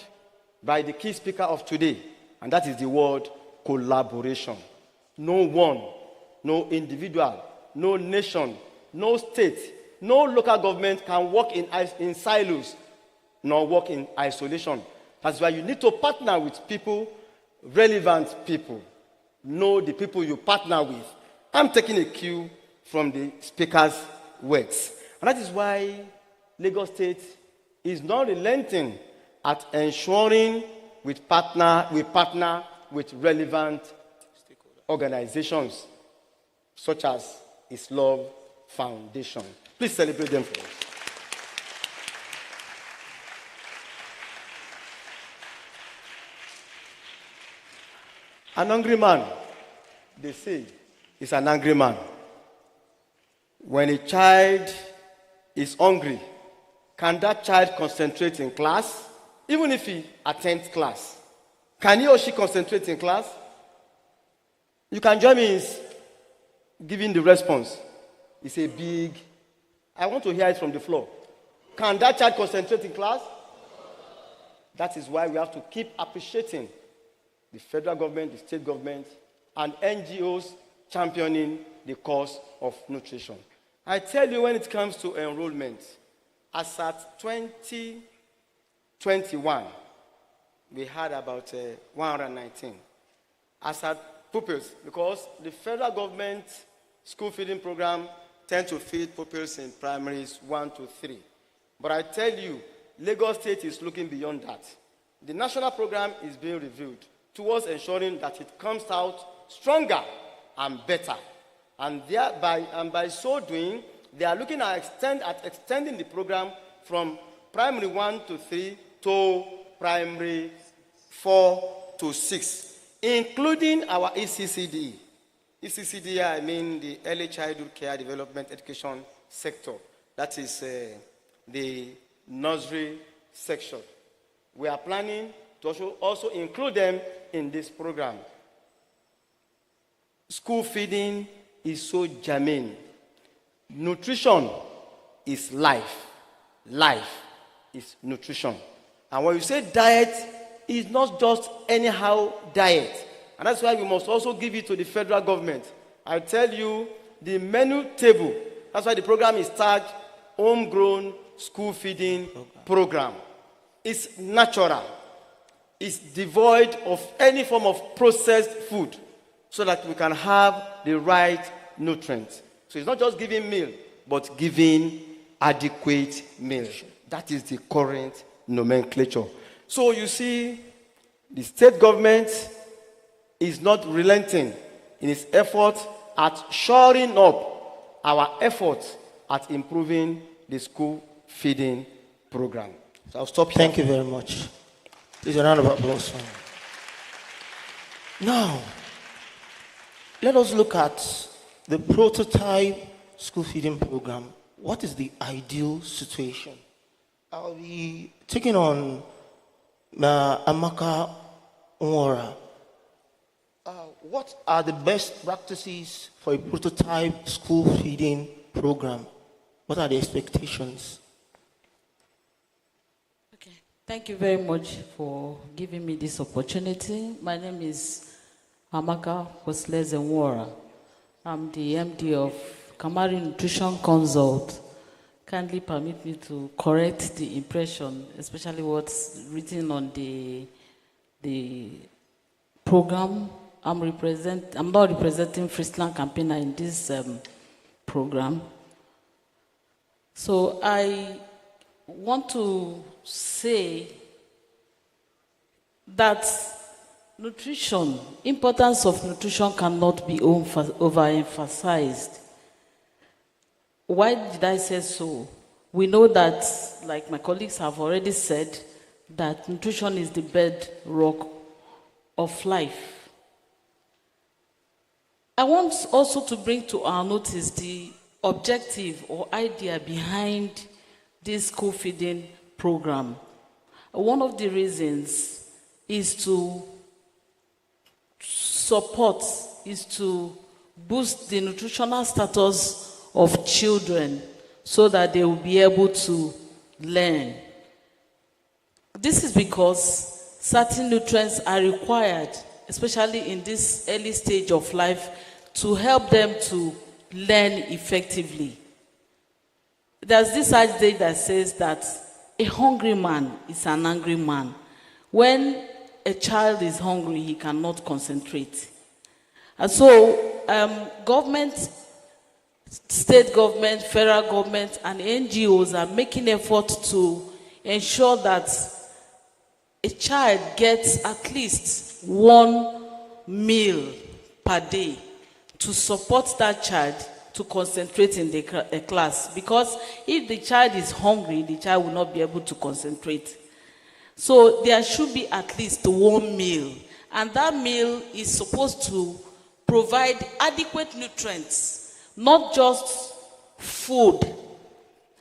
by the key speaker of today, and that is the word collaboration. No one, no individual, no nation, no state, no local government can work in silos nor work in isolation. That's why you need to partner with people, relevant people. Know the people you partner with. I'm taking a cue from the speaker's words. And that is why Lagos State is not relenting at ensuring we partner with relevant organizations such as Islove Foundation. Please celebrate them for us. An angry man, they say, is an angry man. When a child is hungry, can that child concentrate in class? Even if he attends class, can he or she concentrate in class? You can join me in giving the response. It's a big, I want to hear it from the floor. Can that child concentrate in class? That is why we have to keep appreciating the federal government, the state government, and NGOs championing the cause of nutrition. I tell you, when it comes to enrollment, as at 2021, we had about 119. As at pupils, because the federal government school feeding program tends to feed pupils in primaries 1 to 3. But I tell you, Lagos State is looking beyond that. The national program is being reviewed towards ensuring that it comes out stronger and better. And by so doing, they are looking at extending the program from primary 1 to 3 to primary 4 to 6, including our ECCD. ECCD, I mean the Early Childhood Care Development Education sector. That is the nursery section. We are planning to also include them in this program. School feeding is so germane. Nutrition is life. Life is nutrition. And when you say diet, it's not just anyhow diet. And that's why we must also give it to the federal government. I tell you, the menu table, that's why the program is tagged Homegrown School Feeding Program. It's natural. It's devoid of any form of processed food so that we can have the right nutrients. So it's not just giving meal, but giving adequate meal. That is the current nomenclature. So you see, the state government is not relenting in its effort at shoring up our efforts at improving the school feeding program. So I'll stop here. Thank you very much. Please a round of applause. Now, let us look at the prototype school feeding program. What is the ideal situation? I'll be taking on Amaka Nwora. What are the best practices for a prototype school feeding program? What are the expectations? Okay. Thank you very much for giving me this opportunity. My name is Amaka Woslezenwara. I'm the MD of Kamari Nutrition Consult. Kindly permit me to correct the impression, especially what's written on the program. I'm not representing Friesland Campaigner in this program. So I want to say that nutrition, importance of nutrition cannot be overemphasized. Why did I say so? We know that, like my colleagues have already said, that nutrition is the bedrock of life. I want also to bring to our notice the objective or idea behind this school feeding program. One of the reasons is to boost the nutritional status of children so that they will be able to learn. This is because certain nutrients are required, especially in this early stage of life, to help them to learn effectively. There's this adage that says that a hungry man is an angry man. When a child is hungry, he cannot concentrate. And so government, state government, federal government, and NGOs are making efforts to ensure that a child gets at least 1 meal per day to support that child to concentrate in the class. Because if the child is hungry, the child will not be able to concentrate. So there should be at least 1 meal. And that meal is supposed to provide adequate nutrients, not just food.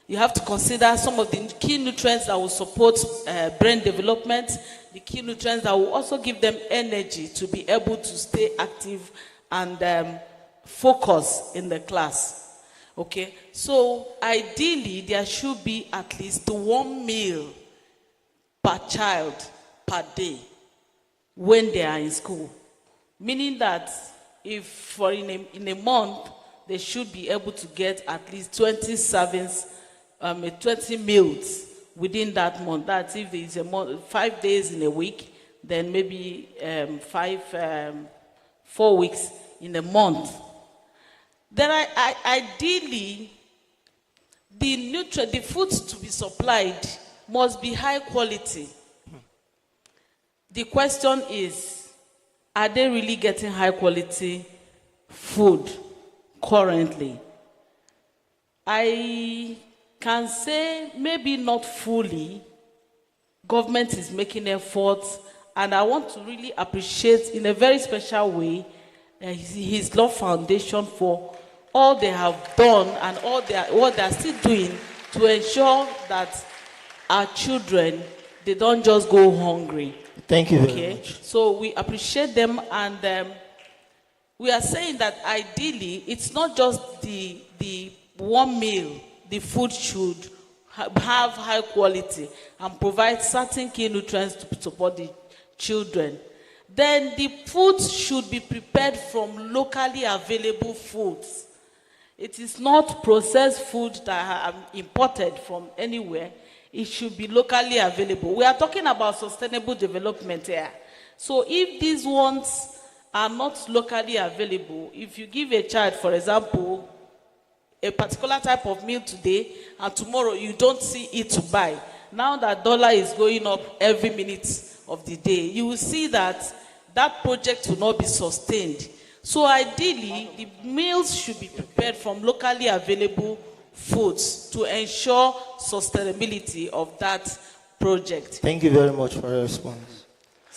You have to consider some of the key nutrients that will support brain development, the key nutrients that will also give them energy to be able to stay active and focus in the class. Okay, so ideally there should be at least 1 meal per child per day when they are in school. Meaning that if for in a month, they should be able to get at least 20 servings, 20 meals within that month. That's if it's a month, 5 days in a week, then maybe 4 weeks in a month. Then ideally, the foods to be supplied must be high quality. The question is, are they really getting high quality food currently? I can say maybe not fully. Government is making efforts, and I want to really appreciate in a very special way His Love Foundation for all they have done and what they are still doing to ensure that our children, they don't just go hungry. Thank you very much. So we appreciate them, and we are saying that ideally it's not just the 1 meal. The food should have high quality and provide certain key nutrients to support the children. Then the foods should be prepared from locally available foods. It is not processed food that are imported from anywhere. It should be locally available. We are talking about sustainable development here. So if these ones are not locally available, if you give a child, for example, a particular type of meal today, and tomorrow you don't see it to buy, now that dollar is going up every minute of the day, you will see that that project will not be sustained. So ideally, the meals should be prepared from locally available foods to ensure sustainability of that project. Thank you very much for your response.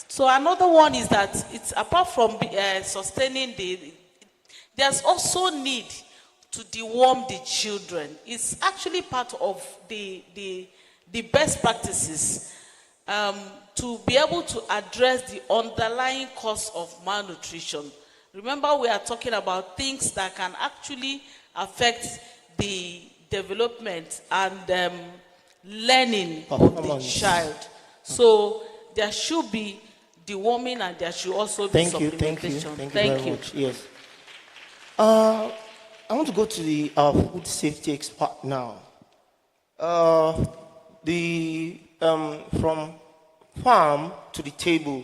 So another one is that it's apart from sustaining there's also need to deworm the children. It's actually part of the best practices to be able to address the underlying cause of malnutrition. Remember, we are talking about things that can actually affect the development and learning of the child. So there should be deworming and there should also be Thank you supplementation. very much. Yes. I want to go to the food safety expert now. From farm to the table,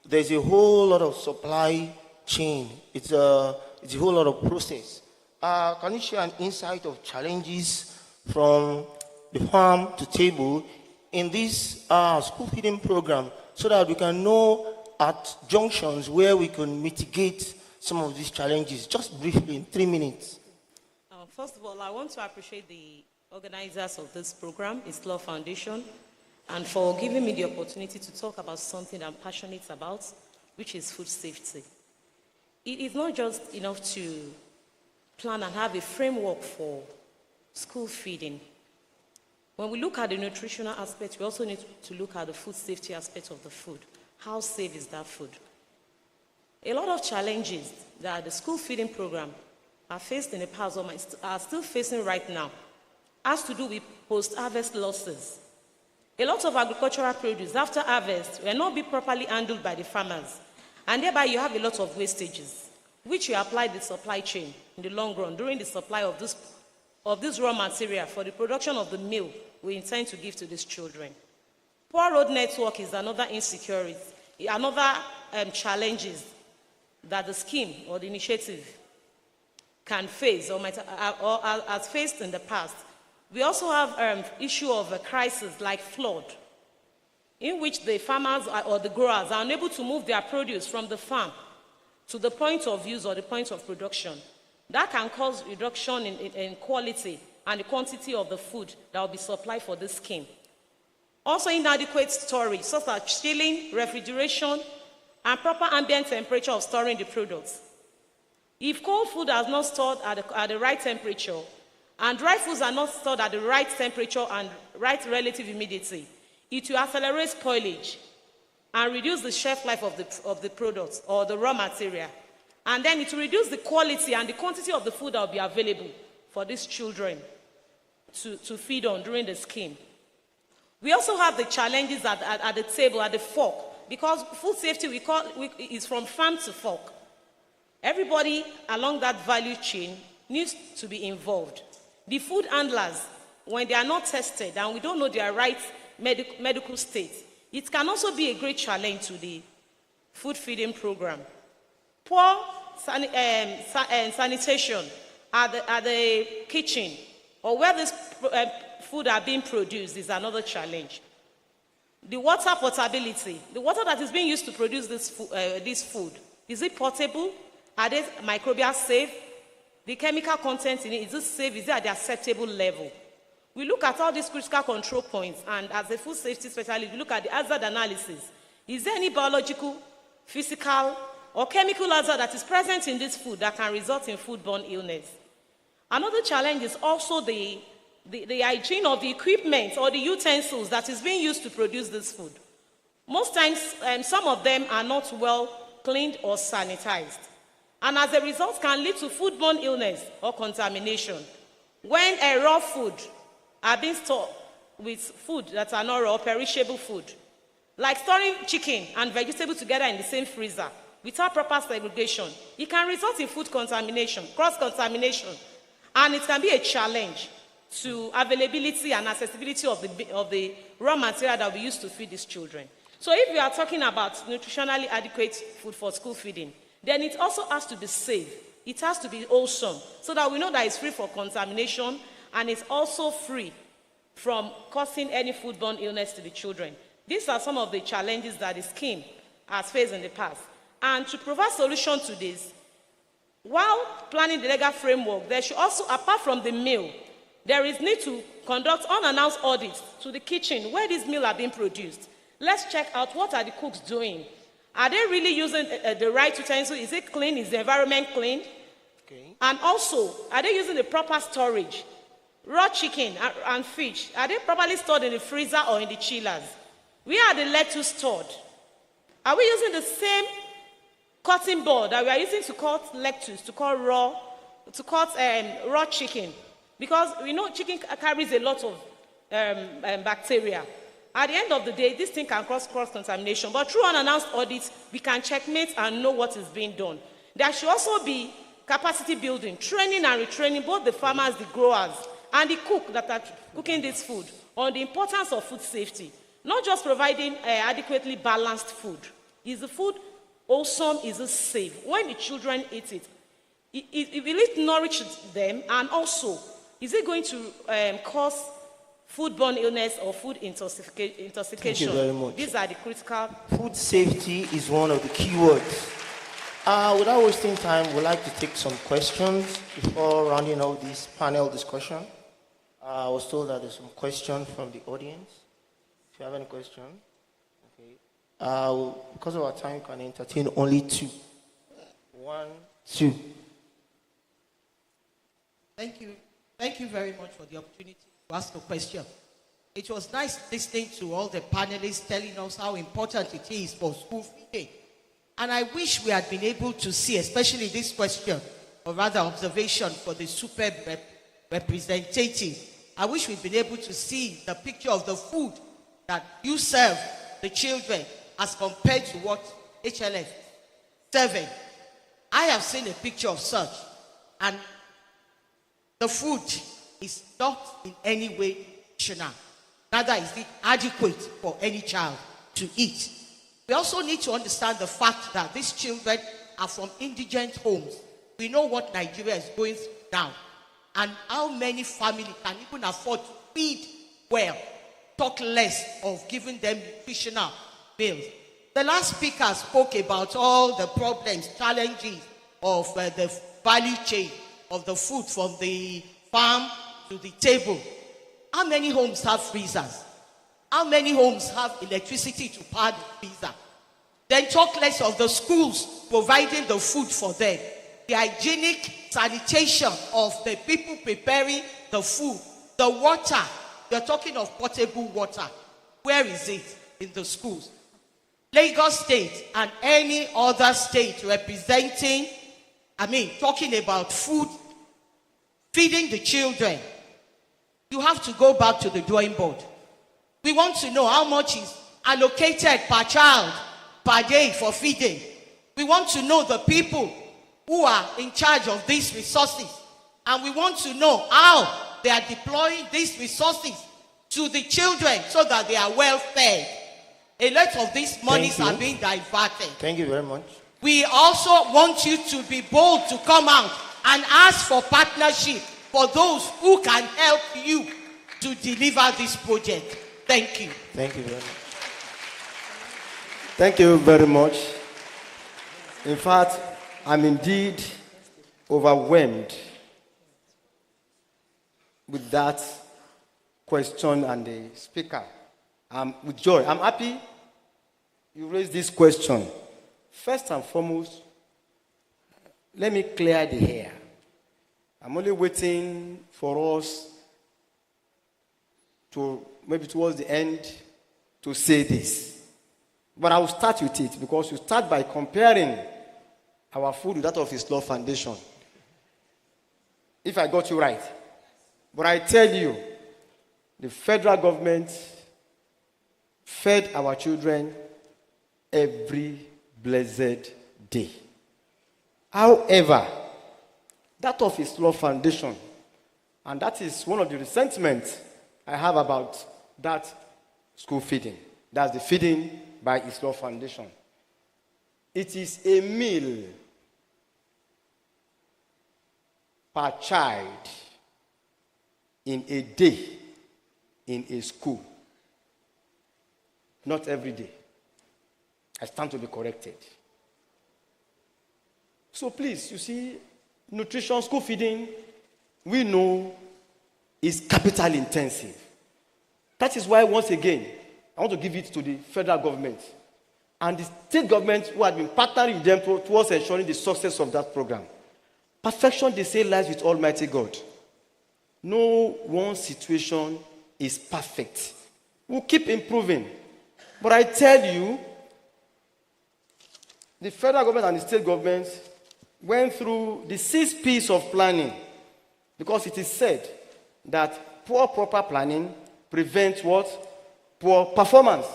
there's a whole lot of supply chain. It's a whole lot of process. Can you share an insight of challenges from the farm to table in this school feeding program, so that we can know at junctions where we can mitigate some of these challenges? Just briefly, in 3 minutes. First of all, I want to appreciate the organizers of this program, Islam Foundation, and for giving me the opportunity to talk about something I'm passionate about, which is food safety. It is not just enough to plan and have a framework for school feeding. When we look at the nutritional aspect, we also need to look at the food safety aspect of the food. How safe is that food? A lot of challenges that the school feeding program are faced in the past or are still facing right now has to do with post-harvest losses. A lot of agricultural produce after harvest will not be properly handled by the farmers, and thereby you have a lot of wastages, which you apply the supply chain in the long run during the supply of this raw material for the production of the meal we intend to give to these children. Poor road network is another insecurity, another challenges that the scheme or the initiative can face or has faced in the past. We also have issue of a crisis like flood, in which the farmers or the growers are unable to move their produce from the farm to the point of use or the point of production. That can cause reduction in quality and the quantity of the food that will be supplied for this scheme. Also inadequate storage, such as chilling, refrigeration, and proper ambient temperature of storing the products. If cold food is not stored at the right temperature, and dry foods are not stored at the right temperature and right relative humidity, it will accelerate spoilage and reduce the shelf life of the products or the raw material. And then it will reduce the quality and the quantity of the food that will be available for these children to feed on during the scheme. We also have the challenges at the table, at the fork, because food safety is from farm to fork. Everybody along that value chain needs to be involved. The food handlers, when they are not tested and we don't know their right medical state, it can also be a great challenge to the food feeding program. Poor sanitation at the kitchen or where this food are being produced is another challenge. The water portability, the water that is being used to produce this food, is it portable? Are they microbial safe? The chemical content in it, is it safe? Is it at the acceptable level? We look at all these critical control points, and as a food safety specialist, we look at the hazard analysis. Is there any biological, physical, or chemical hazard that is present in this food that can result in foodborne illness? Another challenge is also the hygiene of the equipment or the utensils that is being used to produce this food. Most times, some of them are not well cleaned or sanitized, and as a result can lead to foodborne illness or contamination. When a raw food are being stored with food that are not raw or perishable food, like storing chicken and vegetables together in the same freezer without proper segregation, it can result in food contamination, cross-contamination, and it can be a challenge to availability and accessibility of the raw material that we use to feed these children. So if we are talking about nutritionally adequate food for school feeding, then it also has to be safe. It has to be wholesome, so that we know that it's free from contamination and it's also free from causing any foodborne illness to the children. These are some of the challenges that the scheme has faced in the past. And to provide solution to this, while planning the legal framework, there should also, apart from the meal, there is need to conduct unannounced audits to the kitchen where these meals are being produced. Let's check out what are the cooks doing. Are they really using the right utensil? Is it clean? Is the environment clean? Okay. And also, are they using the proper storage? Raw chicken and fish, are they properly stored in the freezer or in the chillers? Where are the lettuce stored? Are we using the same cutting board that we are using to cut lettuce, to cut raw chicken? Because we know chicken carries a lot of bacteria. At the end of the day, this thing can cause cross-contamination, but through unannounced audits, we can checkmate and know what is being done. There should also be capacity building, training and retraining both the farmers, the growers, and the cook that are cooking this food on the importance of food safety. Not just providing adequately balanced food. Is the food wholesome? Is it safe? When the children eat it, will it nourish them? And also, is it going to cause foodborne illness or food intoxication? Thank you very much. These are the critical. Food safety is one of the key words. Without wasting time, we'd like to take some questions before rounding out this panel discussion. I was told that there's some questions from the audience. If you have any question, okay. Because of our time, can entertain only 2. 1, 2. Thank you. Thank you very much for the opportunity to ask a question. It was nice listening to all the panelists telling us how important it is for school feeding. And I wish we had been able to see, especially this question, or rather observation for the superb representative. I wish we'd been able to see the picture of the food that you serve the children as compared to what HLF serving. I have seen a picture of such, and the food is not in any way rational. Neither is it adequate for any child to eat. We also need to understand the fact that these children are from indigent homes. We know what Nigeria is going through now, and how many families can even afford to feed well, talk less of giving them nutritional meals. The last speaker spoke about all the problems, challenges of the value chain of the food from the farm to the table. How many homes have freezers? How many homes have electricity to power the freezer? Then talk less of the schools providing the food for them. The hygienic sanitation of the people preparing the food. The water. You're talking of potable water. Where is it in the schools? Lagos State and any other state representing, talking about food, feeding the children. You have to go back to the drawing board. We want to know how much is allocated per child, per day for feeding. We want to know the people who are in charge of these resources. And we want to know how they are deploying these resources to the children so that they are well fed. A lot of these monies are being diverted. Thank you very much. We also want you to be bold to come out and ask for partnership for those who can help you to deliver this project. Thank you. Thank you very much. Thank you very much. In fact, I'm indeed overwhelmed with that question and the speaker. With joy. I'm happy you raised this question. First and foremost, let me clear the air. I'm only waiting for us to, maybe towards the end, to say this. But I will start with it because you start by comparing our food with that of HLF Foundation. If I got you right. But I tell you, the federal government fed our children every blessed day. However, that of HLF Foundation, and that is one of the resentments I have about that school feeding. That's the feeding by HLF Foundation. It is a meal per child in a day in a school. Not every day. I stand to be corrected. So please, you see, nutrition, school feeding, we know is capital intensive. That is why, once again, I want to give it to the federal government and the state government who have been partnering with them towards ensuring the success of that program. Perfection, they say, lies with Almighty God. No one situation is perfect. We'll keep improving. But I tell you, the federal government and the state government went through the 6 P's of planning because it is said that poor proper planning prevents what? poor performance.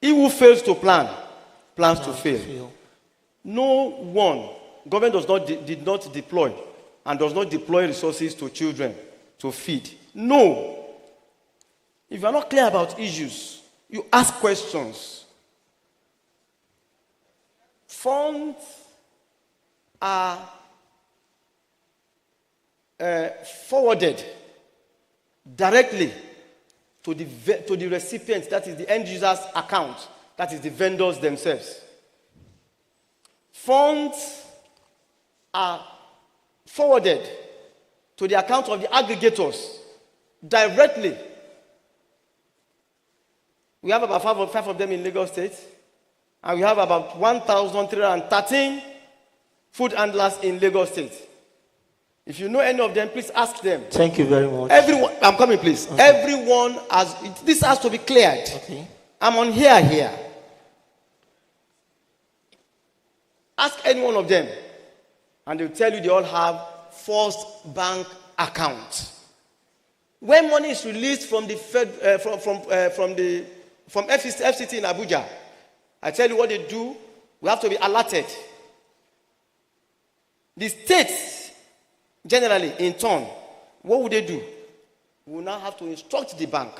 He who fails to plan, plans to fail. No one, government did not deploy and does not deploy resources to children to feed. No. If you are not clear about issues, you ask questions. Funds are forwarded directly to the recipients, that is the end user's account, that is the vendors themselves. Funds are forwarded to the account of the aggregators directly. We have about five of them in Lagos State, and we have about 1,313 food handlers in Lagos State. If you know any of them, please ask them. Thank you very much. Everyone, I'm coming, please. Okay. Everyone this has to be cleared. Okay. I'm on here. Ask any one of them, and they'll tell you they all have first bank account. When money is released from the from FCT in Abuja, I tell you what they do. We have to be alerted. The states, generally, in turn, what would they do? We will now have to instruct the bank.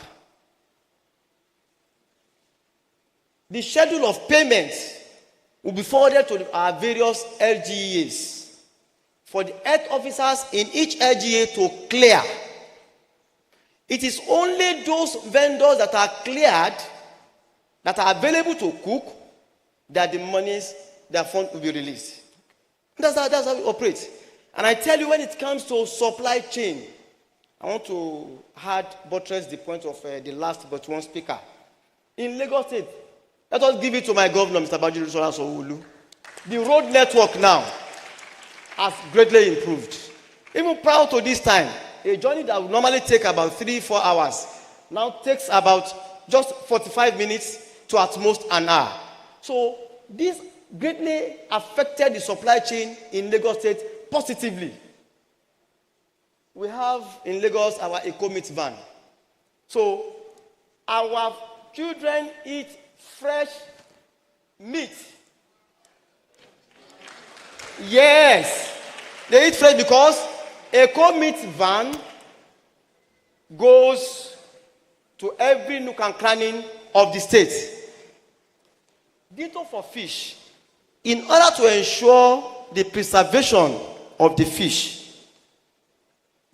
The schedule of payments will be forwarded to our various LGAs for the health officers in each LGA to clear. It is only those vendors that are cleared, that are available to cook, that the monies, their fund will be released. That's how we operate. And I tell you, when it comes to supply chain, I want to buttress the point of the last but one speaker. In Lagos State, let us give it to my governor, Mr. Banjiri Sowolu. The road network now has greatly improved. Even prior to this time, a journey that would normally take about 3-4 hours now takes about just 45 minutes to at most an hour. So this greatly affected the supply chain in Lagos State positively. We have in Lagos our eco-meat van. So our children eat fresh meat. Yes, they eat fresh because eco-meat van goes to every nook and cranny of the state. Ditto for fish. In order to ensure the preservation of the fish,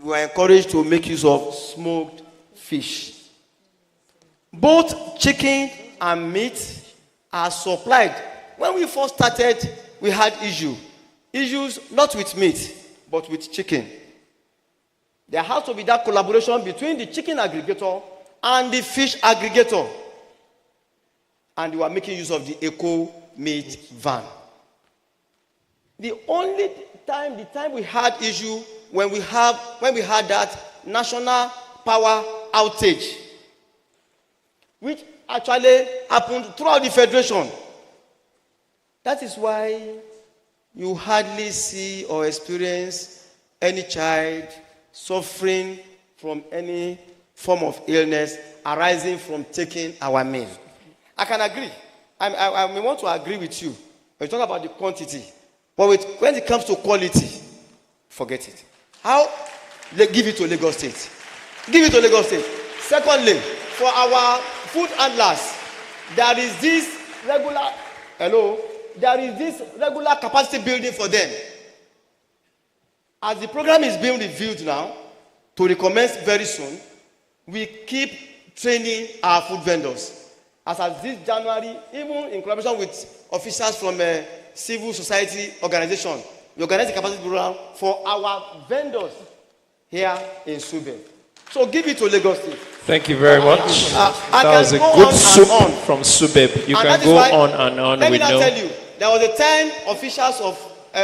we are encouraged to make use of smoked fish. Both chicken and meat are supplied. When we first started, we had issues not with meat, but with chicken. There has to be that collaboration between the chicken aggregator and the fish aggregator. And we are making use of the eco-meat van. The time we had issue when we had that national power outage, which actually happened throughout the federation. That is why you hardly see or experience any child suffering from any form of illness arising from taking our meal. I can agree. I may want to agree with you when you talk about the quantity. But when it comes to quality, forget it. How? Give it to Lagos State. Give it to Lagos State. Secondly, for our food handlers, there is this regular capacity building for them. As the program is being reviewed now, to recommence very soon, we keep training our food vendors. As of this January, even in collaboration with officials from a civil society organization, we organize a capacity program for our vendors here in Sube. So give it to Lagos State. Thank you very much. That was a good soup from Subeb. You can go on and on. Let me now tell you, there was 10 officials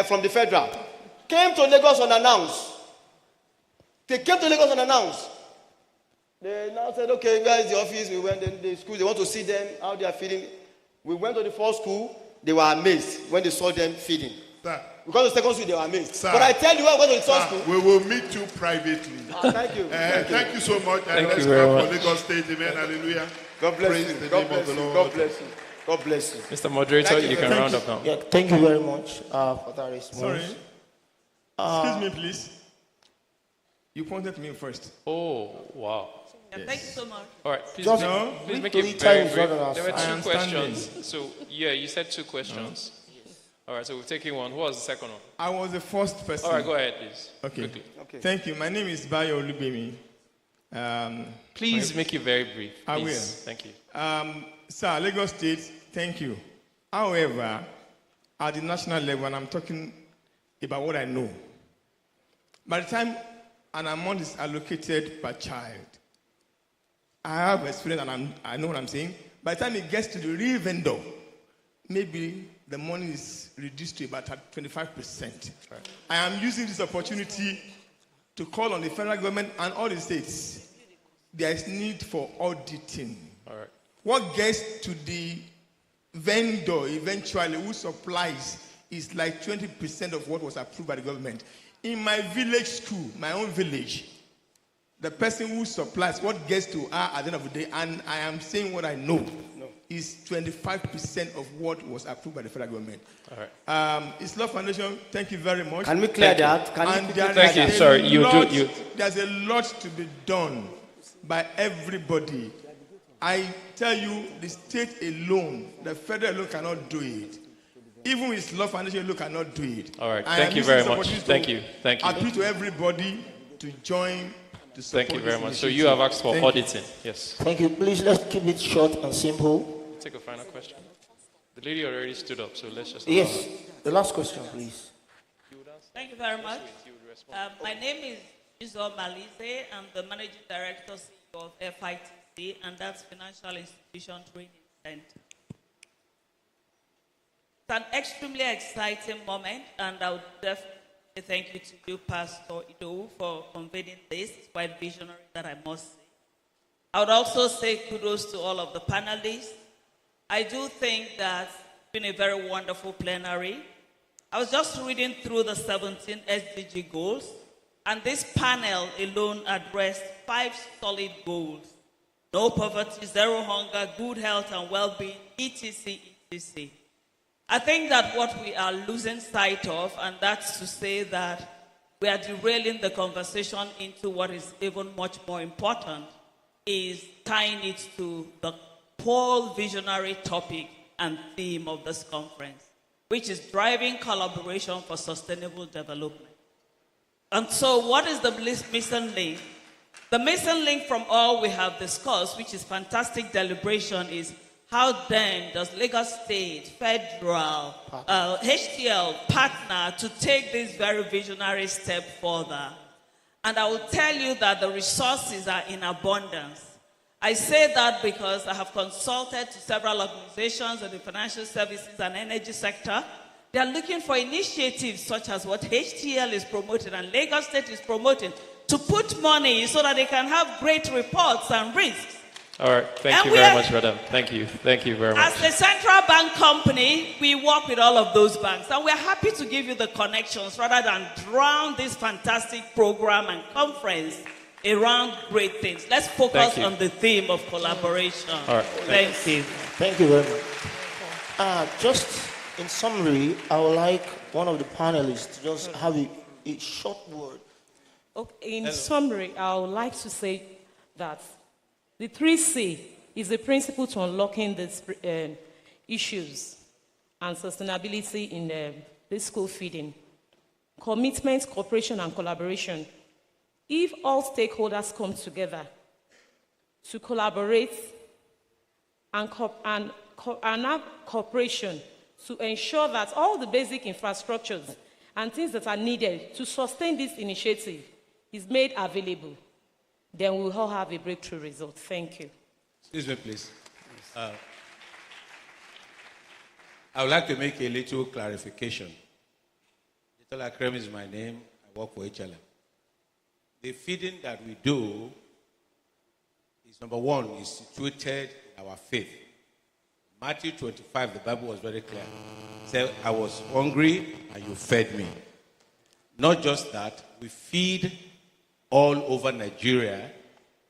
from the federal came to Lagos unannounced. They came to Lagos unannounced. They now said, okay, where is the office? We went to the school. They want to see them, how they are feeding. We went to the first school. They were amazed when they saw them feeding. Sir. Because the second school they were amazed. Sir. But I tell you, I'm going to the third Sir, school. we will meet you privately. Thank you. Thank you so much. Thank Let's you very clap much. for Lagos State. Amen. Hallelujah. God bless Praise you. the God name of bless the you. Lord. God bless you. God bless you. Mr. Moderator, you can round up now. Yeah, thank you very much for that response. Sorry. Excuse me, please. You pointed to me first. Oh, wow. Yes. Thank you so much. All right, please, Just please make three it very times brief. rather than There were five. two I am questions. standing. So, yeah, you said two questions. All right, so we're taking one. Who was the second one? I was the first person. All right, go ahead, please. Okay. Quickly. Thank you. My name is Bayo Olubemi. Please make it very brief. I please. will. Thank you. Sir, Lagos State, thank you. However, at the national level, and I'm talking about what I know, by the time an amount is allocated per child, I have experience and I know what I'm saying. By the time it gets to the real vendor, maybe the money is reduced to about 25%. Right. I am using this opportunity to call on the federal government and all the states. There is need for auditing. All right. What gets to the vendor eventually who supplies is like 20% of what was approved by the government. In my village school, my own village, the person who supplies what gets to her at the end of the day, and I am saying what I know, is 25% of what was approved by the federal government. All right. HLF Foundation, thank you very much. Can we clear that? Thank you. Sorry, there's a lot to be done by everybody. I tell you, the state alone, the federal alone cannot do it. Even with HLF Foundation alone cannot do it. All right. Thank you very much. Thank you. Thank you. Appeal to everybody to join. To support Thank you very this much. So initiative. you have asked for Thank you. auditing. Yes. Thank you. Please, let's keep it short and simple. Take a final question. The lady already stood up, so let's just. Yes. The last question, please. Thank you very much. My name is Izzo Malize. I'm the Managing Director CEO of FITC, and that's Financial Institution Training Center. It's an extremely exciting moment, and I would definitely thank you to you, Pastor Ido, for convening this. It's quite visionary, that I must say. I would also say kudos to all of the panelists. I do think that it's been a very wonderful plenary. I was just reading through the 17 SDG goals, and this panel alone addressed 5 solid goals. No poverty, zero hunger, good health and well-being, etc., etc. I think that what we are losing sight of, and that's to say that we are derailing the conversation into what is even much more important, is tying it to the whole visionary topic and theme of this conference, which is driving collaboration for sustainable development. And so what is the missing link? The missing link from all we have discussed, which is fantastic deliberation, is how then does Lagos State, Federal, HTL partner to take this very visionary step further? And I will tell you that the resources are in abundance. I say that because I have consulted to several organizations in the financial services and energy sector. They are looking for initiatives such as what HTL is promoting and Lagos State is promoting to put money so that they can have great reports and risks. All right. Thank you very much, madam. Thank you. Thank you very much. As a central bank company, we work with all of those banks, and we're happy to give you the connections rather than drown this fantastic program and conference around great things. Let's focus on the theme of collaboration. All right. Thank you. Thank you very much. Just in summary, I would like one of the panelists to just have a short word. Okay, in summary, I would like to say that the 3C is the principle to unlocking the issues and sustainability in the school feeding. Commitment, cooperation, and collaboration. If all stakeholders come together to collaborate and have cooperation to ensure that all the basic infrastructures and things that are needed to sustain this initiative is made available, then we'll all have a breakthrough result. Thank you. Excuse me, please. I would like to make a little clarification. Little Akrem is my name. I work for HLF. The feeding that we do is, number one, is situated in our faith. Matthew 25, the Bible was very clear. It said, I was hungry and you fed me. Not just that, we feed all over Nigeria,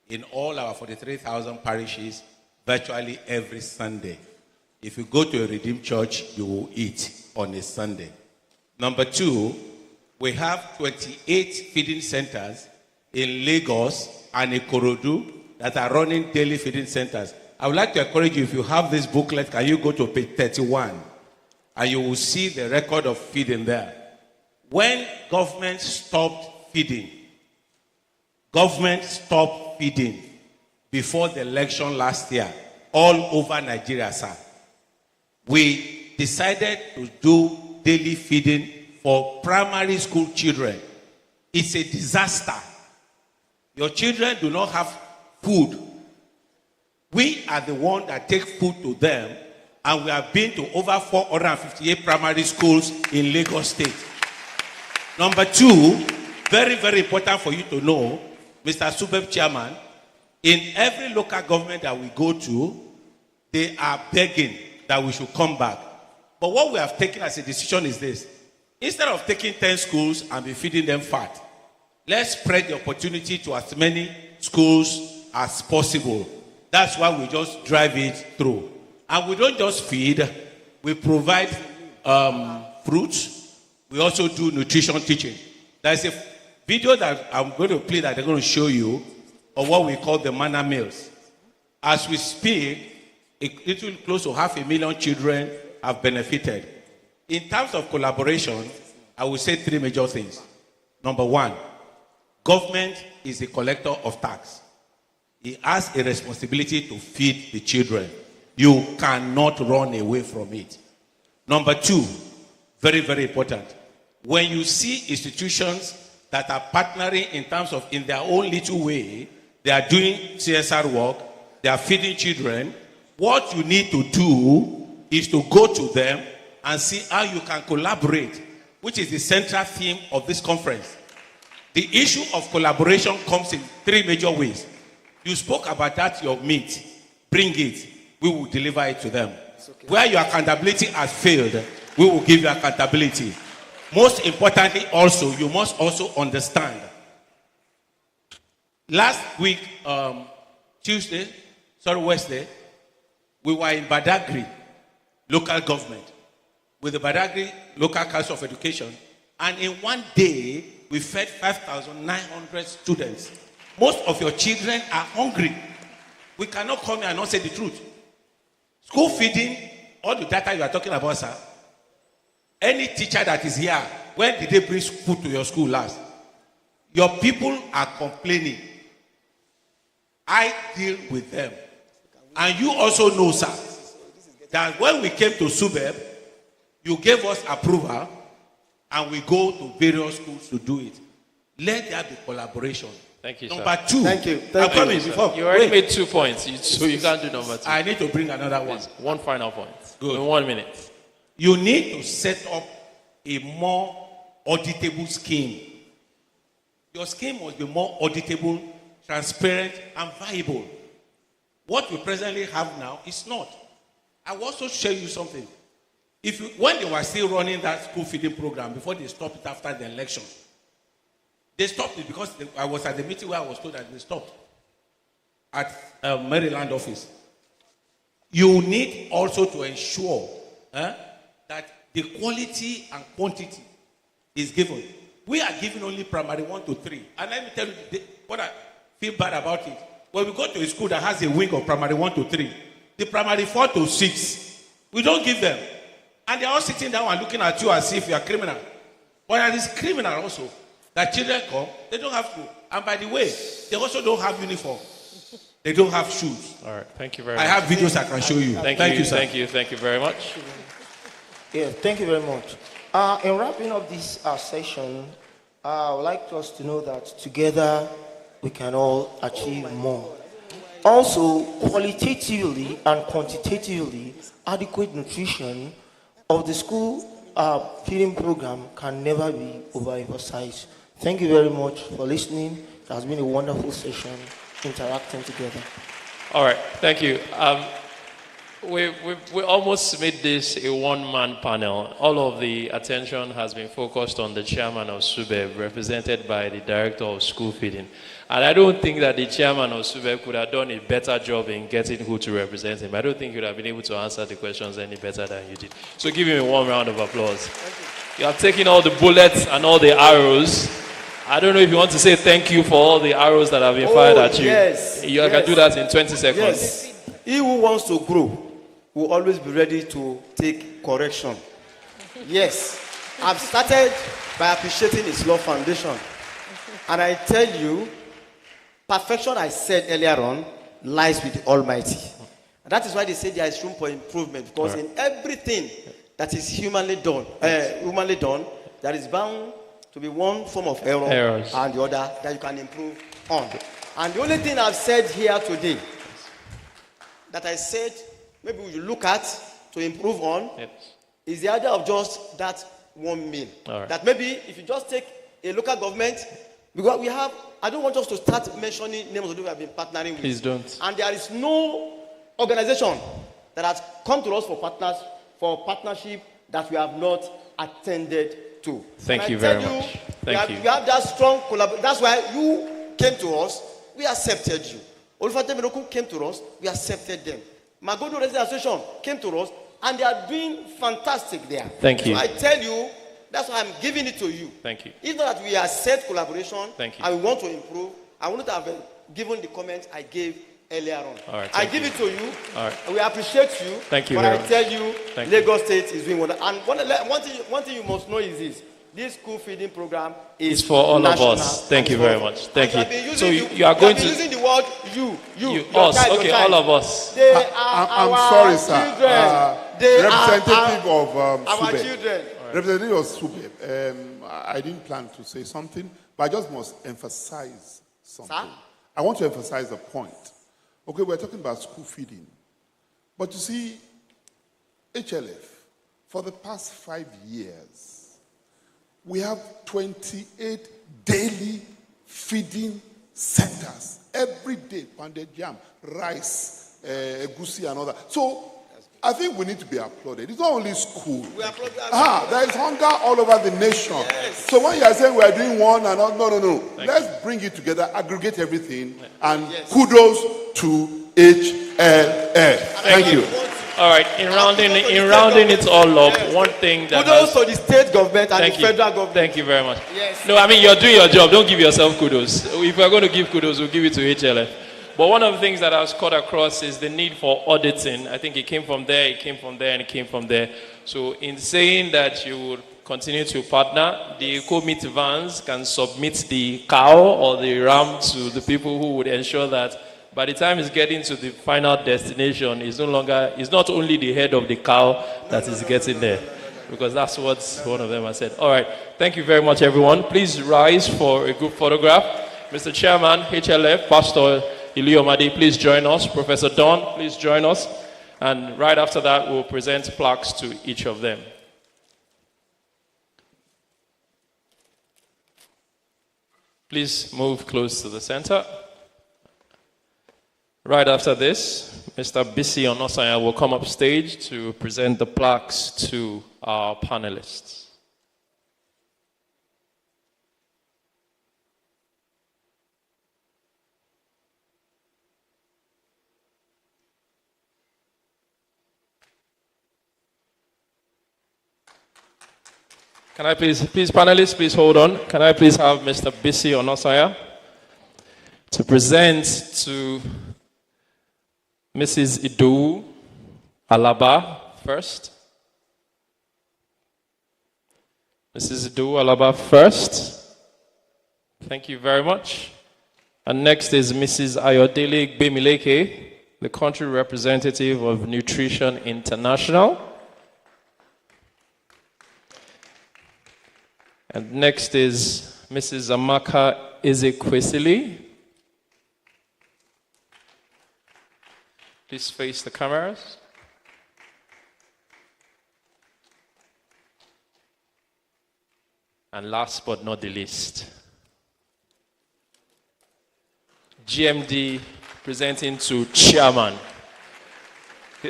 in all our 43,000 parishes, virtually every Sunday. If you go to a Redeemed church, you will eat on a Sunday. Number 2, we have 28 feeding centers in Lagos and Ikorodu that are running daily feeding centers. I would like to encourage you, if you have this booklet, can you go to page 31 and you will see the record of feeding there. When government stopped feeding before the election last year, all over Nigeria, sir, we decided to do daily feeding for primary school children. It's a disaster. Your children do not have food. We are the one that take food to them, and we have been to over 458 primary schools in Lagos State. Number 2, very, very important for you to know, Mr. Subeb Chairman, in every local government that we go to, they are begging that we should come back. But what we have taken as a decision is this. Instead of taking 10 schools and be feeding them fat, let's spread the opportunity to as many schools as possible. That's why we just drive it through. And we don't just feed, we provide fruits. We also do nutrition teaching. There's a video that I'm going to play that they're going to show you of what we call the manna meals. As we speak, a little close to 500,000 children have benefited. In terms of collaboration, I will say 3 major things. Number 1, government is the collector of tax. He has a responsibility to feed the children. You cannot run away from it. Number 2, very, very important. When you see institutions that are partnering in terms of, in their own little way, they are doing CSR work, they are feeding children, what you need to do is to go to them and see how you can collaborate, which is the central theme of this conference. The issue of collaboration comes in 3 major ways. You spoke about that, your meat. Bring it. We will deliver it to them. Okay. Where your accountability has failed, we will give you accountability. Most importantly also, you must also understand. Last week, Wednesday, we were in Badagry, local government, with the Badagry Local Council of Education, and in one day, we fed 5,900 students. Most of your children are hungry. We cannot come here and not say the truth. School feeding, all the data you are talking about, sir, any teacher that is here, when did they bring food to your school last? Your people are complaining. I deal with them. And you also know, sir, that when we came to Subeb, you gave us approval and we go to various schools to do it. Let there be collaboration. Thank you, number sir. 2. Thank you. You already made 2 points, so you can't do number 2. I need to bring another one. Please, one final point. Good. In 1 minute. You need to set up a more auditable scheme. Your scheme must be more auditable, transparent, and viable. What we presently have now is not. I will also share you something. When they were still running that school feeding program, before they stopped it after the election, they stopped it because I was at the meeting where I was told that they stopped at Maryland office. You need also to ensure that the quality and quantity is given. We are giving only primary 1 to 3. And let me tell you what I feel bad about it. When we go to a school that has a wing of primary 1 to 3, the primary 4 to 6, we don't give them. And they're all sitting down and looking at you as if you are criminal. But it is criminal also that children come, they don't have food. And by the way, they also don't have uniform. They don't have shoes. All right, thank you very much. I have videos I can show you. Thank you, sir. Thank you very much. Yeah, thank you very much. In wrapping up this session, I would like us to know that together we can all achieve more. Also, qualitatively and quantitatively, adequate nutrition of the school feeding program can never be overemphasized. Thank you very much for listening. It has been a wonderful session interacting together. All right, thank you. We almost made this a one-man panel. All of the attention has been focused on the chairman of SUBEB, represented by the director of school feeding. And I don't think that the chairman of SUBEB could have done a better job in getting who to represent him. I don't think he would have been able to answer the questions any better than you did. So give him a warm round of applause. You have taken all the bullets and all the arrows. I don't know if you want to say thank you for all the arrows that have been fired at you. Yes, You can do that in 20 seconds. Yes. He who wants to grow will always be ready to take correction. Yes. I've started by appreciating His Love Foundation. And I tell you, perfection, I said earlier on, lies with the Almighty. And that is why they say there is room for improvement. Because in everything that is humanly done, there is bound to be one form of error and the other that you can improve on. And the only thing I've said here today, that I said maybe we should look at to improve on, is the idea of just that one meal. That maybe if you just take a local government, because we have, I don't want us to start mentioning names of those we have been partnering with. Please don't. And there is no organization that has come to us for partnership that we have not attended to. Thank you very much. Thank you. We have that strong collaboration. That's why you came to us, we accepted you. Olufate Miroku came to us, we accepted them. Magodo Resident Association came to us, and they are doing fantastic there. Thank you. So I tell you, that's why I'm giving it to you. Thank you. It's not that we accept collaboration, Thank you. and we want to improve. I wouldn't have given the comment I gave earlier on. All right, I give it to you. All right. We appreciate you. Thank you But very I much. tell you, Thank Lagos State is doing wonderful. And one thing you must know is this. This school feeding program is It's for all national. of us. Thank you very much. Thank And you. have So been you are going been to using the word you, us. your Okay, kind. all of us. They are I'm our sorry, sir. children. They Representative are of our SUBEB. children. Representative of SUBEB. I didn't plan to say something, but I just must emphasize something. Sir? I want to emphasize a point. Okay, we're talking about school feeding. But you see, HLF, for the past 5 years, we have 28 daily feeding centers. Every day, pounded yam, rice, egusi and all that. So, I think we need to be applauded. It's not only school. We applaud there is hunger all over the nation. Yes. So when you are saying we are doing one and all, no. Let's bring it together, aggregate everything, and kudos to HLF. Thank you. All right. In rounding it all up, one thing that Kudos to the state government and Thank the you. federal government. Thank you very much. Yes. No, I mean, you're doing your job. Don't give yourself kudos. If we're going to give kudos, we'll give it to HLF. But one of the things that I was caught across is the need for auditing. I think it came from there, it came from there, and it came from there. So in saying that you would continue to partner, the co-meat vans can submit the cow or the ram to the people who would ensure that by the time it's getting to the final destination, it's not only the head of the cow that is getting there. Because that's what one of them has said. All right. Thank you very much, everyone. Please rise for a group photograph. Mr. Chairman, HLF, Pastor Iliomade, please join us. Professor Don, please join us. And right after that, we'll present plaques to each of them. Please move close to the center. Right after this, Mr. Bisi Onosanya will come up stage to present the plaques to our panelists. Can I please panelists, please hold on. Can I please have Mr. Bisi Onosanya to present to Mrs. Idu Alaba first. Mrs. Idu Alaba first. Thank you very much. And next is Mrs. Ayodele Gbemileke, the country representative of Nutrition International. And next is Mrs. Amaka Ezekwesili. Please face the cameras. And last but not the least, GMD presenting to Chairman.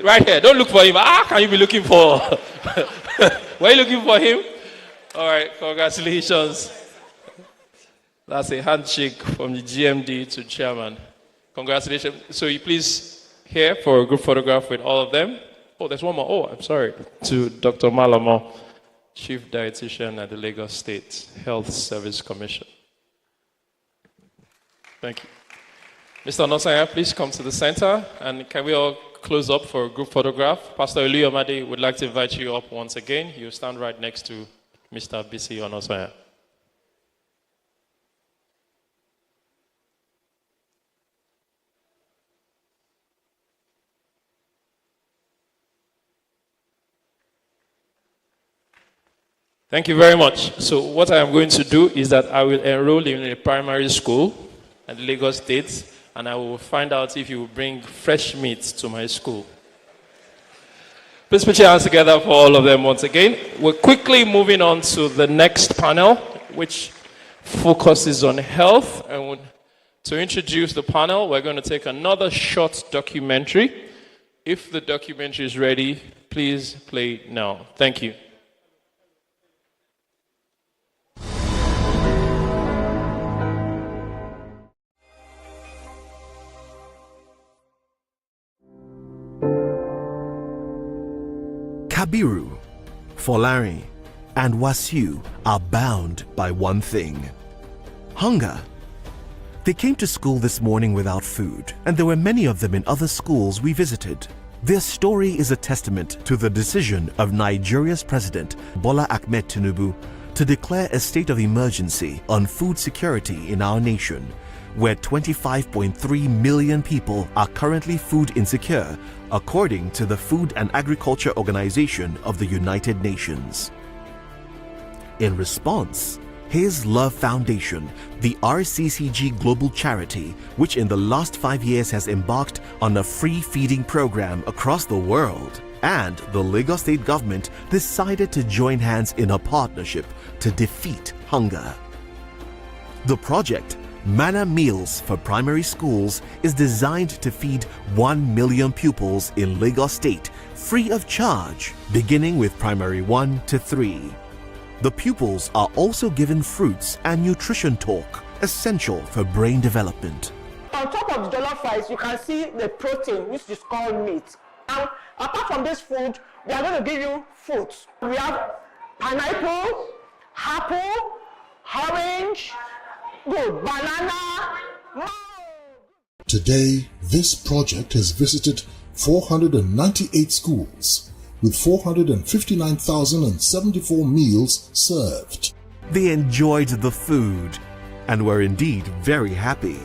Right here. Don't look for him. Can you be looking for? Were you looking for him? All right. Congratulations. That's a handshake from the GMD to chairman. Congratulations. So you please here for a group photograph with all of them. Oh, there's one more. Oh, I'm sorry. To Dr. Malamo, Chief Dietitian at the Lagos State Health Service Commission. Thank you. Mr. Onosanya, please come to the center. And can we all close up for a group photograph? Pastor Oluyomade would like to invite you up once again. You stand right next to Mr. BC Onosanya. Thank you very much. So what I am going to do is that I will enroll in a primary school at Lagos State, and I will find out if you will bring fresh meat to my school. Please put your hands together for all of them once again. We're quickly moving on to the next panel, which focuses on health. And to introduce the panel, we're going to take another short documentary. If the documentary is ready, please play now. Thank you. Kabiru, Folari, and Wasiu are bound by one thing: hunger. They came to school this morning without food, and there were many of them in other schools we visited. Their story is a testament to the decision of Nigeria's President Bola Ahmed Tinubu to declare a state of emergency on food security in our nation, where 25.3 million people are currently food insecure, according to the Food and Agriculture Organization of the United Nations. In response, His Love Foundation, the RCCG Global Charity, which in the last 5 years has embarked on a free feeding program across the world, and the Lagos State government decided to join hands in a partnership to defeat hunger. The project, Manna Meals for Primary Schools, is designed to feed 1 million pupils in Lagos State free of charge, beginning with primary 1 to 3. The pupils are also given fruits and nutrition talk, essential for brain development. On top of the jollof rice, you can see the protein, which is called meat. Now, apart from this food, we are going to give you fruits. We have pineapple, apple, orange, good, banana. Today, this project has visited 498 schools with 459,074 meals served. They enjoyed the food and were indeed very happy.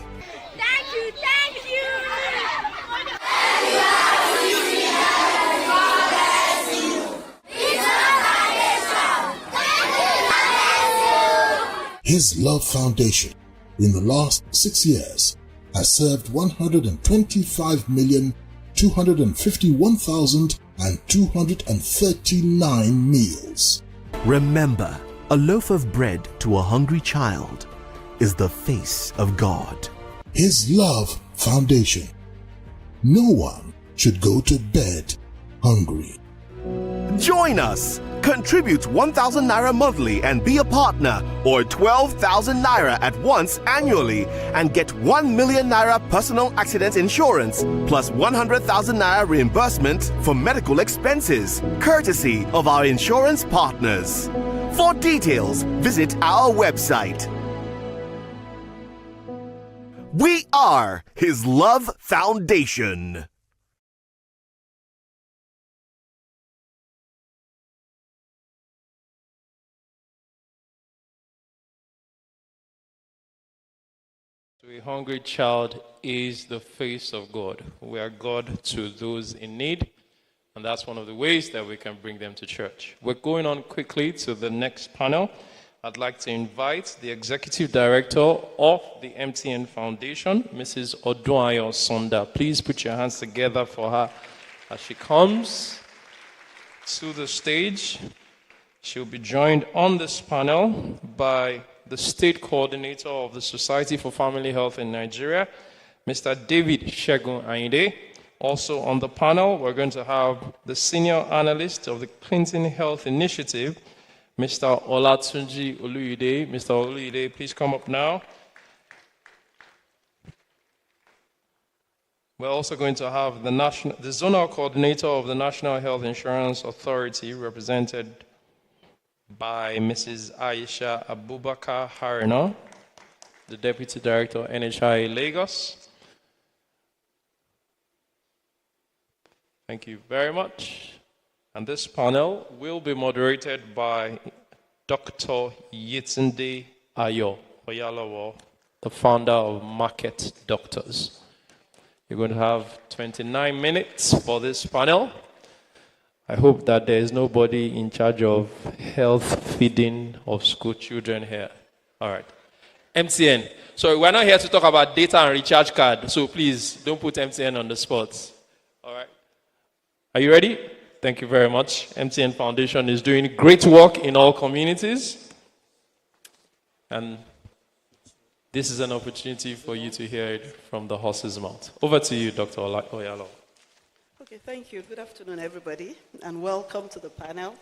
His Love Foundation, in the last 6 years, has served 125,251,239 meals. Remember, a loaf of bread to a hungry child is the face of God. His Love Foundation. No one should go to bed hungry. Join us! Contribute 1,000 Naira monthly and be a partner, or 12,000 Naira at once annually and get 1 million Naira personal accident insurance plus 100,000 Naira reimbursement for medical expenses, courtesy of our insurance partners. For details, visit our website. We are His Love Foundation. A hungry child is the face of God. We are God to those in need, and that's one of the ways that we can bring them to church. We're going on quickly to the next panel. I'd like to invite the Executive Director of the MTN Foundation, Mrs. Odunayo Sonda. Please put your hands together for her as she comes to the stage. She'll be joined on this panel by the State Coordinator of the Society for Family Health in Nigeria, Mr. David Shegun Ayinde, Also on the panel, we're going to have the senior analyst of the Clinton Health Initiative, Mr. Olatunji Oluyide. Mr. Oluyide, please come up now. We're also going to have the zonal coordinator of the National Health Insurance Authority, represented by Mrs. Aisha Abubakar Harina, the Deputy Director, NHI Lagos. Thank you very much. And this panel will be moderated by Dr. Yetunde Ayo Oyalawo, the founder of Market Doctors. You're going to have 29 minutes for this panel. I hope that there is nobody in charge of health feeding of school children here. All right. MTN. So we're not here to talk about data and recharge card, so please don't put MTN on the spot. All right. Are you ready? Thank you very much. MTN Foundation is doing great work in all communities. And this is an opportunity for you to hear it from the horse's mouth. Over to you, Dr. Oyalo. Okay, thank you. Good afternoon, everybody, and welcome to the panel,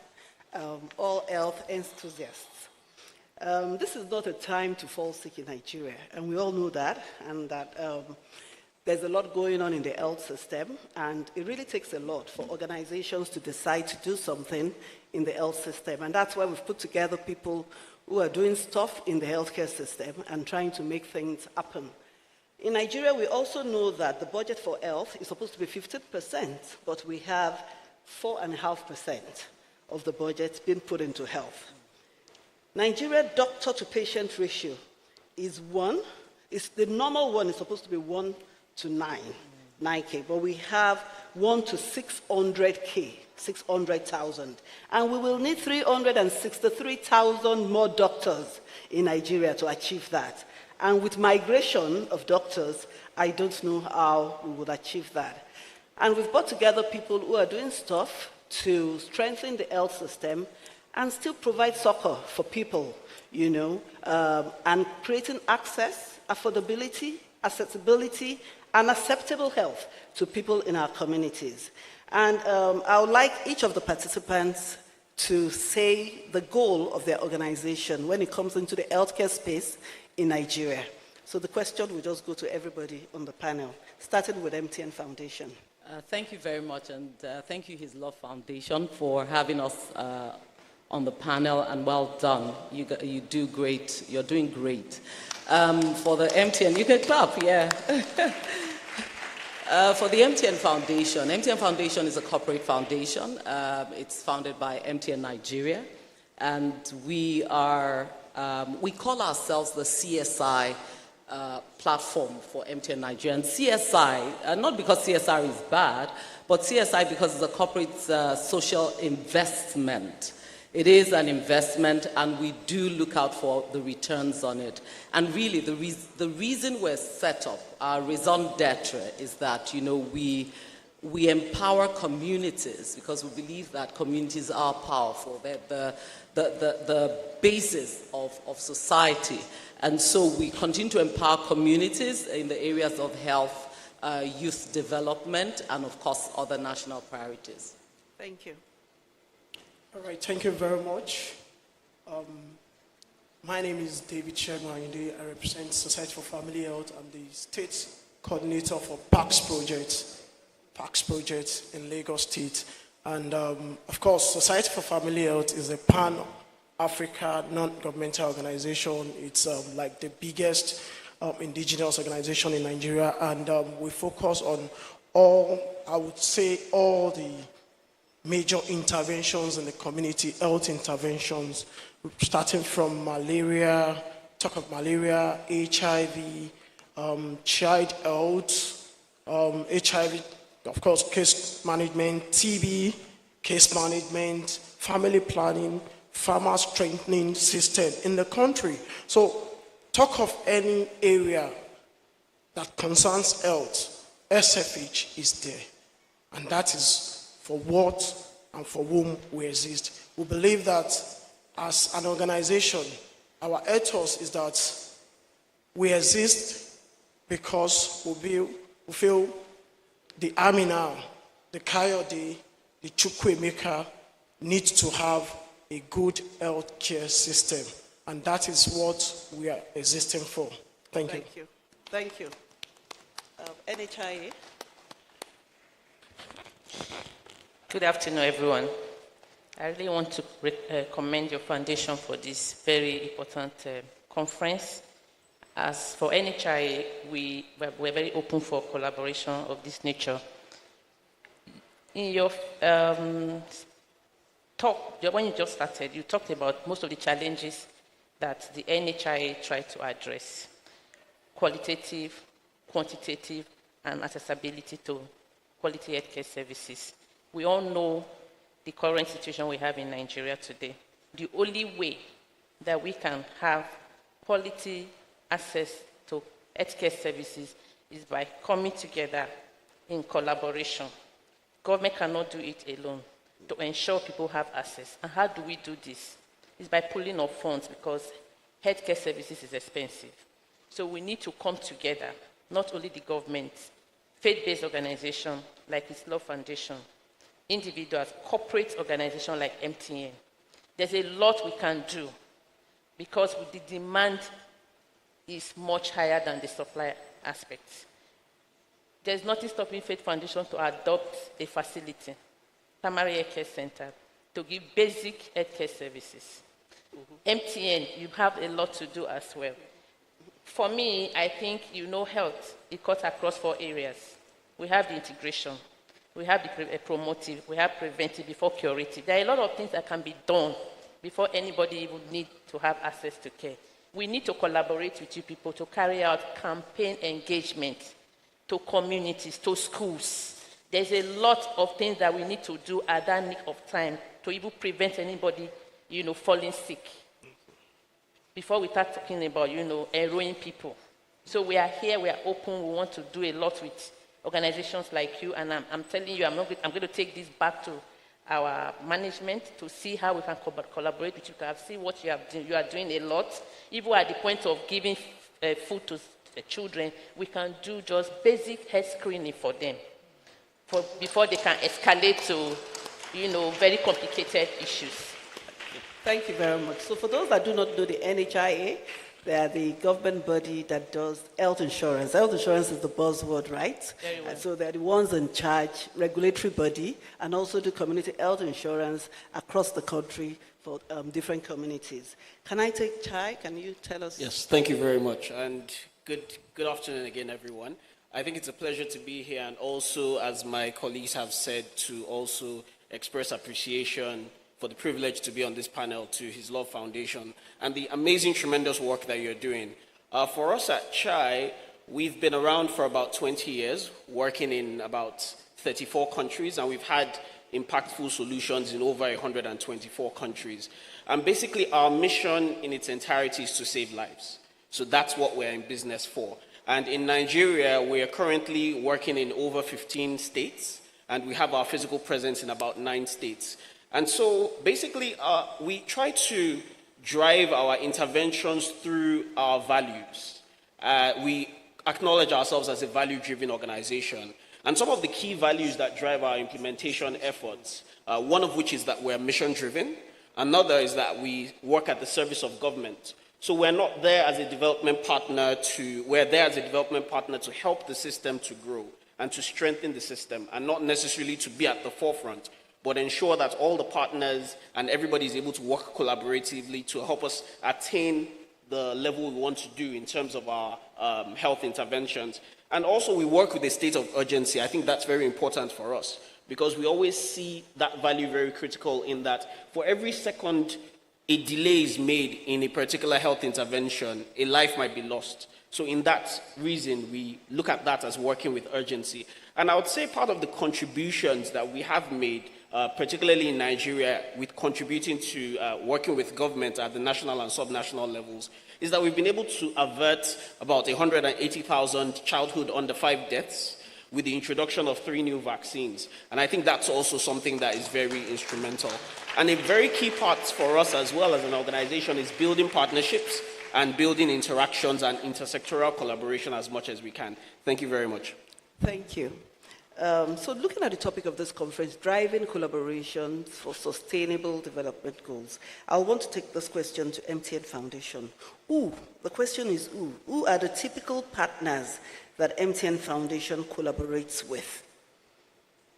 all health enthusiasts. This is not a time to fall sick in Nigeria, and we all know that, and that there's a lot going on in the health system, and it really takes a lot for organizations to decide to do something in the health system, and that's why we've put together people who are doing stuff in the healthcare system and trying to make things happen. In Nigeria, we also know that the budget for health is supposed to be 15%, but we have 4.5% of the budget being put into health. Nigeria doctor-to-patient ratio is 1. The normal one is supposed to be 1 to 9K, but we have 1 to 600K. 600,000. And we will need 363,000 more doctors in Nigeria to achieve that. And with migration of doctors, I don't know how we would achieve that. And we've brought together people who are doing stuff to strengthen the health system and still provide succor for people, you know, and creating access, affordability, accessibility, and acceptable health to people in our communities. And I would like each of the participants to say the goal of their organization when it comes into the healthcare space in Nigeria. So the question will just go to everybody on the panel, starting with MTN Foundation. Thank you very much, and thank you, His Love Foundation, for having us on the panel, and well done. You do great. You're doing great. For the MTN, you can clap, yeah. For the MTN Foundation is a corporate foundation. It's founded by MTN Nigeria, and we call ourselves the CSI platform for MTN Nigeria. And CSI, not because CSR is bad, but CSI because it's a corporate social investment. It is an investment, and we do look out for the returns on it. And really, the reason we're set up, our raison d'etre, is that, you know, we empower communities because we believe that communities are powerful. They're the basis of society. And so we continue to empower communities in the areas of health, youth development, and of course, other national priorities. Thank you. All right, thank you very much. My name is David Shemwayinde. I represent Society for Family Health. I'm the state coordinator for PACS project in Lagos State. And of course, Society for Family Health is a pan-Africa non-governmental organization. It's like the biggest indigenous organization in Nigeria. And we focus on all the major interventions in the community, health interventions, starting from malaria, HIV, child health, HIV, of course, case management, TB, case management, family planning, farmer strengthening system in the country. So talk of any area that concerns health, SFH is there. And that is for what and for whom we exist. We believe that as an organization, our ethos is that we exist because we feel the Amina, the Coyote, the Chukwemeka need to have a good health care system. And that is what we are existing for. Thank you. Thank you. NHIA. Good afternoon, everyone. I really want to commend your foundation for this very important conference. As for NHIA, we're very open for collaboration of this nature. In your talk, when you just started, you talked about most of the challenges that the NHIA tried to address: qualitative, quantitative, and accessibility to quality healthcare services. We all know the current situation we have in Nigeria today. The only way that we can have quality access to healthcare services is by coming together in collaboration. Government cannot do it alone to ensure people have access. And how do we do this? It's by pulling up funds, because healthcare services is expensive. So we need to come together, not only the government, faith-based organizations like HLF Foundation, individuals, corporate organizations like MTN. There's a lot we can do, because the demand is much higher than the supply aspect. There's nothing stopping Faith Foundation to adopt a facility, primary healthcare center, to give basic healthcare services. MTN, you have a lot to do as well. For me, I think health, it cuts across 4 areas. We have the integration, we have the promotive, we have preventive before curative. There are a lot of things that can be done before anybody even need to have access to care. We need to collaborate with you people to carry out campaign engagement to communities, to schools. There's a lot of things that we need to do at that nick of time to even prevent anybody, falling sick. Before we start talking about, enrolling people. So we are here, we are open, we want to do a lot with organizations like you, and I'm telling you, I'm going to take this back to our management to see how we can collaborate with you. I've seen what you are doing a lot. Even at the point of giving food to the children, we can do just basic health screening for them before they can escalate to, very complicated issues. Thank you very much. So for those that do not know the NHIA, they are the government body that does health insurance. Health insurance is the buzzword, right? Very well. So they're the ones in charge, regulatory body, and also do community health insurance across the country for different communities. Can I take Chai? Can you tell us? Yes, thank you very much. And good afternoon again, everyone. I think it's a pleasure to be here, and also, as my colleagues have said, to also express appreciation for the privilege to be on this panel to HLF Foundation and the amazing, tremendous work that you're doing. For us at CHAI, we've been around for about 20 years, working in about 34 countries, and we've had impactful solutions in over 124 countries. And basically, our mission in its entirety is to save lives. So that's what we're in business for. And in Nigeria, we are currently working in over 15 states, and we have our physical presence in about 9 states. And so basically, we try to drive our interventions through our values. We acknowledge ourselves as a value-driven organization. And some of the key values that drive our implementation efforts, one of which is that we're mission-driven. Another is that we work at the service of government. So we're not there as a development partner we're there as a development partner to help the system to grow and to strengthen the system, and not necessarily to be at the forefront, but ensure that all the partners and everybody is able to work collaboratively to help us attain the level we want to do in terms of our health interventions. And also we work with a state of urgency. I think that's very important for us, because we always see that value very critical in that for every second a delay is made in a particular health intervention, a life might be lost. So in that reason, we look at that as working with urgency. And I would say part of the contributions that we have made, particularly in Nigeria, with contributing to working with government at the national and subnational levels, is that we've been able to avert about 180,000 childhood under 5 deaths with the introduction of 3 new vaccines. And I think that's also something that is very instrumental. And a very key part for us as well as an organization is building partnerships and building interactions and intersectoral collaboration as much as we can. Thank you very much. Thank you. So looking at the topic of this conference, driving collaboration for sustainable development goals, I want to take this question to MTN Foundation. The question is who are the typical partners that MTN Foundation collaborates with?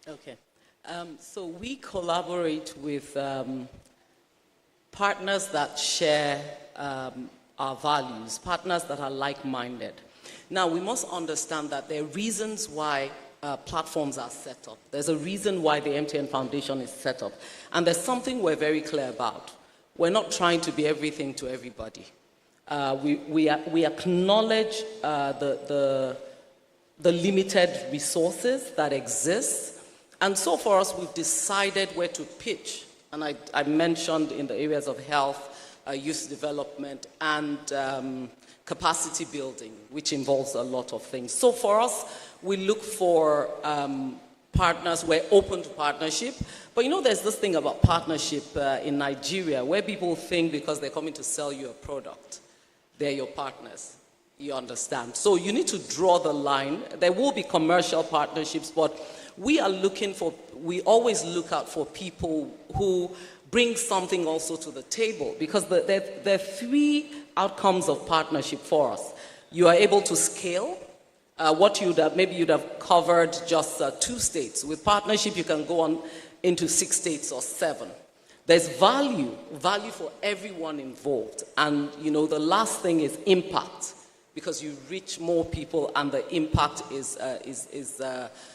Okay. So we collaborate with partners that share our values, partners that are like-minded. Now, we must understand that there are reasons why platforms are set up. There's a reason why the MTN Foundation is set up. And there's something we're very clear about. We're not trying to be everything to everybody. We acknowledge the limited resources that exist. And so for us, we've decided where to pitch. And I mentioned in the areas of health, youth development, and capacity building, which involves a lot of things. So for us, we look for partners. We're open to partnership. But you know, there's this thing about partnership in Nigeria where people think because they're coming to sell you a product, they're your partners. You understand? So you need to draw the line. There will be commercial partnerships, but we always look out for people who bring something also to the table, because there are three outcomes of partnership for us. You are able to scale. Maybe you'd have covered just 2 states. With partnership, you can go on into 6 states or 7. There's value for everyone involved. And, you know, the last thing is impact, because you reach more people and the impact is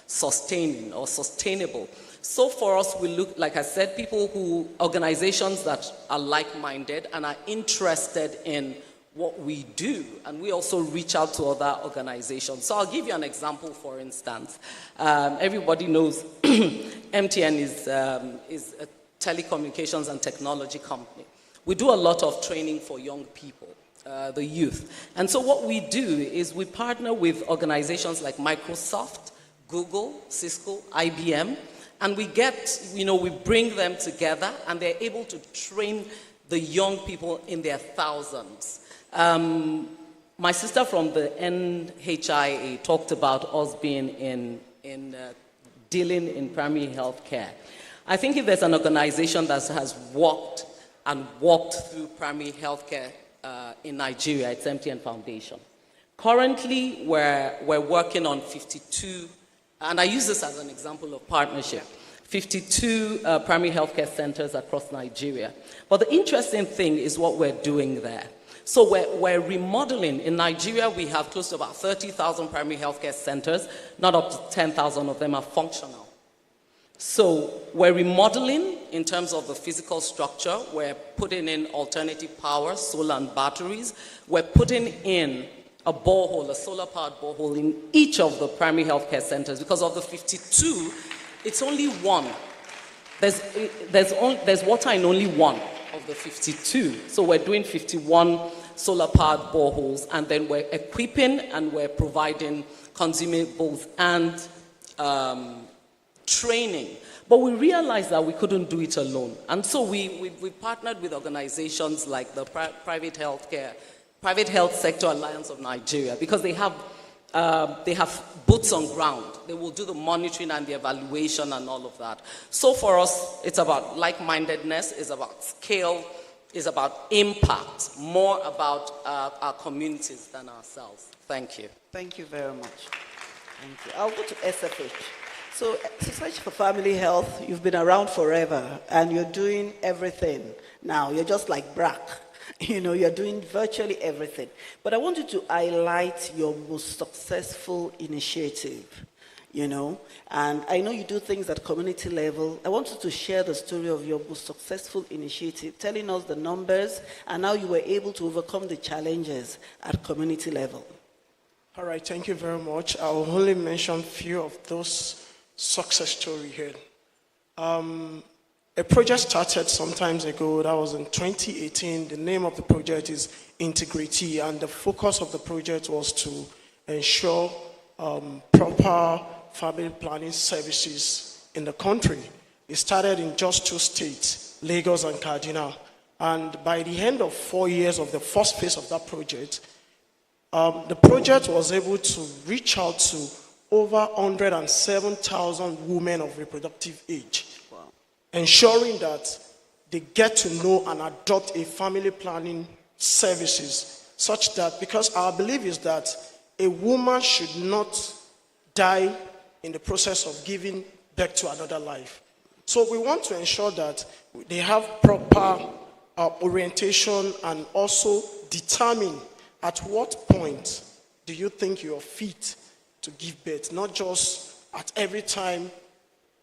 sustaining or sustainable. So for us, we look, like I said, organizations that are like-minded and are interested in what we do, and we also reach out to other organizations. So I'll give you an example, for instance. Everybody knows MTN is a telecommunications and technology company. We do a lot of training for young people, the youth. And so what we do is we partner with organizations like Microsoft, Google, Cisco, IBM, and we bring them together, and they're able to train the young people in their thousands. My sister from the NHIA talked about us being in dealing in primary health care. I think if there's an organization that has walked through primary health care in Nigeria, it's MTN Foundation. Currently, we're working on 52, and I use this as an example of partnership, 52 primary health care centers across Nigeria. But the interesting thing is what we're doing there. So we're remodeling. In Nigeria, we have close to about 30,000 primary healthcare centers. Not up to 10,000 of them are functional. So we're remodeling in terms of the physical structure. We're putting in alternative power, solar and batteries. We're putting in a borehole, a solar-powered borehole in each of the primary healthcare centers. Because of the 52, it's only one. There's water in only one of the 52. So we're doing 51 solar-powered boreholes, and then we're equipping and we're providing consumables and training. But we realized that we couldn't do it alone. And so we partnered with organizations like the Private Health Sector Alliance of Nigeria, because they have boots on ground. They will do the monitoring and the evaluation and all of that. So for us, it's about like-mindedness, it's about scale, it's about impact, more about our communities than ourselves. Thank you. Thank you very much. Thank you. I'll go to SFH. So, Society for Family Health, you've been around forever, and you're doing everything now. You're just like BRAC. You know, you're doing virtually everything. But I want you to highlight your most successful initiative, you know. And I know you do things at community level. I want you to share the story of your most successful initiative, telling us the numbers and how you were able to overcome the challenges at community level. All right, thank you very much. I will only mention a few of those success stories here. A project started some time ago, that was in 2018. The name of the project is Integrity, and the focus of the project was to ensure proper family planning services in the country. It started in just 2 states, Lagos and Kaduna. And by the end of 4 years of the first phase of that project, the project was able to reach out to over 107,000 women of reproductive age, ensuring that they get to know and adopt a family planning services, such that, because our belief is that a woman should not die in the process of giving birth to another life. So we want to ensure that they have proper orientation and also determine at what point do you think you're fit to give birth, not just at every time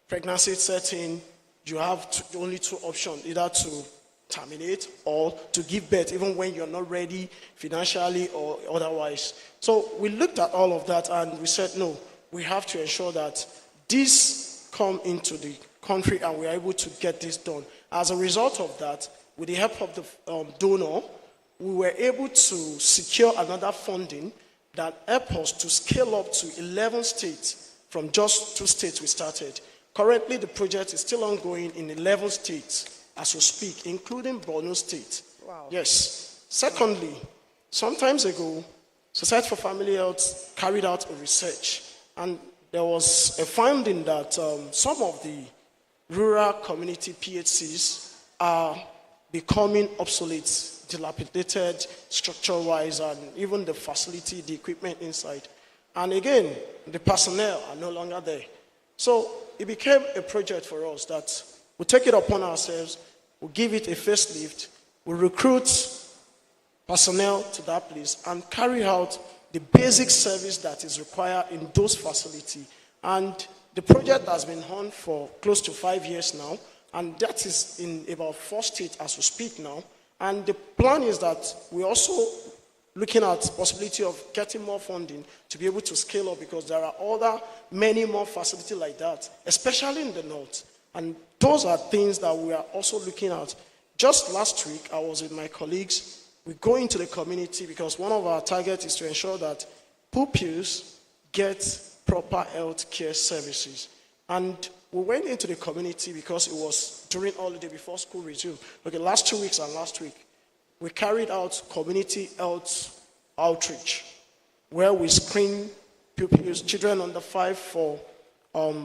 pregnancy sets in, you have only two options, either to terminate or to give birth, even when you're not ready financially or otherwise. So we looked at all of that and we said, no, we have to ensure that this come into the country and we're able to get this done. As a result of that, with the help of the donor, we were able to secure another funding that helped us to scale up to 11 states from just 2 states we started. Currently, the project is still ongoing in 11 states as we speak, including Borno State. Wow. Yes. Secondly, some time ago, Society for Family Health carried out a research, and there was a finding that some of the rural community PHCs are becoming obsolete, dilapidated structure-wise, and even the facility, the equipment inside. And again, the personnel are no longer there. So it became a project for us that we take it upon ourselves, we give it a facelift, we recruit personnel to that place and carry out the basic service that is required in those facilities. And the project has been on for close to 5 years now, and that is in about 4 states as we speak now. And the plan is that we're also looking at the possibility of getting more funding to be able to scale up, because there are many more facilities like that, especially in the north. And those are things that we are also looking at. Just last week, I was with my colleagues. We go into the community because one of our targets is to ensure that pupils get proper health care services. And we went into the community because it was during holiday before school resumed. Okay, last 2 weeks and last week, we carried out community health outreach where we screen pupils, children under 5 for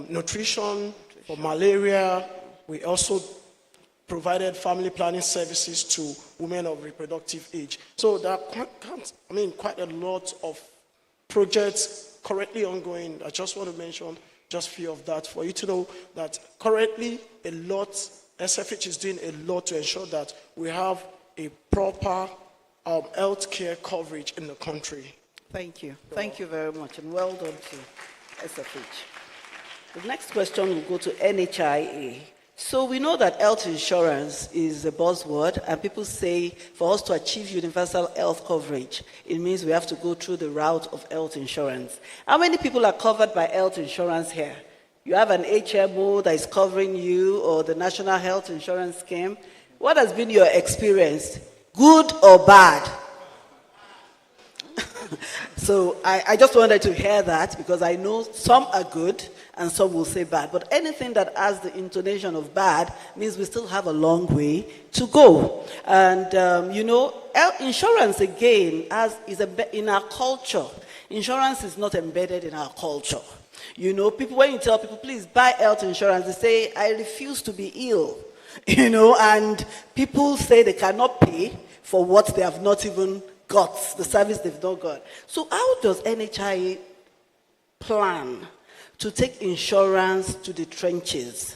nutrition, for malaria. We also provided family planning services to women of reproductive age. So there are quite a lot of projects currently ongoing. I just want to mention just a few of that for you to know that currently SFH is doing a lot to ensure that we have a proper health care coverage in the country. Thank you. Thank you very much, and well done to SFH. The next question will go to NHIA. So we know that health insurance is a buzzword, and people say for us to achieve universal health coverage, it means we have to go through the route of health insurance. How many people are covered by health insurance here? You have an HMO that is covering you, or the National Health Insurance Scheme. What has been your experience, good or bad? So I just wanted to hear that, because I know some are good and some will say bad. But anything that has the intonation of bad means we still have a long way to go. And, health insurance, again, is in our culture. Insurance is not embedded in our culture. People, when you tell people, please buy health insurance, they say, I refuse to be ill. And people say they cannot pay for what they have not even got, the service they've not got. So how does NHIA plan to take insurance to the trenches,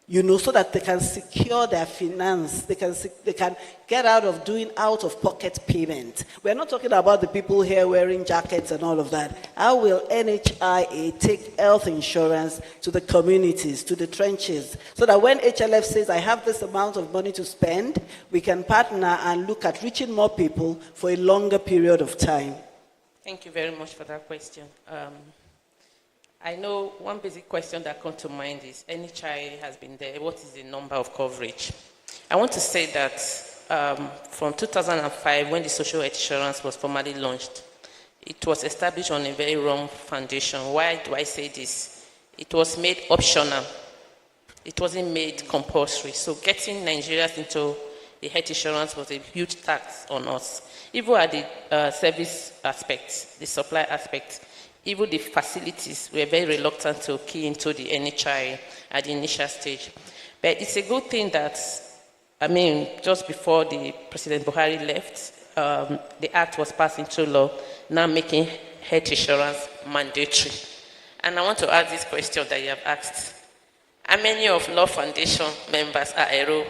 so that they can secure their finance, they can get out of doing out-of-pocket payment? We're not talking about the people here wearing jackets and all of that. How will NHIA take health insurance to the communities, to the trenches, so that when HLF says, I have this amount of money to spend, we can partner and look at reaching more people for a longer period of time? Thank you very much for that question. I know one basic question that comes to mind is, NHIA has been there, what is the number of coverage? I want to say that from 2005, when the social insurance was formally launched, it was established on a very wrong foundation. Why do I say this? It was made optional. It wasn't made compulsory. So getting Nigerians into the health insurance was a huge tax on us. Even at the service aspect, the supply aspect, Even the facilities were very reluctant to key into the NHI at the initial stage. But it's a good thing that, just before the President Buhari left, the act was passed into law, now making health insurance mandatory. And I want to ask this question that you have asked. How many of Law Foundation members are enrolled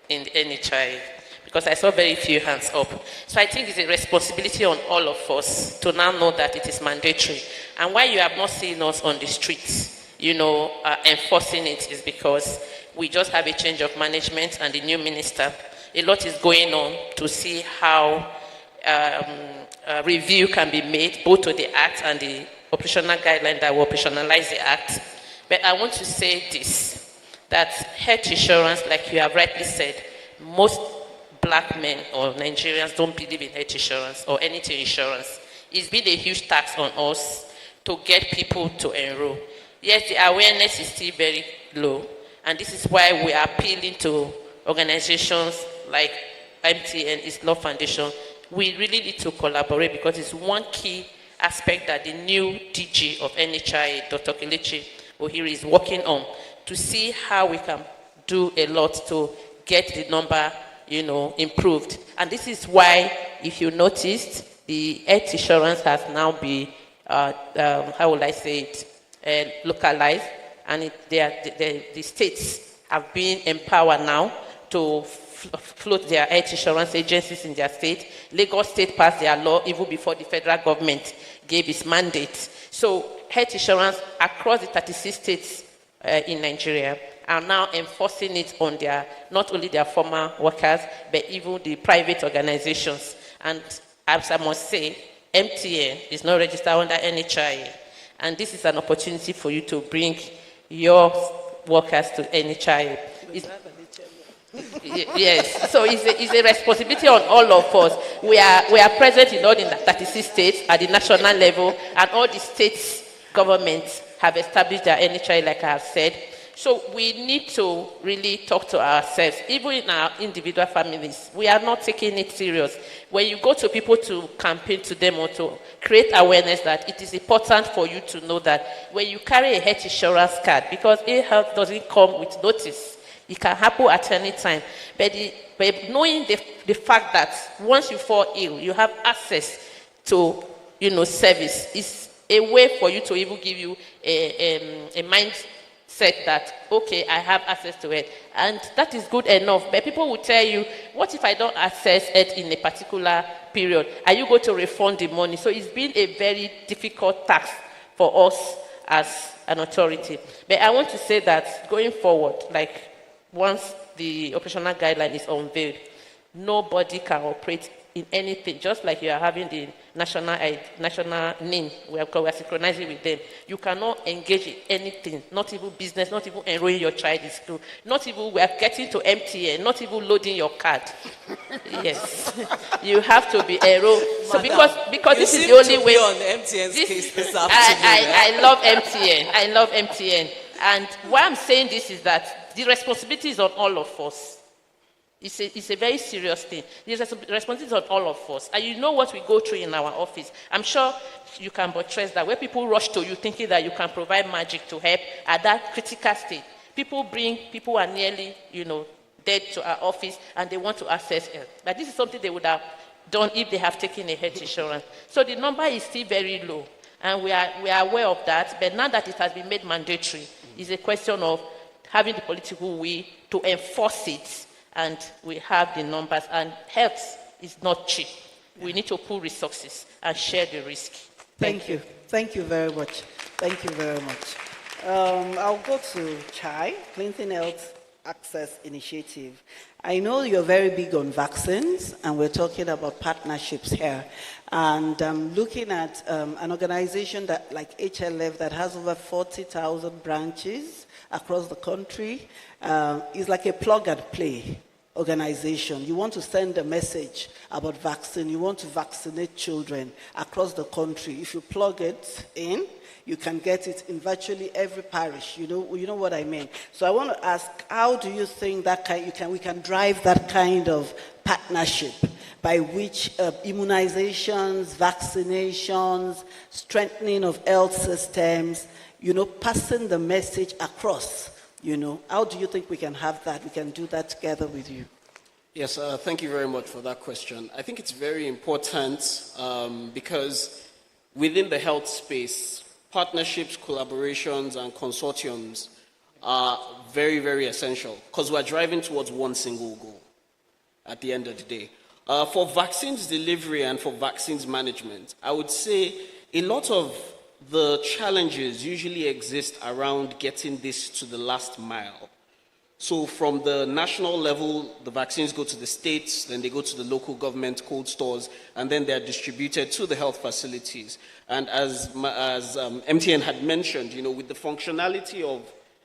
in the NHI? Because I saw very few hands up. So I think it's a responsibility on all of us to now know that it is mandatory. And why you have not seen us on the streets, enforcing it is because we just have a change of management and the new minister. A lot is going on to see how review can be made, both to the Act and the operational guideline that will operationalize the Act. But I want to say this, that health insurance, like you have rightly said, most black men or Nigerians don't believe in health insurance or anything insurance. It's been a huge tax on us to get people to enroll. Yes, the awareness is still very low, and this is why we are appealing to organizations like MTN, East Law Foundation. We really need to collaborate because it's one key aspect that the new DG of NHI, Dr. Kelechi Ohiri, is working on to see how we can do a lot to get the number, improved. And this is why, if you noticed, the health insurance has now been, localized, and the states have been empowered now to float their health insurance agencies in their state. Lagos State passed their law even before the federal government gave its mandate. So health insurance across the 36 states in Nigeria are now enforcing it on not only their former workers, but even the private organizations. And as I must say, MTN is not registered under NHI. And this is an opportunity for you to bring your workers to NHI. Yes, so it's a responsibility on all of us. We are present in all the 36 states at the national level, and all the states governments have established their NHI, like I have said. So we need to really talk to ourselves, even in our individual families. We are not taking it serious. When you go to people to campaign to them or to create awareness that it is important for you to know that when you carry a health insurance card, because e-health doesn't come with notice, it can happen at any time. But knowing the fact that once you fall ill, you have access to, service is a way for you to even give you a mindset that, okay, I have access to it. And that is good enough. But people will tell you, what if I don't access it in a particular period? Are you going to refund the money? So it's been a very difficult task for us as an authority. But I want to say that going forward, like, once the operational guideline is unveiled, nobody can operate in anything, just like you are having the national NIN, we are synchronizing with them. You cannot engage in anything, not even business, not even enrolling your child in school, not even we are getting to MTN, not even loading your card. Yes, you have to be enrolled. So because this is the only way. On MTN's case this afternoon. I love MTN. I love MTN. And why I'm saying this is that the responsibility is on all of us. It's a very serious thing. The responsibility is on all of us. And you know what we go through in our office. I'm sure you can buttress that. Where people rush to you thinking that you can provide magic to help at that critical stage. People are nearly, dead to our office and they want to access it. But this is something they would have done if they have taken a health insurance. So the number is still very low. And we are aware of that. But now that it has been made mandatory, it's a question of having the political will to enforce it. And we have the numbers, and health is not cheap. We need to pool resources and share the risk. Thank you. Thank you very much. Thank you very much. I'll go to CHI, Clinton Health Access Initiative. I know you're very big on vaccines, and we're talking about partnerships here. And looking at an organization like HLF that has over 40,000 branches across the country, is like a plug and play organization. You want to send a message about vaccine, you want to vaccinate children across the country. If you plug it in, you can get it in virtually every parish. You know what I mean. So I want to ask, how do you think we can drive that kind of partnership? by which immunizations, vaccinations, strengthening of health systems, passing the message across, How do you think we can have that? We can do that together with you. Yes, thank you very much for that question. I think it's very important because within the health space, partnerships, collaborations, and consortiums are very, very essential because we're driving towards one single goal at the end of the day. For vaccines delivery and for vaccines management, I would say a lot of the challenges usually exist around getting this to the last mile. So from the national level, the vaccines go to the states, then they go to the local government cold stores, and then they're distributed to the health facilities. And as MTN had mentioned, with the functionality of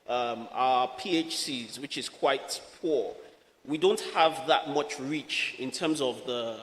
our PHCs, which is quite poor, we don't have that much reach in terms of the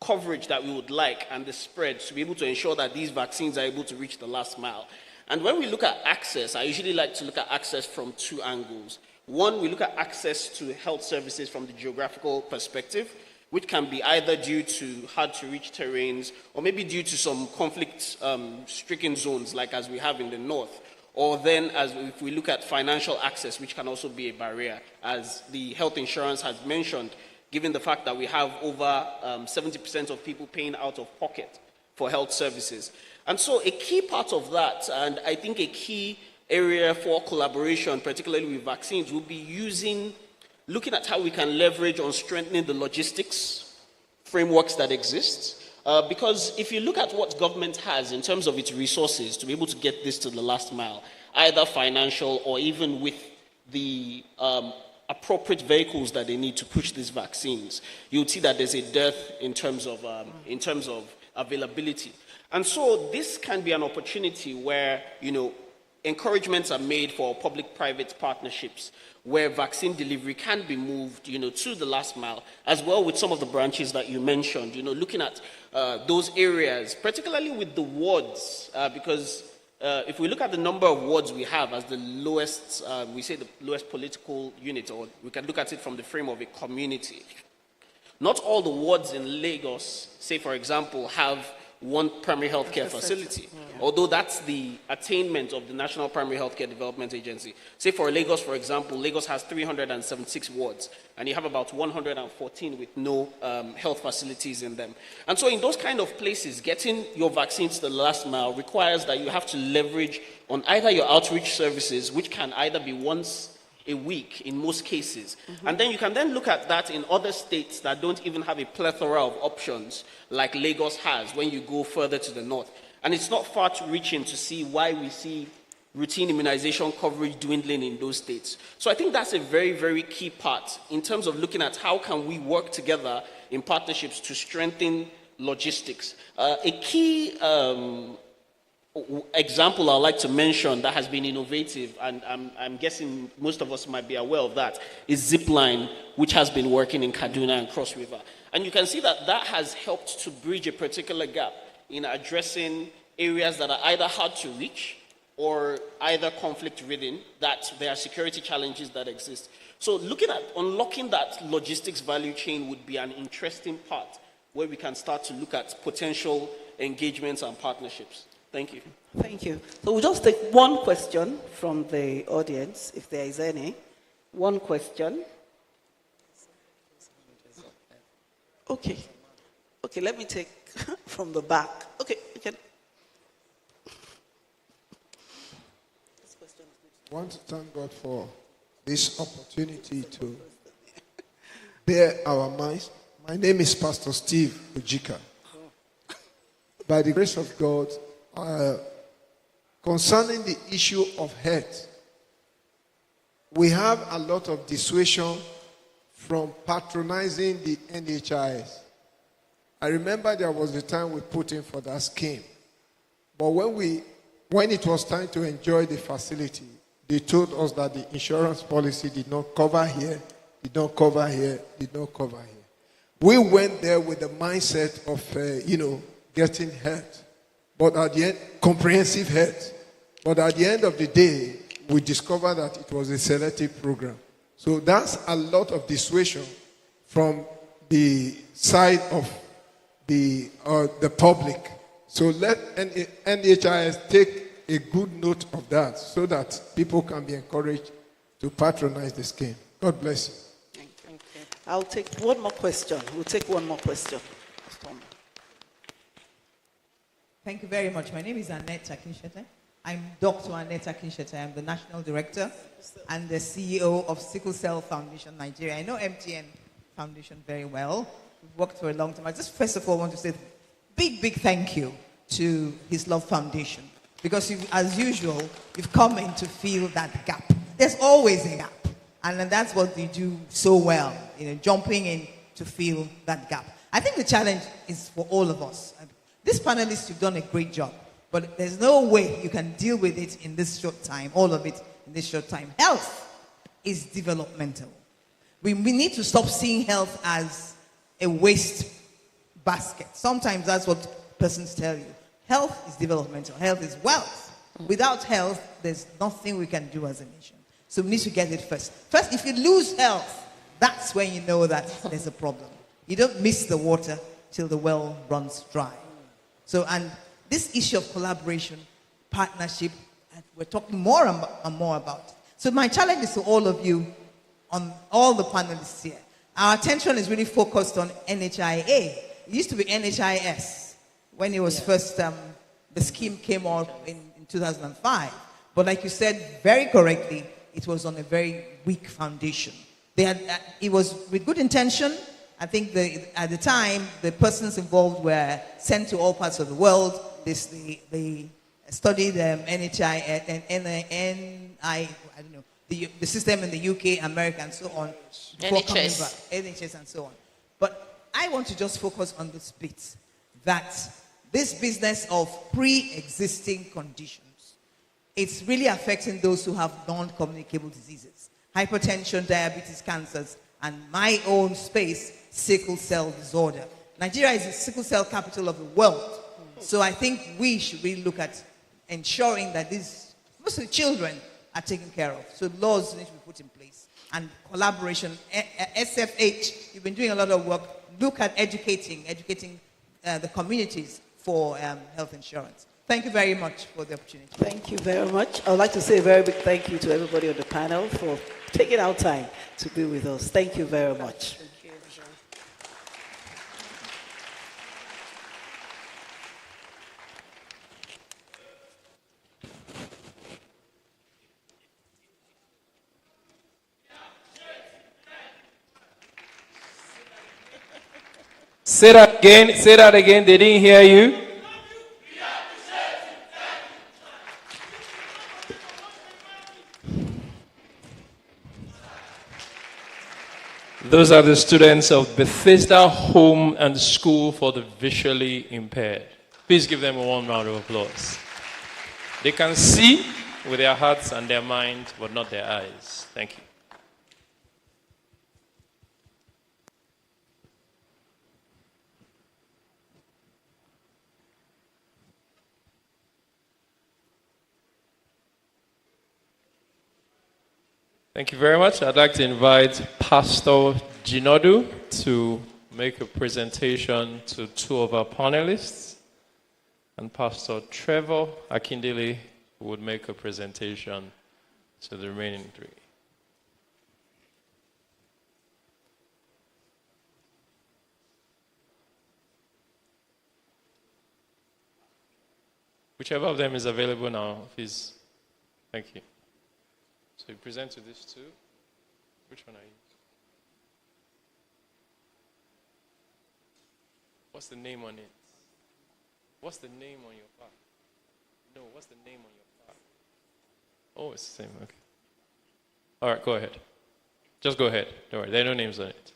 coverage that we would like and the spread to be able to ensure that these vaccines are able to reach the last mile. And when we look at access, I usually like to look at access from two angles. One, we look at access to health services from the geographical perspective, which can be either due to hard-to-reach terrains or maybe due to some conflict-stricken zones, like as we have in the north. Or then, if we look at financial access, which can also be a barrier, as the health insurance has mentioned, given the fact that we have over 70% of people paying out of pocket for health services. And so a key part of that, and I think a key area for collaboration, particularly with vaccines, will be looking at how we can leverage on strengthening the logistics frameworks that exist. Because if you look at what government has in terms of its resources to be able to get this to the last mile, either financial or even with the appropriate vehicles that they need to push these vaccines, you'll see that there's a dearth in terms of availability. And so this can be an opportunity where, encouragements are made for public-private partnerships where vaccine delivery can be moved, to the last mile, as well with some of the branches that you mentioned, looking at those areas, particularly with the wards, because if we look at the number of wards we have as the lowest, we say the lowest political unit, or we can look at it from the frame of a community. Not all the wards in Lagos, say for example, have one primary healthcare facility, although that's the attainment of the National Primary Healthcare Development Agency. Say for Lagos, for example, Lagos has 376 wards, and you have about 114 with no health facilities in them. And so in those kind of places, getting your vaccines to the last mile requires that you have to leverage on either your outreach services, which can either be once a week in most cases. And then you can then look at that in other states that don't even have a plethora of options like Lagos has when you go further to the north. And it's not far reaching to see why we see routine immunization coverage dwindling in those states. So I think that's a very, very key part in terms of looking at how can we work together in partnerships to strengthen logistics. A key example I'd like to mention that has been innovative, and I'm guessing most of us might be aware of that, is Zipline, which has been working in Kaduna and Cross River. And you can see that that has helped to bridge a particular gap in addressing areas that are either hard to reach or either conflict-ridden, that there are security challenges that exist. So looking at unlocking that logistics value chain would be an interesting part where we can start to look at potential engagements and partnerships. Thank you. Thank you. So we'll just take one question from the audience, if there is any. One question. Okay. Okay, let me take from the back. Okay, you can. I want to thank God for this opportunity to bear our minds. My name is Pastor Steve Ujika. By the grace of God, concerning the issue of health, we have a lot of dissuasion from patronizing the NHIS. I remember there was a time we put in for that scheme. But when it was time to enjoy the facility, they told us that the insurance policy did not cover here, did not cover here, did not cover here. We went there with the mindset of, getting health. But at the end, comprehensive health. But at the end of the day, we discovered that it was a selective program. So that's a lot of dissuasion from the side of the public. So let NHIS take a good note of that so that people can be encouraged to patronize the scheme. God bless you. Thank you. I'll take one more question. We'll take one more question. Thank you very much. My name is Annette Akinshete. I'm Dr. Annette Akinshete. I'm the National Director and the CEO of Sickle Cell Foundation Nigeria. I know MTN Foundation very well. We've worked for a long time. I just first of all want to say big thank you to His Love Foundation, because as usual, you've come in to fill that gap. There's always a gap, and that's what you do so well, jumping in to fill that gap. I think the challenge is for all of us. These panelists, you've done a great job, but there's no way you can deal with it in this short time, all of it in this short time. Health is developmental. We need to stop seeing health as a waste basket. Sometimes that's what persons tell you. Health is developmental. Health is wealth. Without health, there's nothing we can do as a nation. So we need to get it first. First, if you lose health, that's when you know that there's a problem. You don't miss the water till the well runs dry. So, and this issue of collaboration, partnership, we're talking more and more about. So my challenge is to all of you, on all the panelists here. Our attention is really focused on NHIA. It used to be NHIS when it was first, the scheme came out in 2005. But like you said very correctly, it was on a very weak foundation. It was with good intention. I think at the time, the persons involved were sent to all parts of the world. They studied NHI and I don't know, the system in the UK, America, and so on. NHS and so on. But I want to just focus on this bit, that this business of pre-existing conditions, it's really affecting those who have non-communicable diseases, hypertension, diabetes, cancers, and my own space, sickle cell disorder. Nigeria is the sickle cell capital of the world. So I think we should really look at ensuring that these, mostly children, are taken care of. So laws need to be put in place. And collaboration, SFH, you've been doing a lot of work. Look at educating the communities for health insurance. Thank you very much for the opportunity. Thank you very much. I would like to say a very big thank you to everybody on the panel for taking our time to be with us. Thank you very much. Say that again, they didn't hear you. Those are the students of Bethesda Home and School for the Visually Impaired. Please give them a warm round of applause. They can see with their hearts and their minds, but not their eyes. Thank you. Thank you very much. I'd like to invite Pastor Jinodu to make a presentation to two of our panelists, and Pastor Trevor Akindele would make a presentation to the remaining three. Whichever of them is available now, please. Thank you. So you present to these two. Which one are you? What's the name on it? What's the name on your plaque? No, what's the name on your plaque? Oh, it's the same, okay. All right, go ahead. Just go ahead. Don't worry, there are no names on it.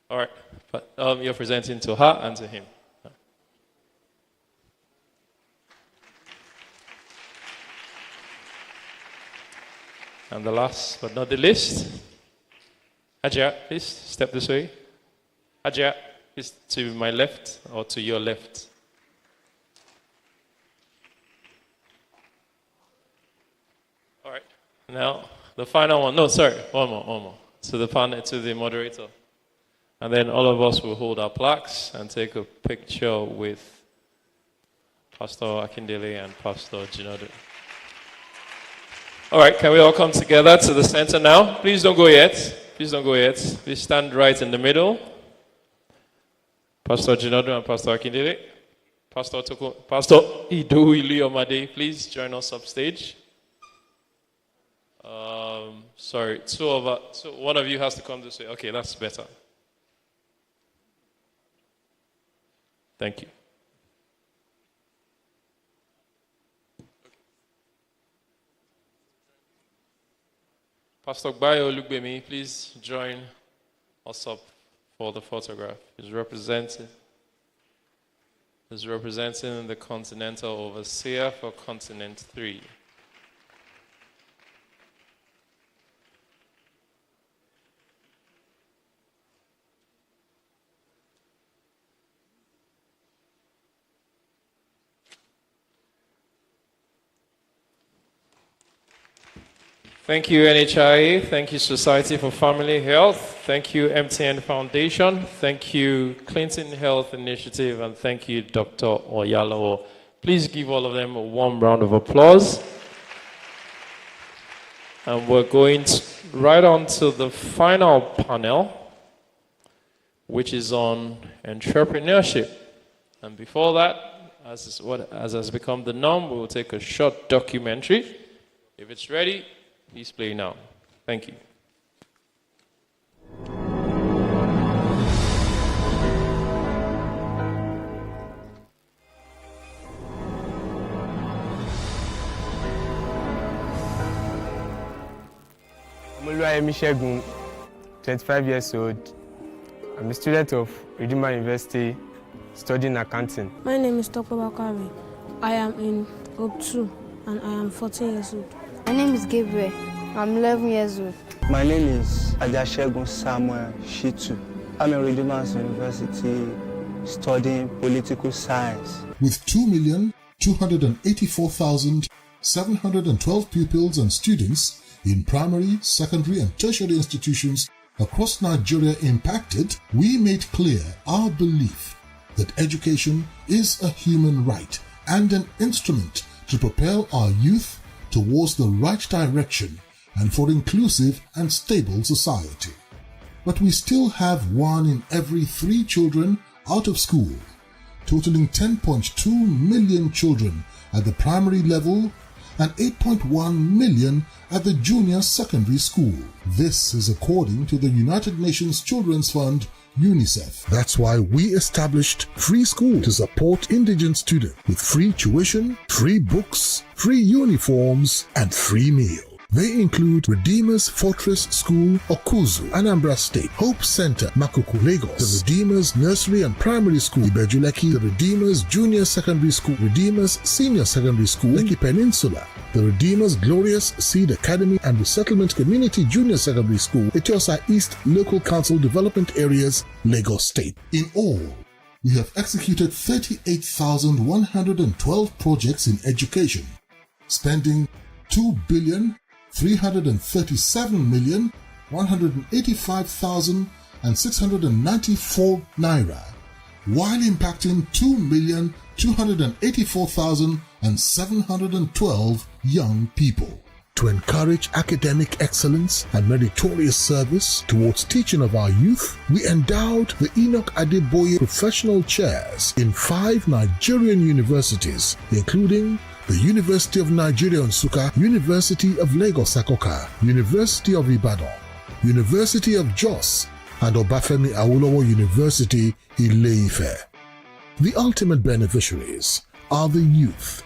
All right. But, you're presenting to her and to him. And the last but not the least, Ajay, please step this way. Ajay, please to my left or to your left. All right. Now, the final one. No, sorry. One more. To the panel, to the moderator. And then all of us will hold our plaques and take a picture with Pastor Akindele and Pastor Jinodo. All right, can we all come together to the center now? Please don't go yet. Please stand right in the middle. Pastor Jinodo and Pastor Akindele. Pastor Ido Iliomade, please join us upstage. Sorry, one of you has to come this way. Okay, that's better. Thank you. Pastor Bayo Lugbemi, please join us up for the photograph. He's representing the Continental Overseer for Continent 3. Thank you, NHIA. Thank you, Society for Family Health. Thank you, MTN Foundation. Thank you, Clinton Health Initiative. And thank you, Dr. Oyalo. Please give all of them a warm round of applause. And we're going right on to the final panel, which is on entrepreneurship. And before that, as has become the norm, we will take a short documentary. If it's ready, please play now. Thank you. I'm Shegun, 25 years old. I'm a student of Redeemer University, studying accounting. My name is Topo Bakari. I am in Group 2 and I am 14 years old. My name is Gabriel. I'm 11 years old. My name is Ajashegun Samuel Shitu. I'm in Redeemer University studying political science. With 2,284,712 pupils and students in primary, secondary, and tertiary institutions across Nigeria impacted, we made clear our belief that education is a human right and an instrument to propel our youth towards the right direction and for inclusive and stable society. But we still have 1 in every 3 children out of school, totaling 10.2 million children at the primary level and 8.1 million at the junior secondary school. This is according to the United Nations Children's Fund, UNICEF. That's why we established Free School to support indigent students with free tuition, free books, free uniforms, and free meal. They include Redeemer's Fortress School, Okuzu, Anambra State, Hope Center, Makuku, Lagos, the Redeemer's Nursery and Primary School, Ibejuleki, the Redeemer's Junior Secondary School, Redeemer's Senior Secondary School, Lekki Peninsula, the Redeemer's Glorious Seed Academy and Resettlement Community Junior Secondary School, Etiosa East Local Council Development Areas, Lagos State. In all, we have executed 38,112 projects in education, spending 2,337,185,694 naira, while impacting 2,284,712 young people. To encourage academic excellence and meritorious service towards teaching of our youth, we endowed the Enoch Adeboye Professional Chairs in 5 Nigerian universities, including the University of Nigeria Nsukka, University of Lagos Akoka, University of Ibadan, University of Jos, and Obafemi Awolowo University Ile-Ife. The ultimate beneficiaries are the youth.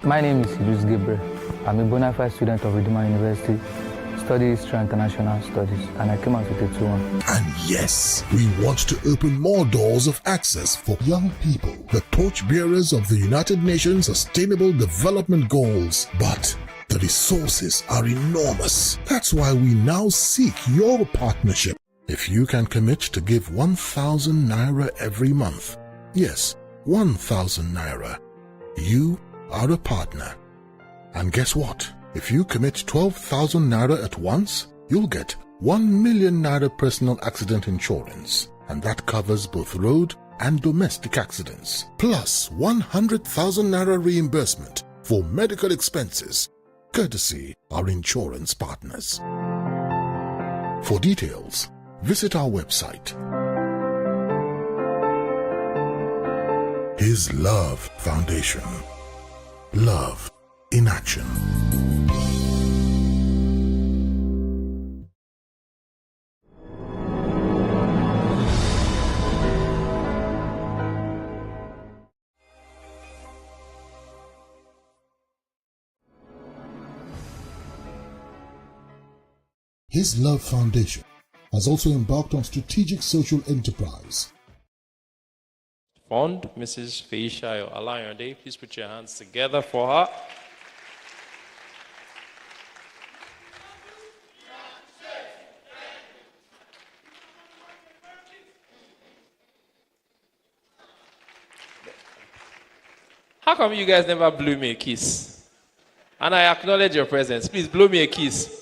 My name is Idris Gabriel. I'm a bona fide student of Redeemer University, study History and International Studies, and I came out with a 2-1. And yes, we want to open more doors of access for young people, the torchbearers of the United Nations Sustainable Development Goals. But the resources are enormous. That's why we now seek your partnership. If you can commit to give 1,000 naira every month, yes, 1,000 naira, you are a partner. And guess what? If you commit 12,000 naira at once, you'll get 1 million naira personal accident insurance, and that covers both road and domestic accidents, plus 100,000 naira reimbursement for medical expenses, courtesy our insurance partners. For details, visit our website. His Love Foundation. Love in action. His Love Foundation has also embarked on strategic social enterprise. Fund, Mrs. Feisha Alayande, please put your hands together for her. How come you guys never blew me a kiss? And I acknowledge your presence. Please blow me a kiss.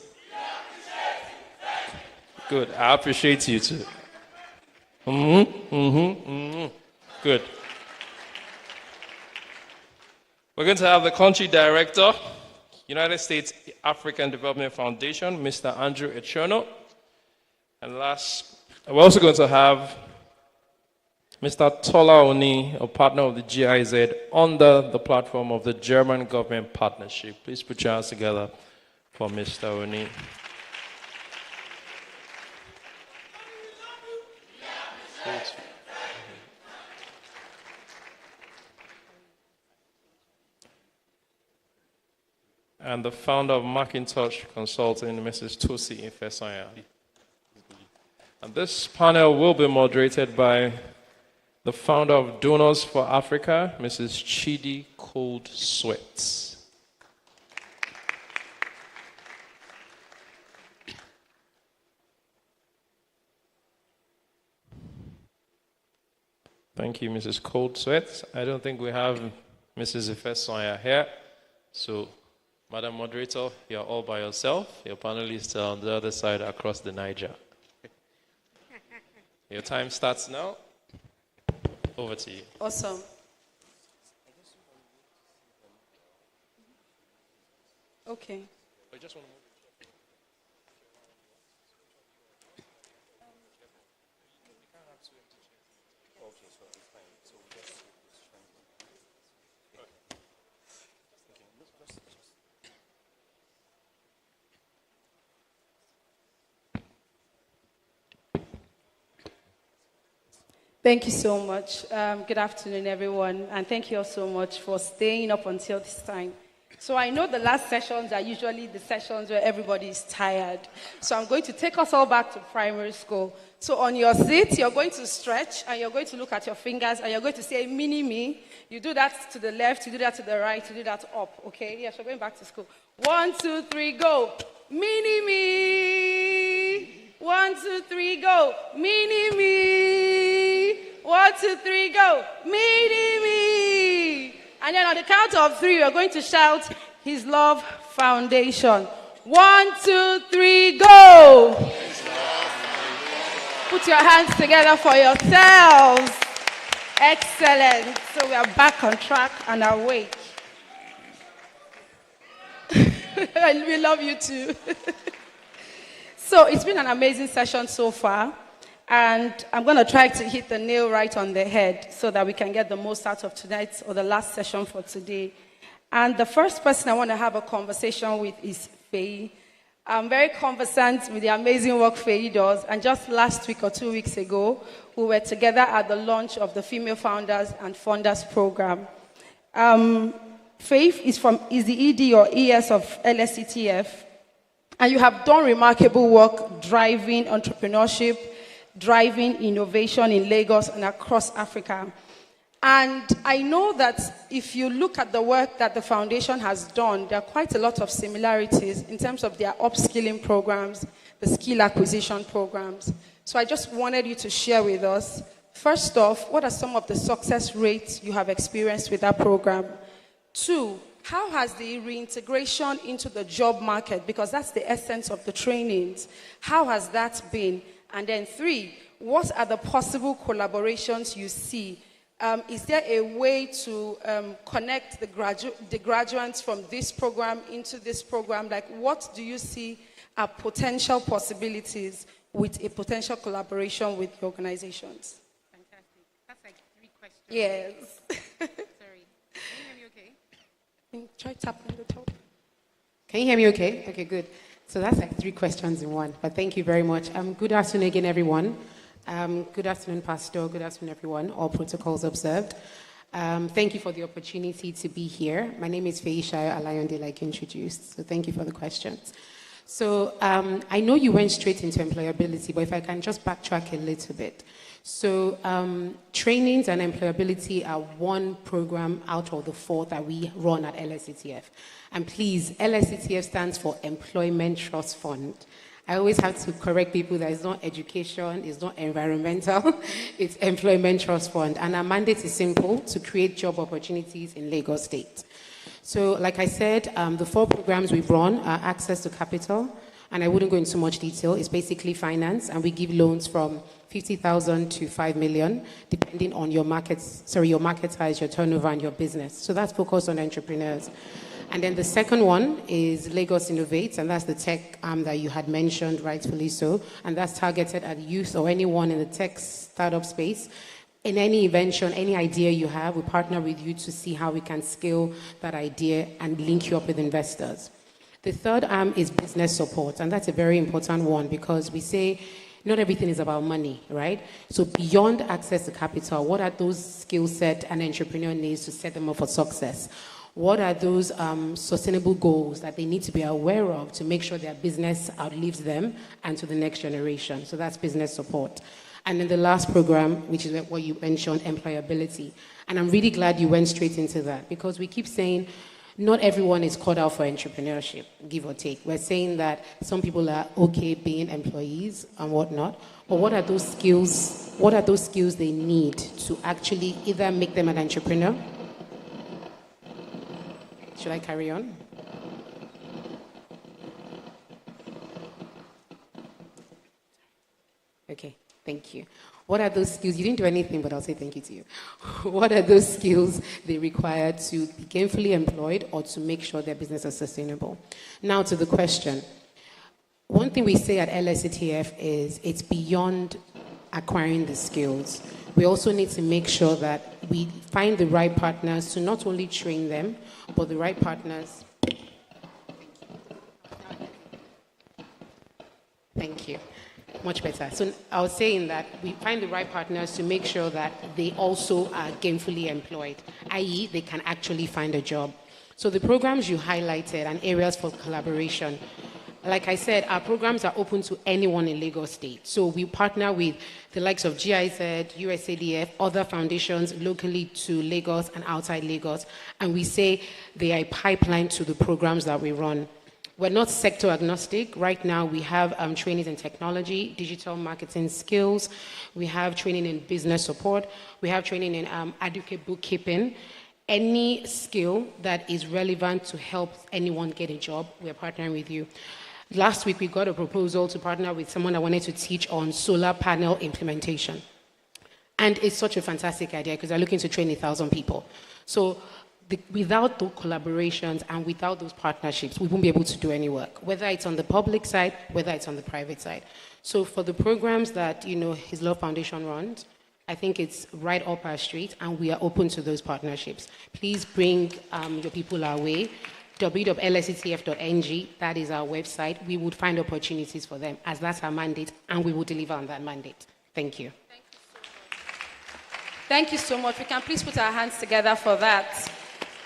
Good. I appreciate you too. Good. We're going to have the country director, United States African Development Foundation, Mr. Andrew Echono. And last, we're also going to have Mr. Tola Oni, a partner of the GIZ, under the platform of the German Government Partnership. Please put your hands together for Mr. Oni. And the founder of Macintosh Consulting, Mrs. Tosi Ifesanya. And this panel will be moderated by the founder of Donors for Africa, Mrs. Chidi Cold Sweat. Thank you, Mrs. Cold Sweat. I don't think we have Mrs. Ifesanya here. So, Madam Moderator, you're all by yourself. Your panelists are on the other side across the Niger. Your time starts now. Over to you. Awesome. Okay. I just want to move. Thank you so much. Good afternoon, everyone. And thank you all so much for staying up until this time. So I know the last sessions are usually the sessions where everybody is tired. So I'm going to take us all back to primary school. So on your seat, you're going to stretch, and you're going to look at your fingers, and you're going to say, mini-me. You do that to the left, you do that to the right, you do that up, okay? Yes, we're going back to school. 1, 2, 3, go. Mini-me. 1, 2, 3, go. Mini-me. 1, 2, 3, go. Mini-me. And then on the count of 3, we're going to shout His Love Foundation. 1, 2, 3, go. Put your hands together for yourselves. Excellent. So we are back on track and awake. And we love you too. So it's been an amazing session so far. And I'm going to try to hit the nail right on the head so that we can get the most out of tonight's or the last session for today. And the first person I want to have a conversation with is Faye. I'm very conversant with the amazing work Faye does. And just last week or 2 weeks ago, we were together at the launch of the Female Founders and Funders program. Faye is the ED or ES of LSCTF. And you have done remarkable work driving entrepreneurship, driving innovation in Lagos and across Africa. And I know that if you look at the work that the foundation has done, there are quite a lot of similarities in terms of their upskilling programs, the skill acquisition programs. So I just wanted you to share with us, first off, what are some of the success rates you have experienced with that program? 2, how has the reintegration into the job market, because that's the essence of the trainings, how has that been? And then 3, what are the possible collaborations you see? Is there a way to connect the graduates from this program into this program? Like, what do you see are potential possibilities with a potential collaboration with the organizations? Fantastic. That's like 3 questions. Yes. Sorry. Can you hear me okay? Try tapping the top. Can you hear me okay? Okay, good. So that's like 3 questions in one. But thank you very much. Good afternoon again, everyone. Good afternoon, Pastor. Good afternoon, everyone. All protocols observed. Thank you for the opportunity to be here. My name is Feisha Alayonde, like introduced. So thank you for the questions. So I know you went straight into employability, but if I can just backtrack a little bit. So trainings and employability are one program out of the 4 that we run at LSETF. And please, LSETF stands for Employment Trust Fund. I always have to correct people that it's not education, it's not environmental, it's Employment Trust Fund. And our mandate is simple, to create job opportunities in Lagos State. So like I said, the 4 programs we've run are access to capital, and I wouldn't go into much detail. It's basically finance, and we give loans from 50,000 to 5 million, depending on your market size, your turnover, and your business. So that's focused on entrepreneurs. And then the second one is Lagos Innovates, and that's the tech that you had mentioned, rightfully so. And that's targeted at youth or anyone in the tech startup space. In any invention, any idea you have, we partner with you to see how we can scale that idea and link you up with investors. The third arm is business support, and that's a very important one because we say not everything is about money, right? So beyond access to capital, what are those skill set an entrepreneur needs to set them up for success? What are those sustainable goals that they need to be aware of to make sure their business outlives them and to the next generation? So that's business support. And then the last program, which is what you mentioned, employability. And I'm really glad you went straight into that because we keep saying not everyone is called out for entrepreneurship, give or take. We're saying that some people are okay being employees and whatnot, but what are those skills? What are those skills they need to actually either make them an entrepreneur? Should I carry on? Okay, thank you. What are those skills? You didn't do anything, but I'll say thank you to you. What are those skills they require to be gainfully employed or to make sure their business is sustainable? Now to the question. One thing we say at LSETF is it's beyond acquiring the skills. We also need to make sure that we find the right partners to not only train them, but the right partners. Thank you. Much better. So I was saying that we find the right partners to make sure that they also are gainfully employed, i.e. they can actually find a job. So the programs you highlighted and areas for collaboration, like I said, our programs are open to anyone in Lagos State. So we partner with the likes of GIZ, USADF, other foundations locally to Lagos and outside Lagos. And we say they are a pipeline to the programs that we run. We're not sector agnostic. Right now we have trainings in technology, digital marketing skills. We have training in business support. We have training in adequate bookkeeping. Any skill that is relevant to help anyone get a job, we're partnering with you. Last week, we got a proposal to partner with someone that wanted to teach on solar panel implementation. And it's such a fantastic idea because they're looking to train 1,000 people. So without those collaborations and without those partnerships, we won't be able to do any work, whether it's on the public side, whether it's on the private side. So for the programs that, His Love Foundation runs, I think it's right up our street, and we are open to those partnerships. Please bring your people our way. www.lsetf.ng, that is our website. We would find opportunities for them, as that's our mandate, and we will deliver on that mandate. Thank you. Thank you so much. We can please put our hands together for that.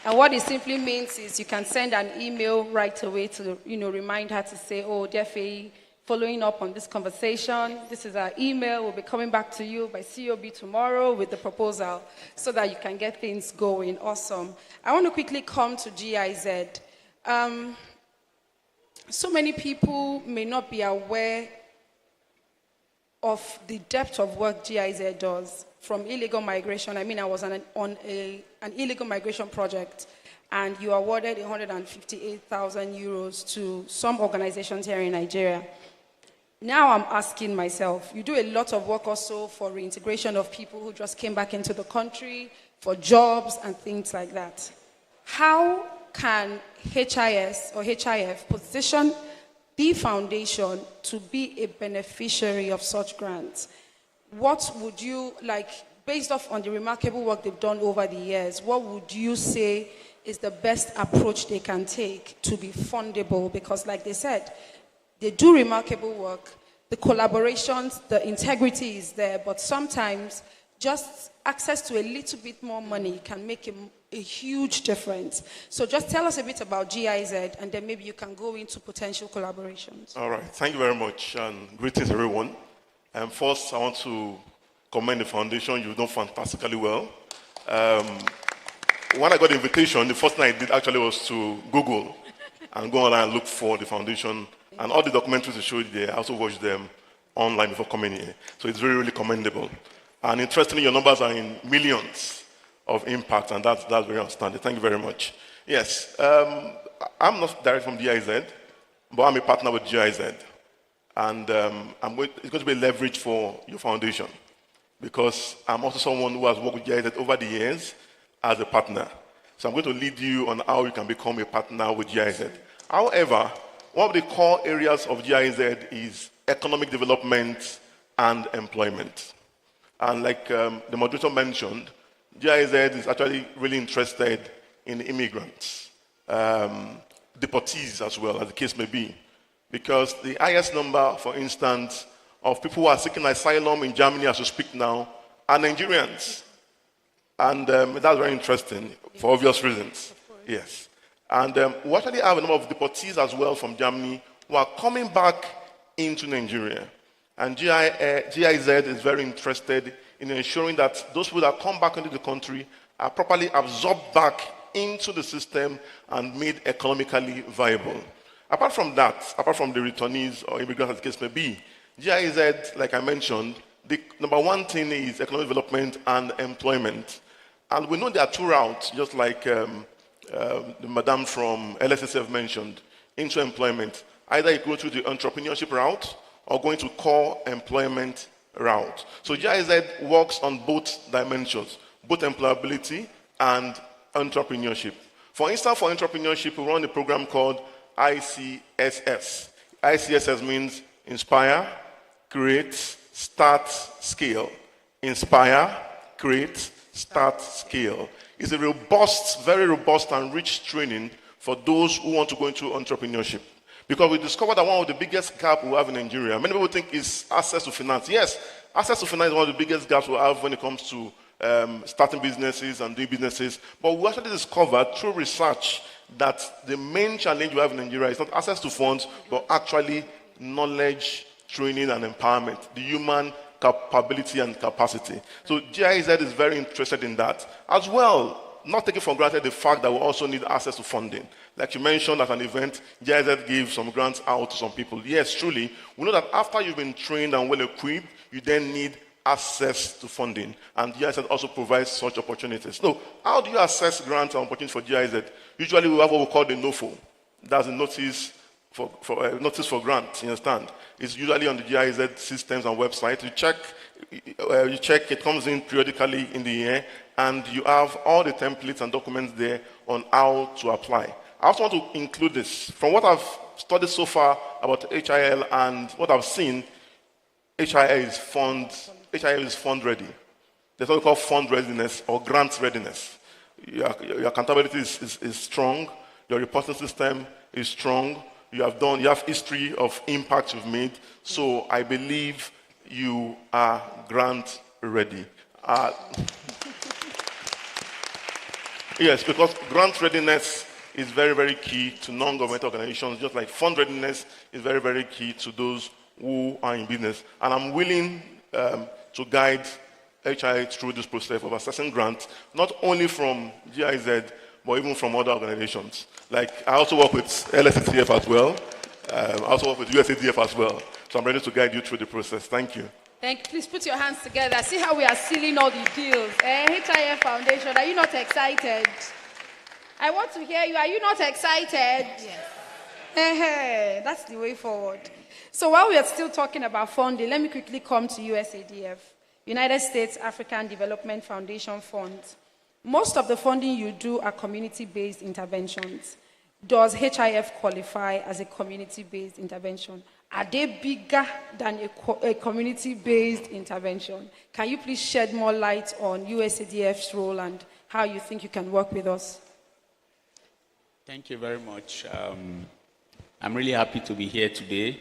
And what it simply means is you can send an email right away to, remind her to say, oh, dear Faye, following up on this conversation, this is our email. We'll be coming back to you by COB tomorrow with the proposal so that you can get things going. Awesome. I want to quickly come to GIZ. So many people may not be aware of the depth of work GIZ does. From illegal migration, I was on an illegal migration project, and you awarded 158,000 euros to some organizations here in Nigeria. Now I'm asking myself, you do a lot of work also for reintegration of people who just came back into the country, for jobs and things like that. How can HIS or HIF position the foundation to be a beneficiary of such grants? What would you, based off on the remarkable work they've done over the years, what would you say is the best approach they can take to be fundable? Because like they said, they do remarkable work, the collaborations, the integrity is there, but sometimes just access to a little bit more money can make a huge difference. So just tell us a bit about GIZ, and then maybe you can go into potential collaborations. All right, thank you very much, and greetings everyone. First, I want to commend the foundation. You've done fantastically well. When I got the invitation, the first thing I did actually was to Google and go on and look for the foundation. And all the documentaries you showed there, I also watched them online before coming here. So it's really, really commendable. And interestingly, your numbers are in millions of impact, and that's very outstanding. Thank you very much. Yes, I'm not direct from GIZ, but I'm a partner with GIZ. And it's going to be leverage for your foundation, because I'm also someone who has worked with GIZ over the years as a partner. So I'm going to lead you on how you can become a partner with GIZ. However, one of the core areas of GIZ is economic development and employment. And like the moderator mentioned, GIZ is actually really interested in immigrants, deportees as well, as the case may be. Because the highest number, for instance, of people who are seeking asylum in Germany as we speak now are Nigerians. And that's very interesting for obvious reasons. Yes. And we actually have a number of deportees as well from Germany who are coming back into Nigeria. And GIZ is very interested in ensuring that those people that come back into the country are properly absorbed back into the system and made economically viable. Apart from that, apart from the returnees or immigrants as the case may be, GIZ, like I mentioned, the number one thing is economic development and employment. And we know there are two routes, just like the madam from LSSF mentioned, into employment. Either you go through the entrepreneurship route or going to core employment route. So GIZ works on both dimensions, both employability and entrepreneurship. For instance, for entrepreneurship, we run a program called ICSS. ICSS means Inspire, Create, Start, Scale. Inspire, Create, Start, Scale. It's a robust, very robust and rich training for those who want to go into entrepreneurship. Because we discovered that one of the biggest gaps we have in Nigeria, many people think is access to finance. Yes, access to finance is one of the biggest gaps we have when it comes to starting businesses and doing businesses. But we actually discovered through research that the main challenge we have in Nigeria is not access to funds, but actually knowledge, training, and empowerment, the human capability and capacity. So GIZ is very interested in that. As well, not taking for granted the fact that we also need access to funding. Like you mentioned at an event, GIZ gives some grants out to some people. Yes, truly, we know that after you've been trained and well-equipped, you then need access to funding. And GIZ also provides such opportunities. So how do you assess grants and opportunities for GIZ? Usually we have what we call the NOFO. That's a notice for grant, you understand? It's usually on the GIZ systems and website. You check, it comes in periodically in the year, and you have all the templates and documents there on how to apply. I also want to include this. From what I've studied so far about HIL and what I've seen, HIL is fund ready. There's what we call fund readiness or grant readiness. Your accountability is strong. Your reporting system is strong. You have history of impact you've made. So I believe you are grant ready. Yes, because grant readiness is very, very key to non-governmental organizations, just like fund readiness is very, very key to those who are in business. And I'm willing to guide HI through this process of assessing grants, not only from GIZ, but even from other organizations. Like, I also work with LSCTF as well. I also work with USADF as well. So I'm ready to guide you through the process. Thank you. Thank you. Please put your hands together. See how we are sealing all the deals. HIF Foundation, are you not excited? I want to hear you. Are you not excited? Yes. That's the way forward. So while we are still talking about funding, let me quickly come to USADF, United States African Development Foundation Funds. Most of the funding you do are community-based interventions. Does HIF qualify as a community-based intervention? Are they bigger than a community-based intervention? Can you please shed more light on USADF's role and how you think you can work with us? Thank you very much. I'm really happy to be here today.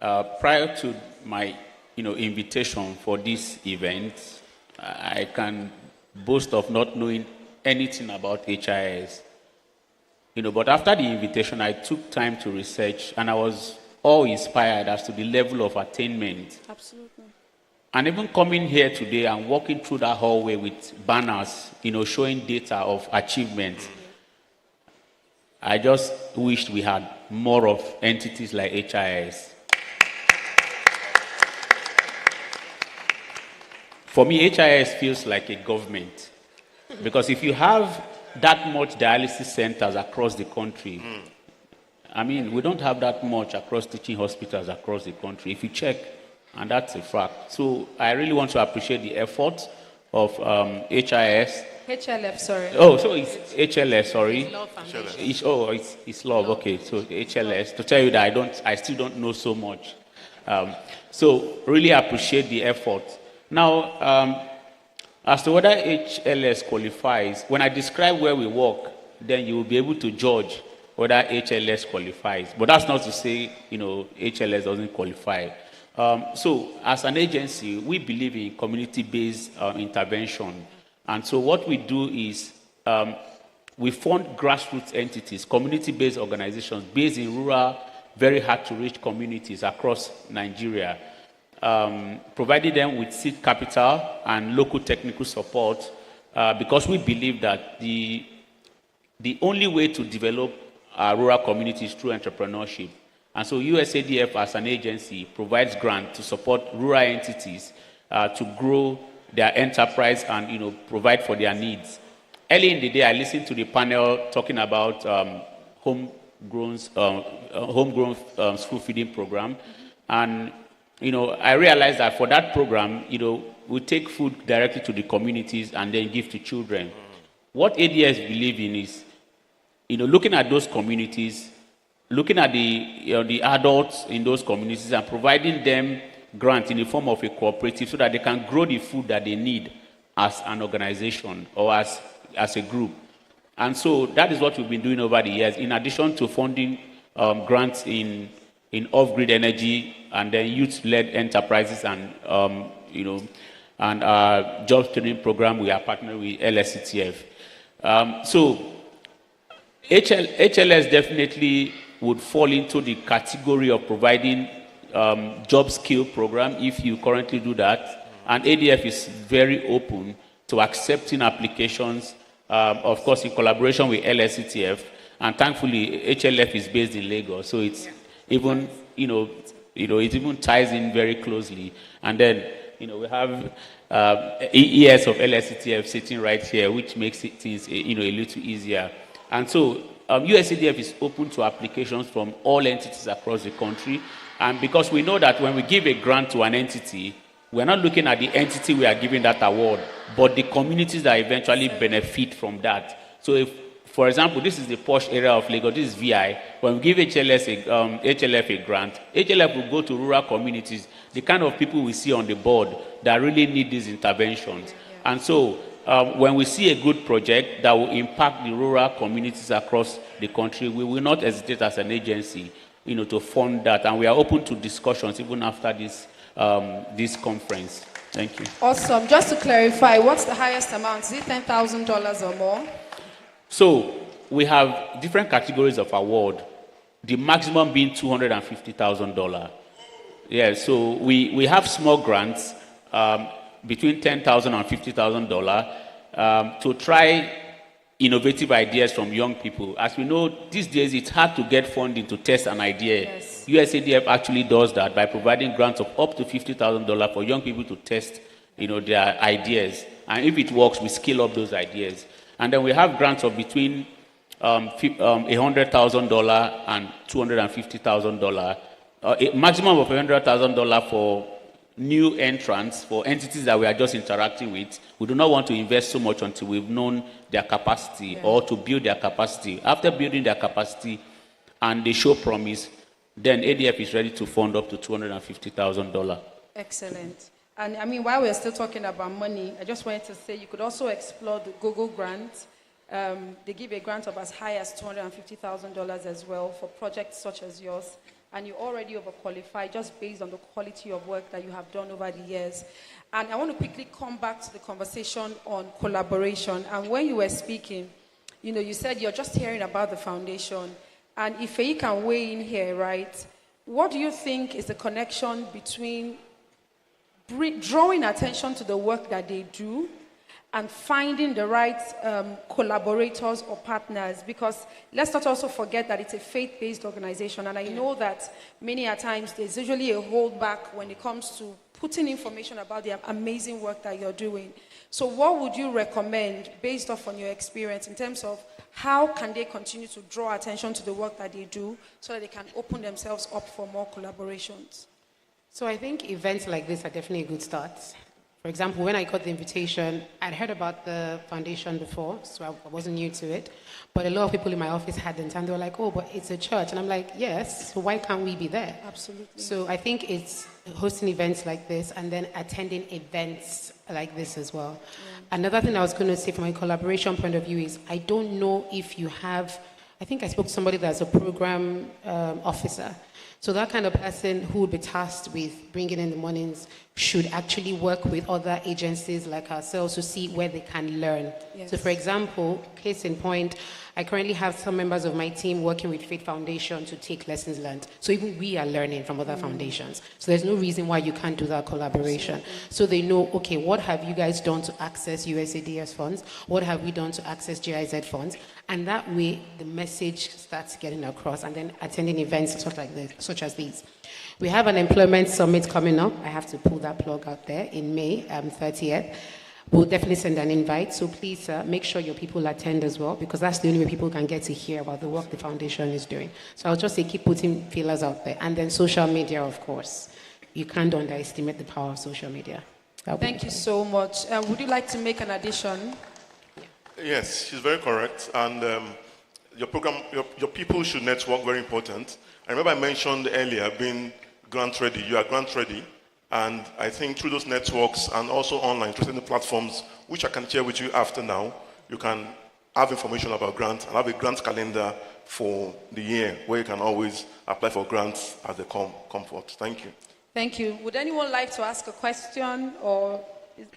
Prior to my invitation for this event, I can boast of not knowing anything about HIS. But after the invitation, I took time to research, and I was all inspired as to the level of attainment. Absolutely. And even coming here today and walking through that hallway with banners, showing data of achievement, I just wished we had more of entities like HIS. For me, HIS feels like a government. Because if you have that much dialysis centers across the country, we don't have that much across teaching hospitals across the country. If you check, and that's a fact. So I really want to appreciate the effort of HIS. HLF, sorry. Oh, so it's HLF, sorry. It's Love Foundation. It's Love. Okay, so HLS. To tell you that I still don't know so much. So really appreciate the effort. Now, as to whether HLS qualifies, when I describe where we work, then you will be able to judge whether HLS qualifies. But that's not to say, HLS doesn't qualify. So as an agency, we believe in community-based intervention. And so what we do is we fund grassroots entities, community-based organizations based in rural, very hard-to-reach communities across Nigeria, providing them with seed capital and local technical support because we believe that the only way to develop rural communities is through entrepreneurship. And so USADF as an agency provides grants to support rural entities to grow their enterprise and provide for their needs. Early in the day, I listened to the panel talking about homegrown school feeding program, and I realized that for that program, we take food directly to the communities and then give to children. What ADS believe in is, looking at those communities, looking at the adults in those communities and providing them grant in the form of a cooperative so that they can grow the food that they need as an organization or as a group. And so that is what we've been doing over the years, in addition to funding grants in off-grid energy and then youth-led enterprises and our job training program. We are partnering with LSCTF. So HLS definitely would fall into the category of providing job skill program if you currently do that. And ADF is very open to accepting applications, of course, in collaboration with LSCTF. And thankfully, HLF is based in Lagos, so it's even, it even ties in very closely. And then, we have ES of LSCTF sitting right here, which makes things, a little easier. And so, USADF is open to applications from all entities across the country. And because we know that when we give a grant to an entity, we're not looking at the entity we are giving that award, but the communities that eventually benefit from that. So if, for example, this is the posh area of Lagos, this is VI, when we give HLF a grant, HLF will go to rural communities, the kind of people we see on the board that really need these interventions. And so when we see a good project that will impact the rural communities across the country, we will not hesitate as an agency to fund that, and we are open to discussions even after this conference. Thank you. Awesome. Just to clarify, what's the highest amount? Is it $10,000 or more? So we have different categories of award, the maximum being $250,000. Yeah, so we have small grants between $10,000 and $50,000 to try innovative ideas from young people. As we know, these days it's hard to get funding to test an idea. Yes. USADF actually does that by providing grants of up to $50,000 for young people to test, their ideas. And if it works, we scale up those ideas. And then we have grants of between $100,000 and $250,000. A maximum of $100,000 for new entrants, for entities that we are just interacting with. We do not want to invest so much until we've known their capacity or to build their capacity. After building their capacity and they show promise, then ADF is ready to fund up to $250,000. Excellent. And I mean, while we're still talking about money, I just wanted to say you could also explore the Google grant. They give a grant of as high as $250,000 as well for projects such as yours. And you already overqualify just based on the quality of work that you have done over the years. And I want to quickly come back to the conversation on collaboration. And when you were speaking, you said you're just hearing about the foundation. And if you can weigh in here, right, what do you think is the connection between drawing attention to the work that they do and finding the right collaborators or partners? Because let's not also forget that it's a faith-based organization, and I know that many a times there's usually a holdback when it comes to putting information about the amazing work that you're doing. So what would you recommend based off on your experience in terms of how can they continue to draw attention to the work that they do so that they can open themselves up for more collaborations? So I think events like this are definitely a good start. For example, when I got the invitation, I'd heard about the foundation before, so I wasn't new to it. But a lot of people in my office hadn't, and they were like, oh, but it's a church. And I'm like, yes, so why can't we be there? Absolutely. So I think it's hosting events like this and then attending events like this as well. Yeah. Another thing I was going to say from a collaboration point of view is I don't know if you have, I think I spoke to somebody that's a program officer. So that kind of person who would be tasked with bringing in the monies should actually work with other agencies like ourselves to see where they can learn. Yes. So for example, case in point, I currently have some members of my team working with Faith Foundation to take lessons learned. So even we are learning from other foundations. So there's no reason why you can't do that collaboration. Absolutely. So they know, okay, what have you guys done to access USADF funds? What have we done to access GIZ funds? And that way, the message starts getting across, and then attending events such as these. We have an employment summit coming up. I have to pull that plug out there in May 30th. We'll definitely send an invite. So please make sure your people attend as well, because that's the only way people can get to hear about the work the foundation is doing. So I'll just say keep putting feelers out there. And then social media, of course. You can't underestimate the power of social media. Thank you so much. Would you like to make an addition? Yes, she's very correct. And your people should network, very important. I remember I mentioned earlier being grant ready. You are grant ready. And I think through those networks and also online, through the platforms, which I can share with you after now, you can have information about grants and have a grant calendar for the year where you can always apply for grants as they come forth. Thank you. Thank you. Would anyone like to ask a question, or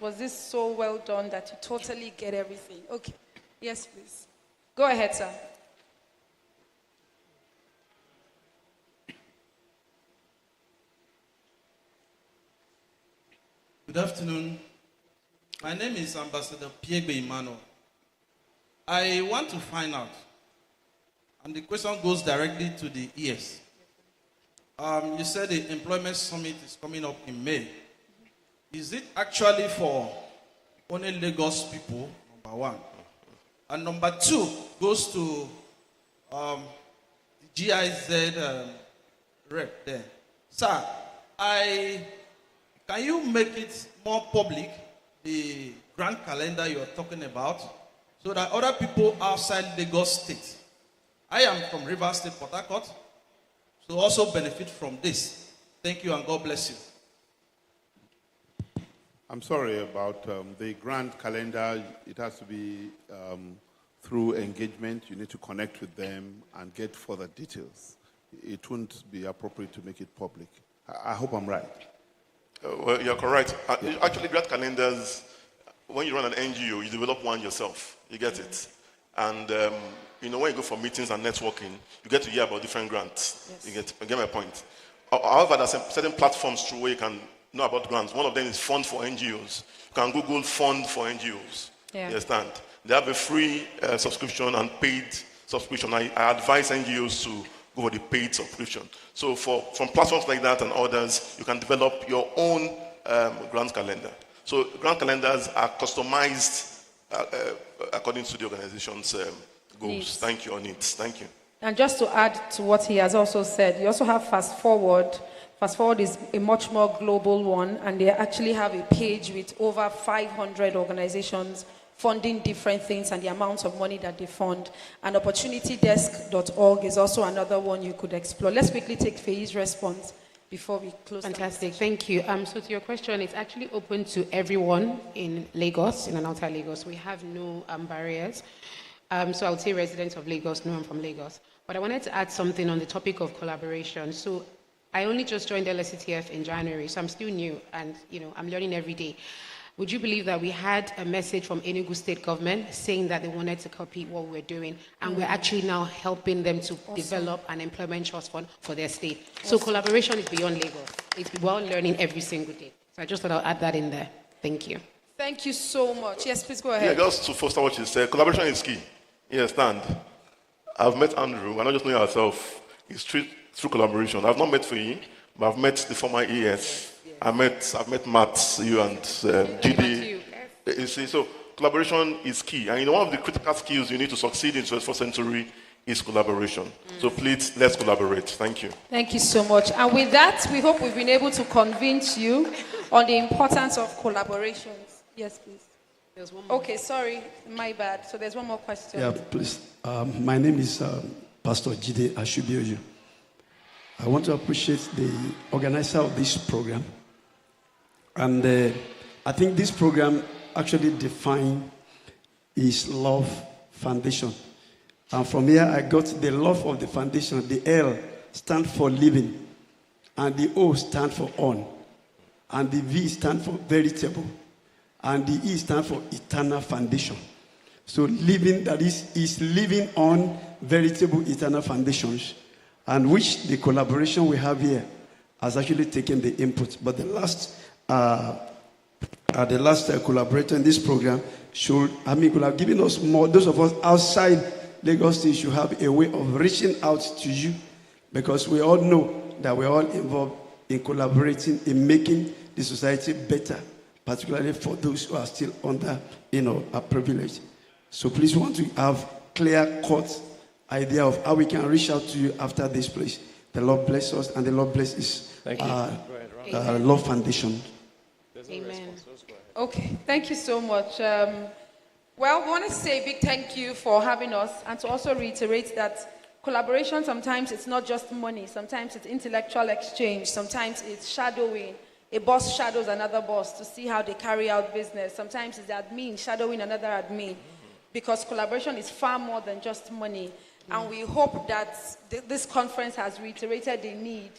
was this so well done that you totally get everything? Okay. Yes, please. Go ahead, sir. Good afternoon. My name is Ambassador Piegbe Emmanuel. I want to find out, and the question goes directly to the ES. You said the employment summit is coming up in May. Is it actually for only Lagos people, number one? And number two goes to the GIZ rep there. Sir, can you make it more public, the grant calendar you're talking about, so that other people outside Lagos State, I am from Rivers State, Port Harcourt, so also benefit from this. Thank you and God bless you. I'm sorry about the grant calendar. It has to be through engagement. You need to connect with them and get further details. It wouldn't be appropriate to make it public. I hope I'm right. Well, you're correct. Actually, grant calendars, when you run an NGO, you develop one yourself. You get it. And when you go for meetings and networking, you get to hear about different grants. Yes. You get my point. However, there's certain platforms through where you can know about grants. One of them is Fund for NGOs. You can Google Fund for NGOs. Yeah. You understand? They have a free subscription and paid subscription. I advise NGOs to go for the paid subscription. So from platforms like that and others, you can develop your own grant calendar. So grant calendars are customized according to the organization's goals. Needs. Thank you, or needs. Thank you. And just to add to what he has also said, you also have Fast Forward. Fast Forward is a much more global one, and they actually have a page with over 500 organizations funding different things and the amounts of money that they fund. And opportunitydesk.org is also another one you could explore. Let's quickly take Fei's response before we close. Fantastic, thank you. So to your question, it's actually open to everyone in Lagos, in and outside Lagos. We have no barriers. So I would say residents of Lagos, no one from Lagos. But I wanted to add something on the topic of collaboration. So I only just joined LSCTF in January, so I'm still new and I'm learning every day. Would you believe that we had a message from Enugu State government saying that they wanted to copy what we're doing, and we're actually now helping them to develop an employment trust fund for their state. So collaboration is beyond Lagos. It's we're all learning every single day. So I just thought I'll add that in there. Thank you. Thank you so much. Yes, please go ahead. Yeah, just to foster what you said, collaboration is key. You understand? I've met Andrew, and I just know yourself. It's through collaboration. I've not met Fei, but I've met the former ES. I've met Matt, you and GD. You see, so collaboration is key. And one of the critical skills you need to succeed in the 21st century is collaboration. So please, let's collaborate. Thank you. Thank you so much. And with that, we hope we've been able to convince you on the importance of collaborations. Yes, please. There's one more. Okay, sorry, my bad. So there's one more question. Yeah, please. My name is Pastor Jide Ashubioju. I want to appreciate the organizer of this program. And I think this program actually defines his love foundation. And from here, I got the love of the foundation. The L stands for living, and the O stands for on, and the V stands for veritable, and the E stands for eternal foundation. So living, that is living on veritable eternal foundations, and which the collaboration we have here has actually taken the input. But the last collaborator in this program could have given us more. Those of us outside Lagos State should have a way of reaching out to you, because we all know that we're all involved in collaborating in making the society better, particularly for those who are still under, a privilege. So please, want to have clear-cut idea of how we can reach out to you after this place. The Lord bless us, and the Lord bless His Love Foundation. Amen. Okay, thank you so much. Well, we want to say a big thank you for having us, and to also reiterate that collaboration, sometimes it's not just money, sometimes it's intellectual exchange, sometimes it's shadowing. A boss shadows another boss to see how they carry out business. Sometimes it's the admin shadowing another admin, because collaboration is far more than just money. And we hope that this conference has reiterated the need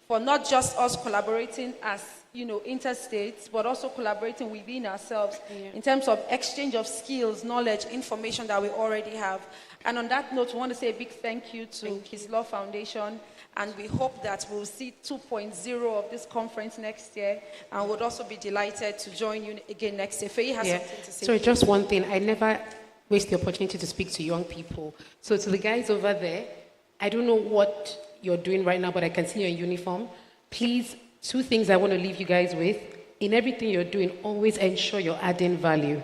for not just us collaborating as interstates, but also collaborating within ourselves in terms of exchange of skills, knowledge, information that we already have. And on that note, we want to say a big thank you to His Love Foundation, and we hope that we'll see 2.0 of this conference next year, and would also be delighted to join you again next year. Fei has something to say. Sorry, just one thing. I never waste the opportunity to speak to young people. So to the guys over there, I don't know what you're doing right now, but I can see you're in uniform. Please, 2 things I want to leave you guys with. In everything you're doing, always ensure you're adding value.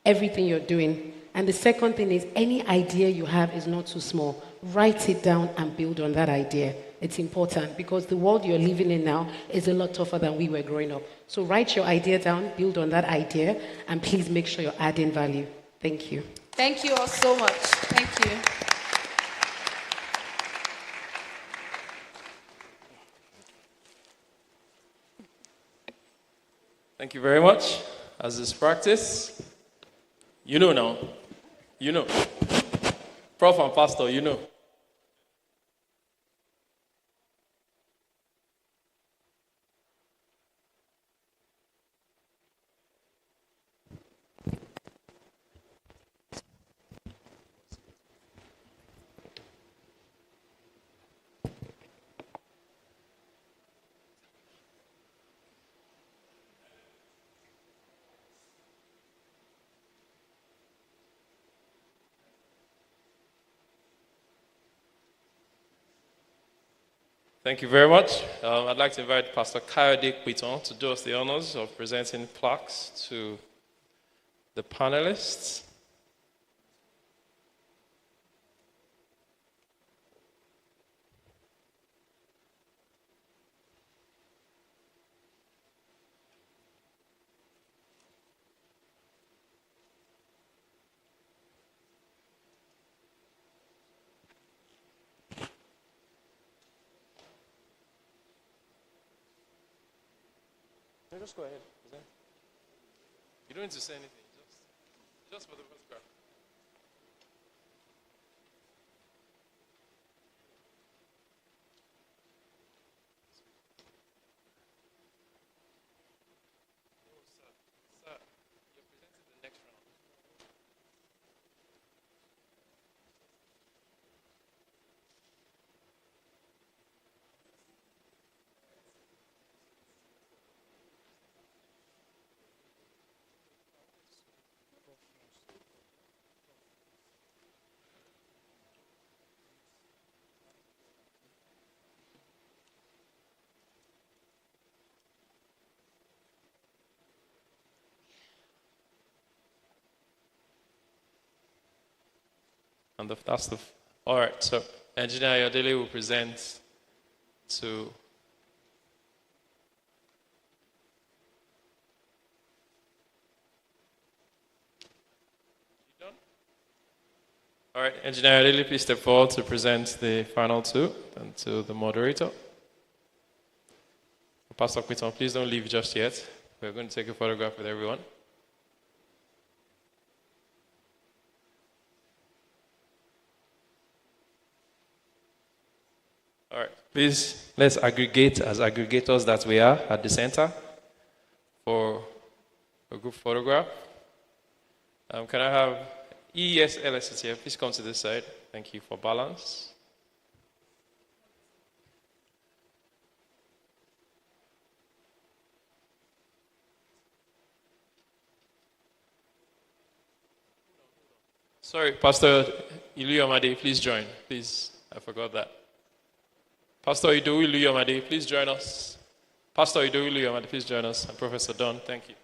Everything you're doing. And the second thing is, any idea you have is not too small. Write it down and build on that idea. It's important, because the world you're living in now is a lot tougher than we were growing up. So write your idea down, build on that idea, and please make sure you're adding value. Thank you. Thank you all so much. Thank you. Thank you very much. As is practice, now. Prof and Pastor, Thank you very much. I'd like to invite Pastor Kayode Kwiton to do us the honors of presenting plaques to the panelists. No, just go ahead. You don't need to say anything. Just for the photograph. Sir, you're presenting the next round. And all right, so Engineer Ayodele will present to all right, Engineer Ayodele, please step forward to present the final two and to the moderator. Pastor Kwiton, please don't leave just yet. We're going to take a photograph with everyone. All right, please, let's aggregate as aggregators that we are at the center for a group photograph. Can I have ESLS here? Please come to this side. Thank you for balance. Sorry, Pastor Iluyomade, please join. Please, I forgot that. Pastor Idowu Iluyomade, please join us. Pastor Idowu Iluyomade, please join us. And Professor Don, thank you.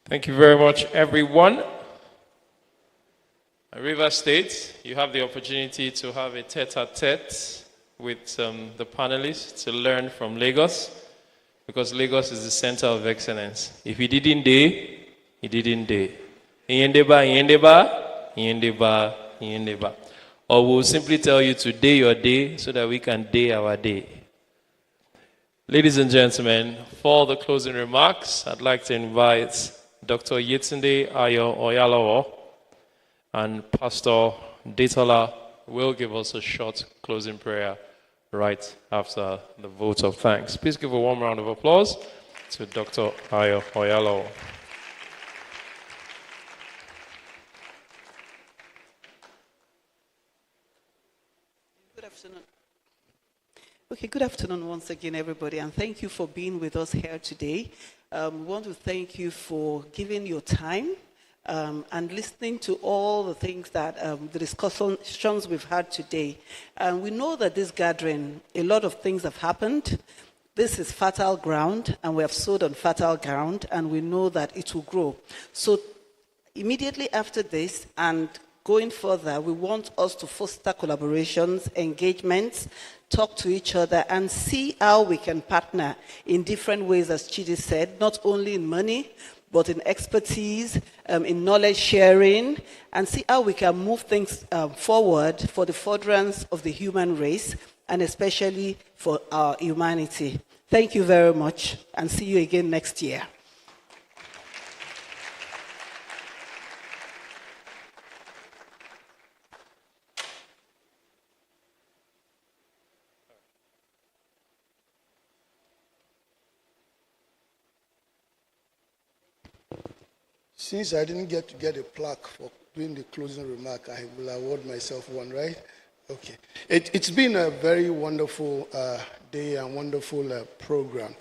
Thank you very much, everyone. At River State, you have the opportunity to have a tete-a-tete with the panelists to learn from Lagos, because Lagos is the center of excellence. If you didn't day, you didn't day. Yendeba. Or we'll simply tell you to day your day so that we can day our day. Ladies and gentlemen, for the closing remarks, I'd like to invite Dr. Yetunde Ayo Oyalawo and Pastor Detola will give us a short closing prayer right after the vote of thanks. Please give a warm round of applause to Dr. Ayo Oyalawo. Good afternoon. Okay, good afternoon once again, everybody, and thank you for being with us here today. We want to thank you for giving your time and listening to all the things that, the discussions we've had today. And we know that this gathering, a lot of things have happened. This is fertile ground, and we have sowed on fertile ground, and we know that it will grow. So immediately after this, and going further, we want us to foster collaborations, engagements, talk to each other, and see how we can partner in different ways, as Chidi said, not only in money, but in expertise, in knowledge sharing, and see how we can move things forward for the furtherance of the human race, and especially for our humanity. Thank you very much, and see you again next year. Since I didn't get to get a plaque for doing the closing remark, I will award myself one, right? Okay. It's been a very wonderful day and wonderful program.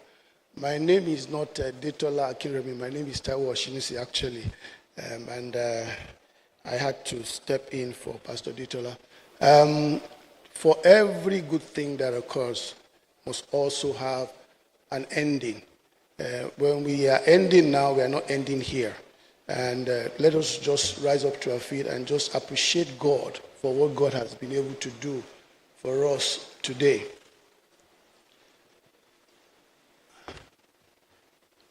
My name is not Detola Akinremi. My name is Taiwo Oshinisi, actually. And I had to step in for Pastor Detola. For every good thing that occurs must also have an ending. When we are ending now, we are not ending here. And let us just rise up to our feet and just appreciate God for what God has been able to do for us today.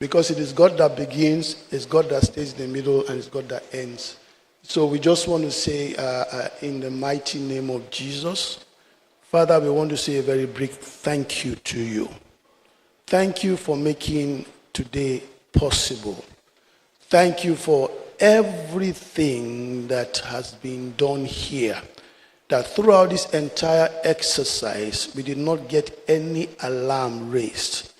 Because it is God that begins, it's God that stays in the middle, and it's God that ends. So we just want to say in the mighty name of Jesus, Father, we want to say a very big thank you to you. Thank you for making today possible. Thank you for everything that has been done here. That throughout this entire exercise, we did not get any alarm raised.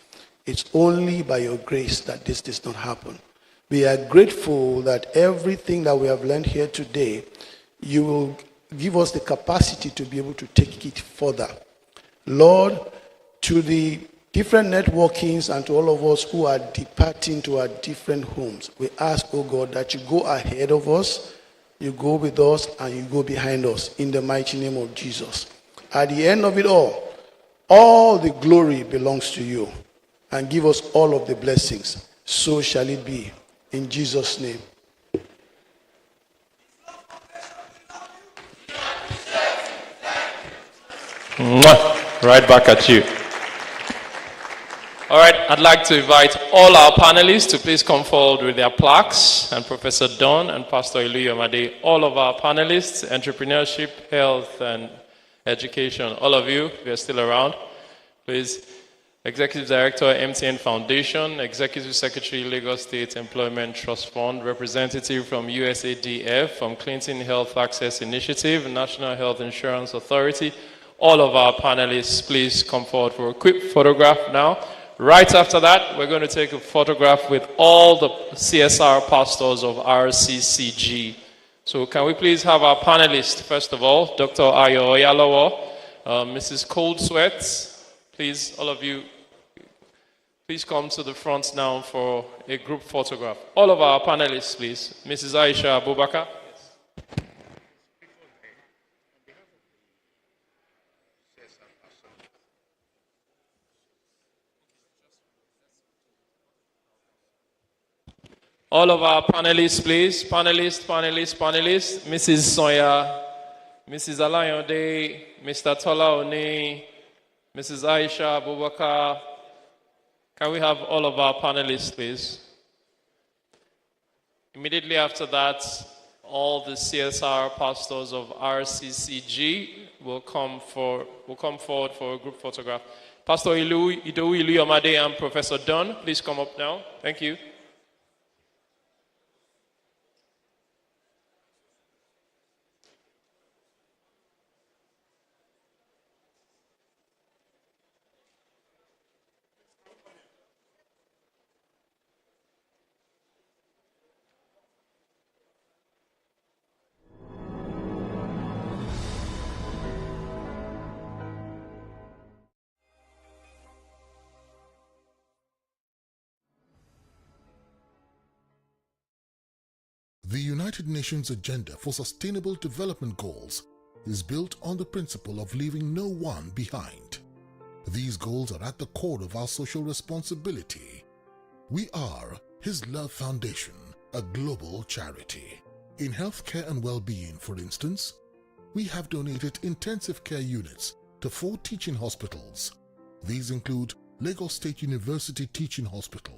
It's only by your grace that this does not happen. We are grateful that everything that we have learned here today, you will give us the capacity to be able to take it further. Lord, to the different networkings and to all of us who are departing to our different homes, we ask, oh God, that you go ahead of us, you go with us, and you go behind us in the mighty name of Jesus. At the end of it all the glory belongs to you, and give us all of the blessings. So shall it be. In Jesus' name. Right back at you. All right, I'd like to invite all our panelists to please come forward with their plaques, and Professor Don and Pastor Iluyomade, all of our panelists, entrepreneurship, health, and education, all of you, if you're still around, please. Executive Director, MTN Foundation, Executive Secretary, Lagos State Employment Trust Fund, representative from USADF, from Clinton Health Access Initiative, National Health Insurance Authority. All of our panelists, please come forward for a quick photograph now. Right after that, we're going to take a photograph with all the CSR pastors of RCCG. So can we please have our panelists, first of all, Dr. Ayo Oyalowo, Mrs. Cold Sweat, please, all of you, please come to the front now for a group photograph. All of our panelists, please. Mrs. Aisha Abubakar. All of our panelists, please. Panelists. Mrs. Soya, Mrs. Alayonde, Mr. Tola Oni, Mrs. Aisha Abubakar. Can we have all of our panelists, please? Immediately after that, all the CSR pastors of RCCG will come forward for a group photograph. Pastor Idowu Iluyomade and Professor Don, please come up now. Thank you. The United Nations Agenda for Sustainable Development Goals is built on the principle of leaving no one behind. These goals are at the core of our social responsibility. We are His Love Foundation, a global charity. In healthcare and well-being, for instance, we have donated intensive care units to 4 teaching hospitals. These include Lagos State University Teaching Hospital.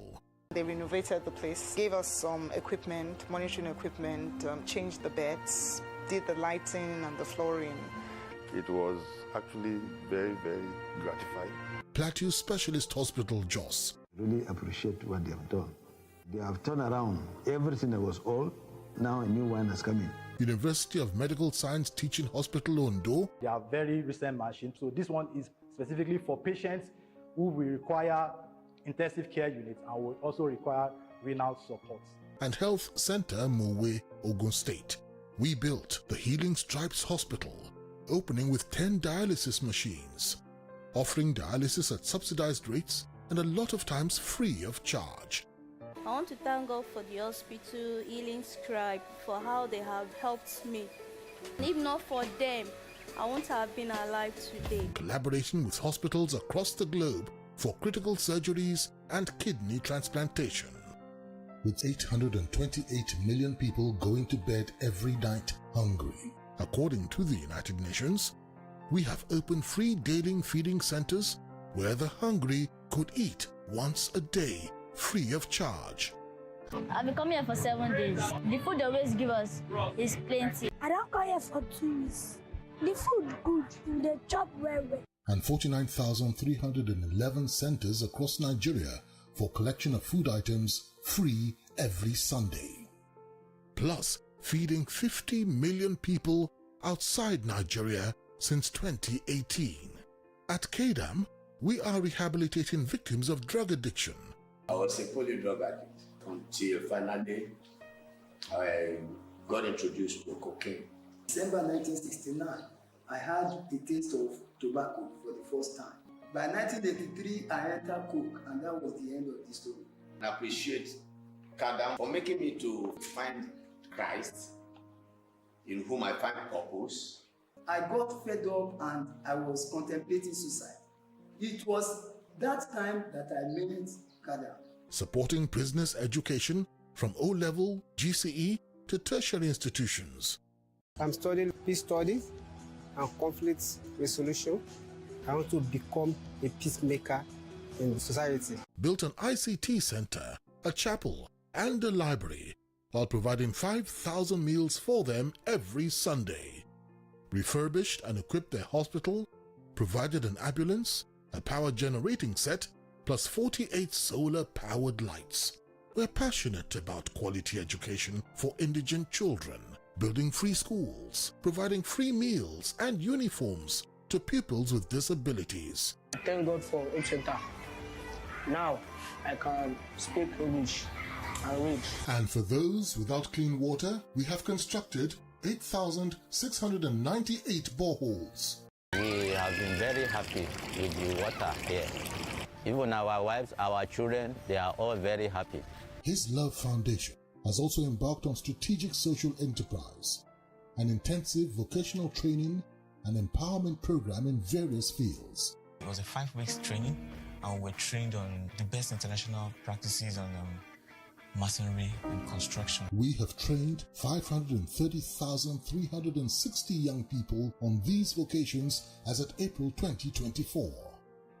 They renovated the place, gave us some equipment, monitoring equipment, changed the beds, did the lighting and the flooring. It was actually very, very gratifying. Plateau Specialist Hospital, Jos. Really appreciate what they have done. They have turned around everything that was old. Now a new one has come in. University of Medical Science Teaching Hospital, Ondo. They are very recent machines. So this one is specifically for patients who will require intensive care units and will also require renal support. and Health Center, Mowe, Ogun State. We built the Healing Stripes Hospital, opening with 10 dialysis machines, offering dialysis at subsidized rates and a lot of times free of charge. I want to thank God for the hospital, Healing Scribe, for how they have helped me. And if not for them, I wouldn't have been alive today. Collaboration with hospitals across the globe for critical surgeries and kidney transplantation. With 828 million people going to bed every night hungry, according to the United Nations, we have opened free daily feeding centers where the hungry could eat once a day, free of charge. I've been coming here for 7 days. The food they always give us is plenty. I don't come here for 2 weeks. The food good, the chop well. And 49,311 centers across Nigeria for collection of food items free every Sunday. Plus, feeding 50 million people outside Nigeria since 2018. At KDAM, we are rehabilitating victims of drug addiction. I was a poly drug addict until finally I got introduced to cocaine. December 1969, I had the taste of tobacco for the first time. By 1983, I entered coke, and that was the end of the story. I appreciate KDAM for making me to find Christ, in whom I find purpose. I got fed up and I was contemplating suicide. It was that time that I met KDAM. Supporting prisoners' education from O-level, GCE to tertiary institutions. I'm studying peace studies and conflict resolution. I want to become a peacemaker in society. Built an ICT center, a chapel, and a library, while providing 5,000 meals for them every Sunday. Refurbished and equipped their hospital, provided an ambulance, a power generating set, plus 48 solar-powered lights. We're passionate about quality education for indigent children, building free schools, providing free meals and uniforms to pupils with disabilities. Thank God for HLF. Now I can speak English and read. And for those without clean water, we have constructed 8,698 boreholes. We have been very happy with the water here. Even our wives, our children, they are all very happy. His Love Foundation has also embarked on strategic social enterprise, an intensive vocational training and empowerment program in various fields. It was a 5 weeks training, and we were trained on the best international practices on masonry and construction. We have trained 530,360 young people on these vocations as at April 2024.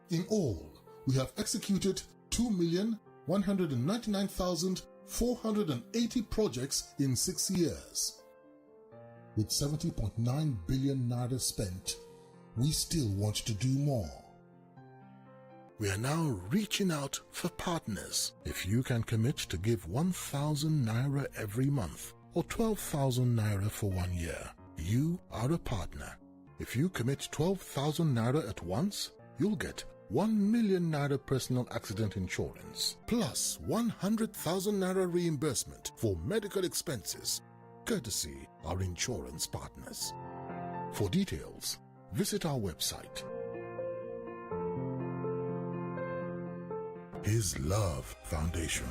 In all, we have executed 2,199,480 projects in 6 years. With 70.9 billion naira spent, we still want to do more. We are now reaching out for partners. If you can commit to give 1,000 naira every month or 12,000 naira for 1 year, you are a partner. If you commit 12,000 naira at once, you'll get 1 million naira personal accident insurance, plus 100,000 naira reimbursement for medical expenses, courtesy our insurance partners. For details, visit our website. His Love Foundation.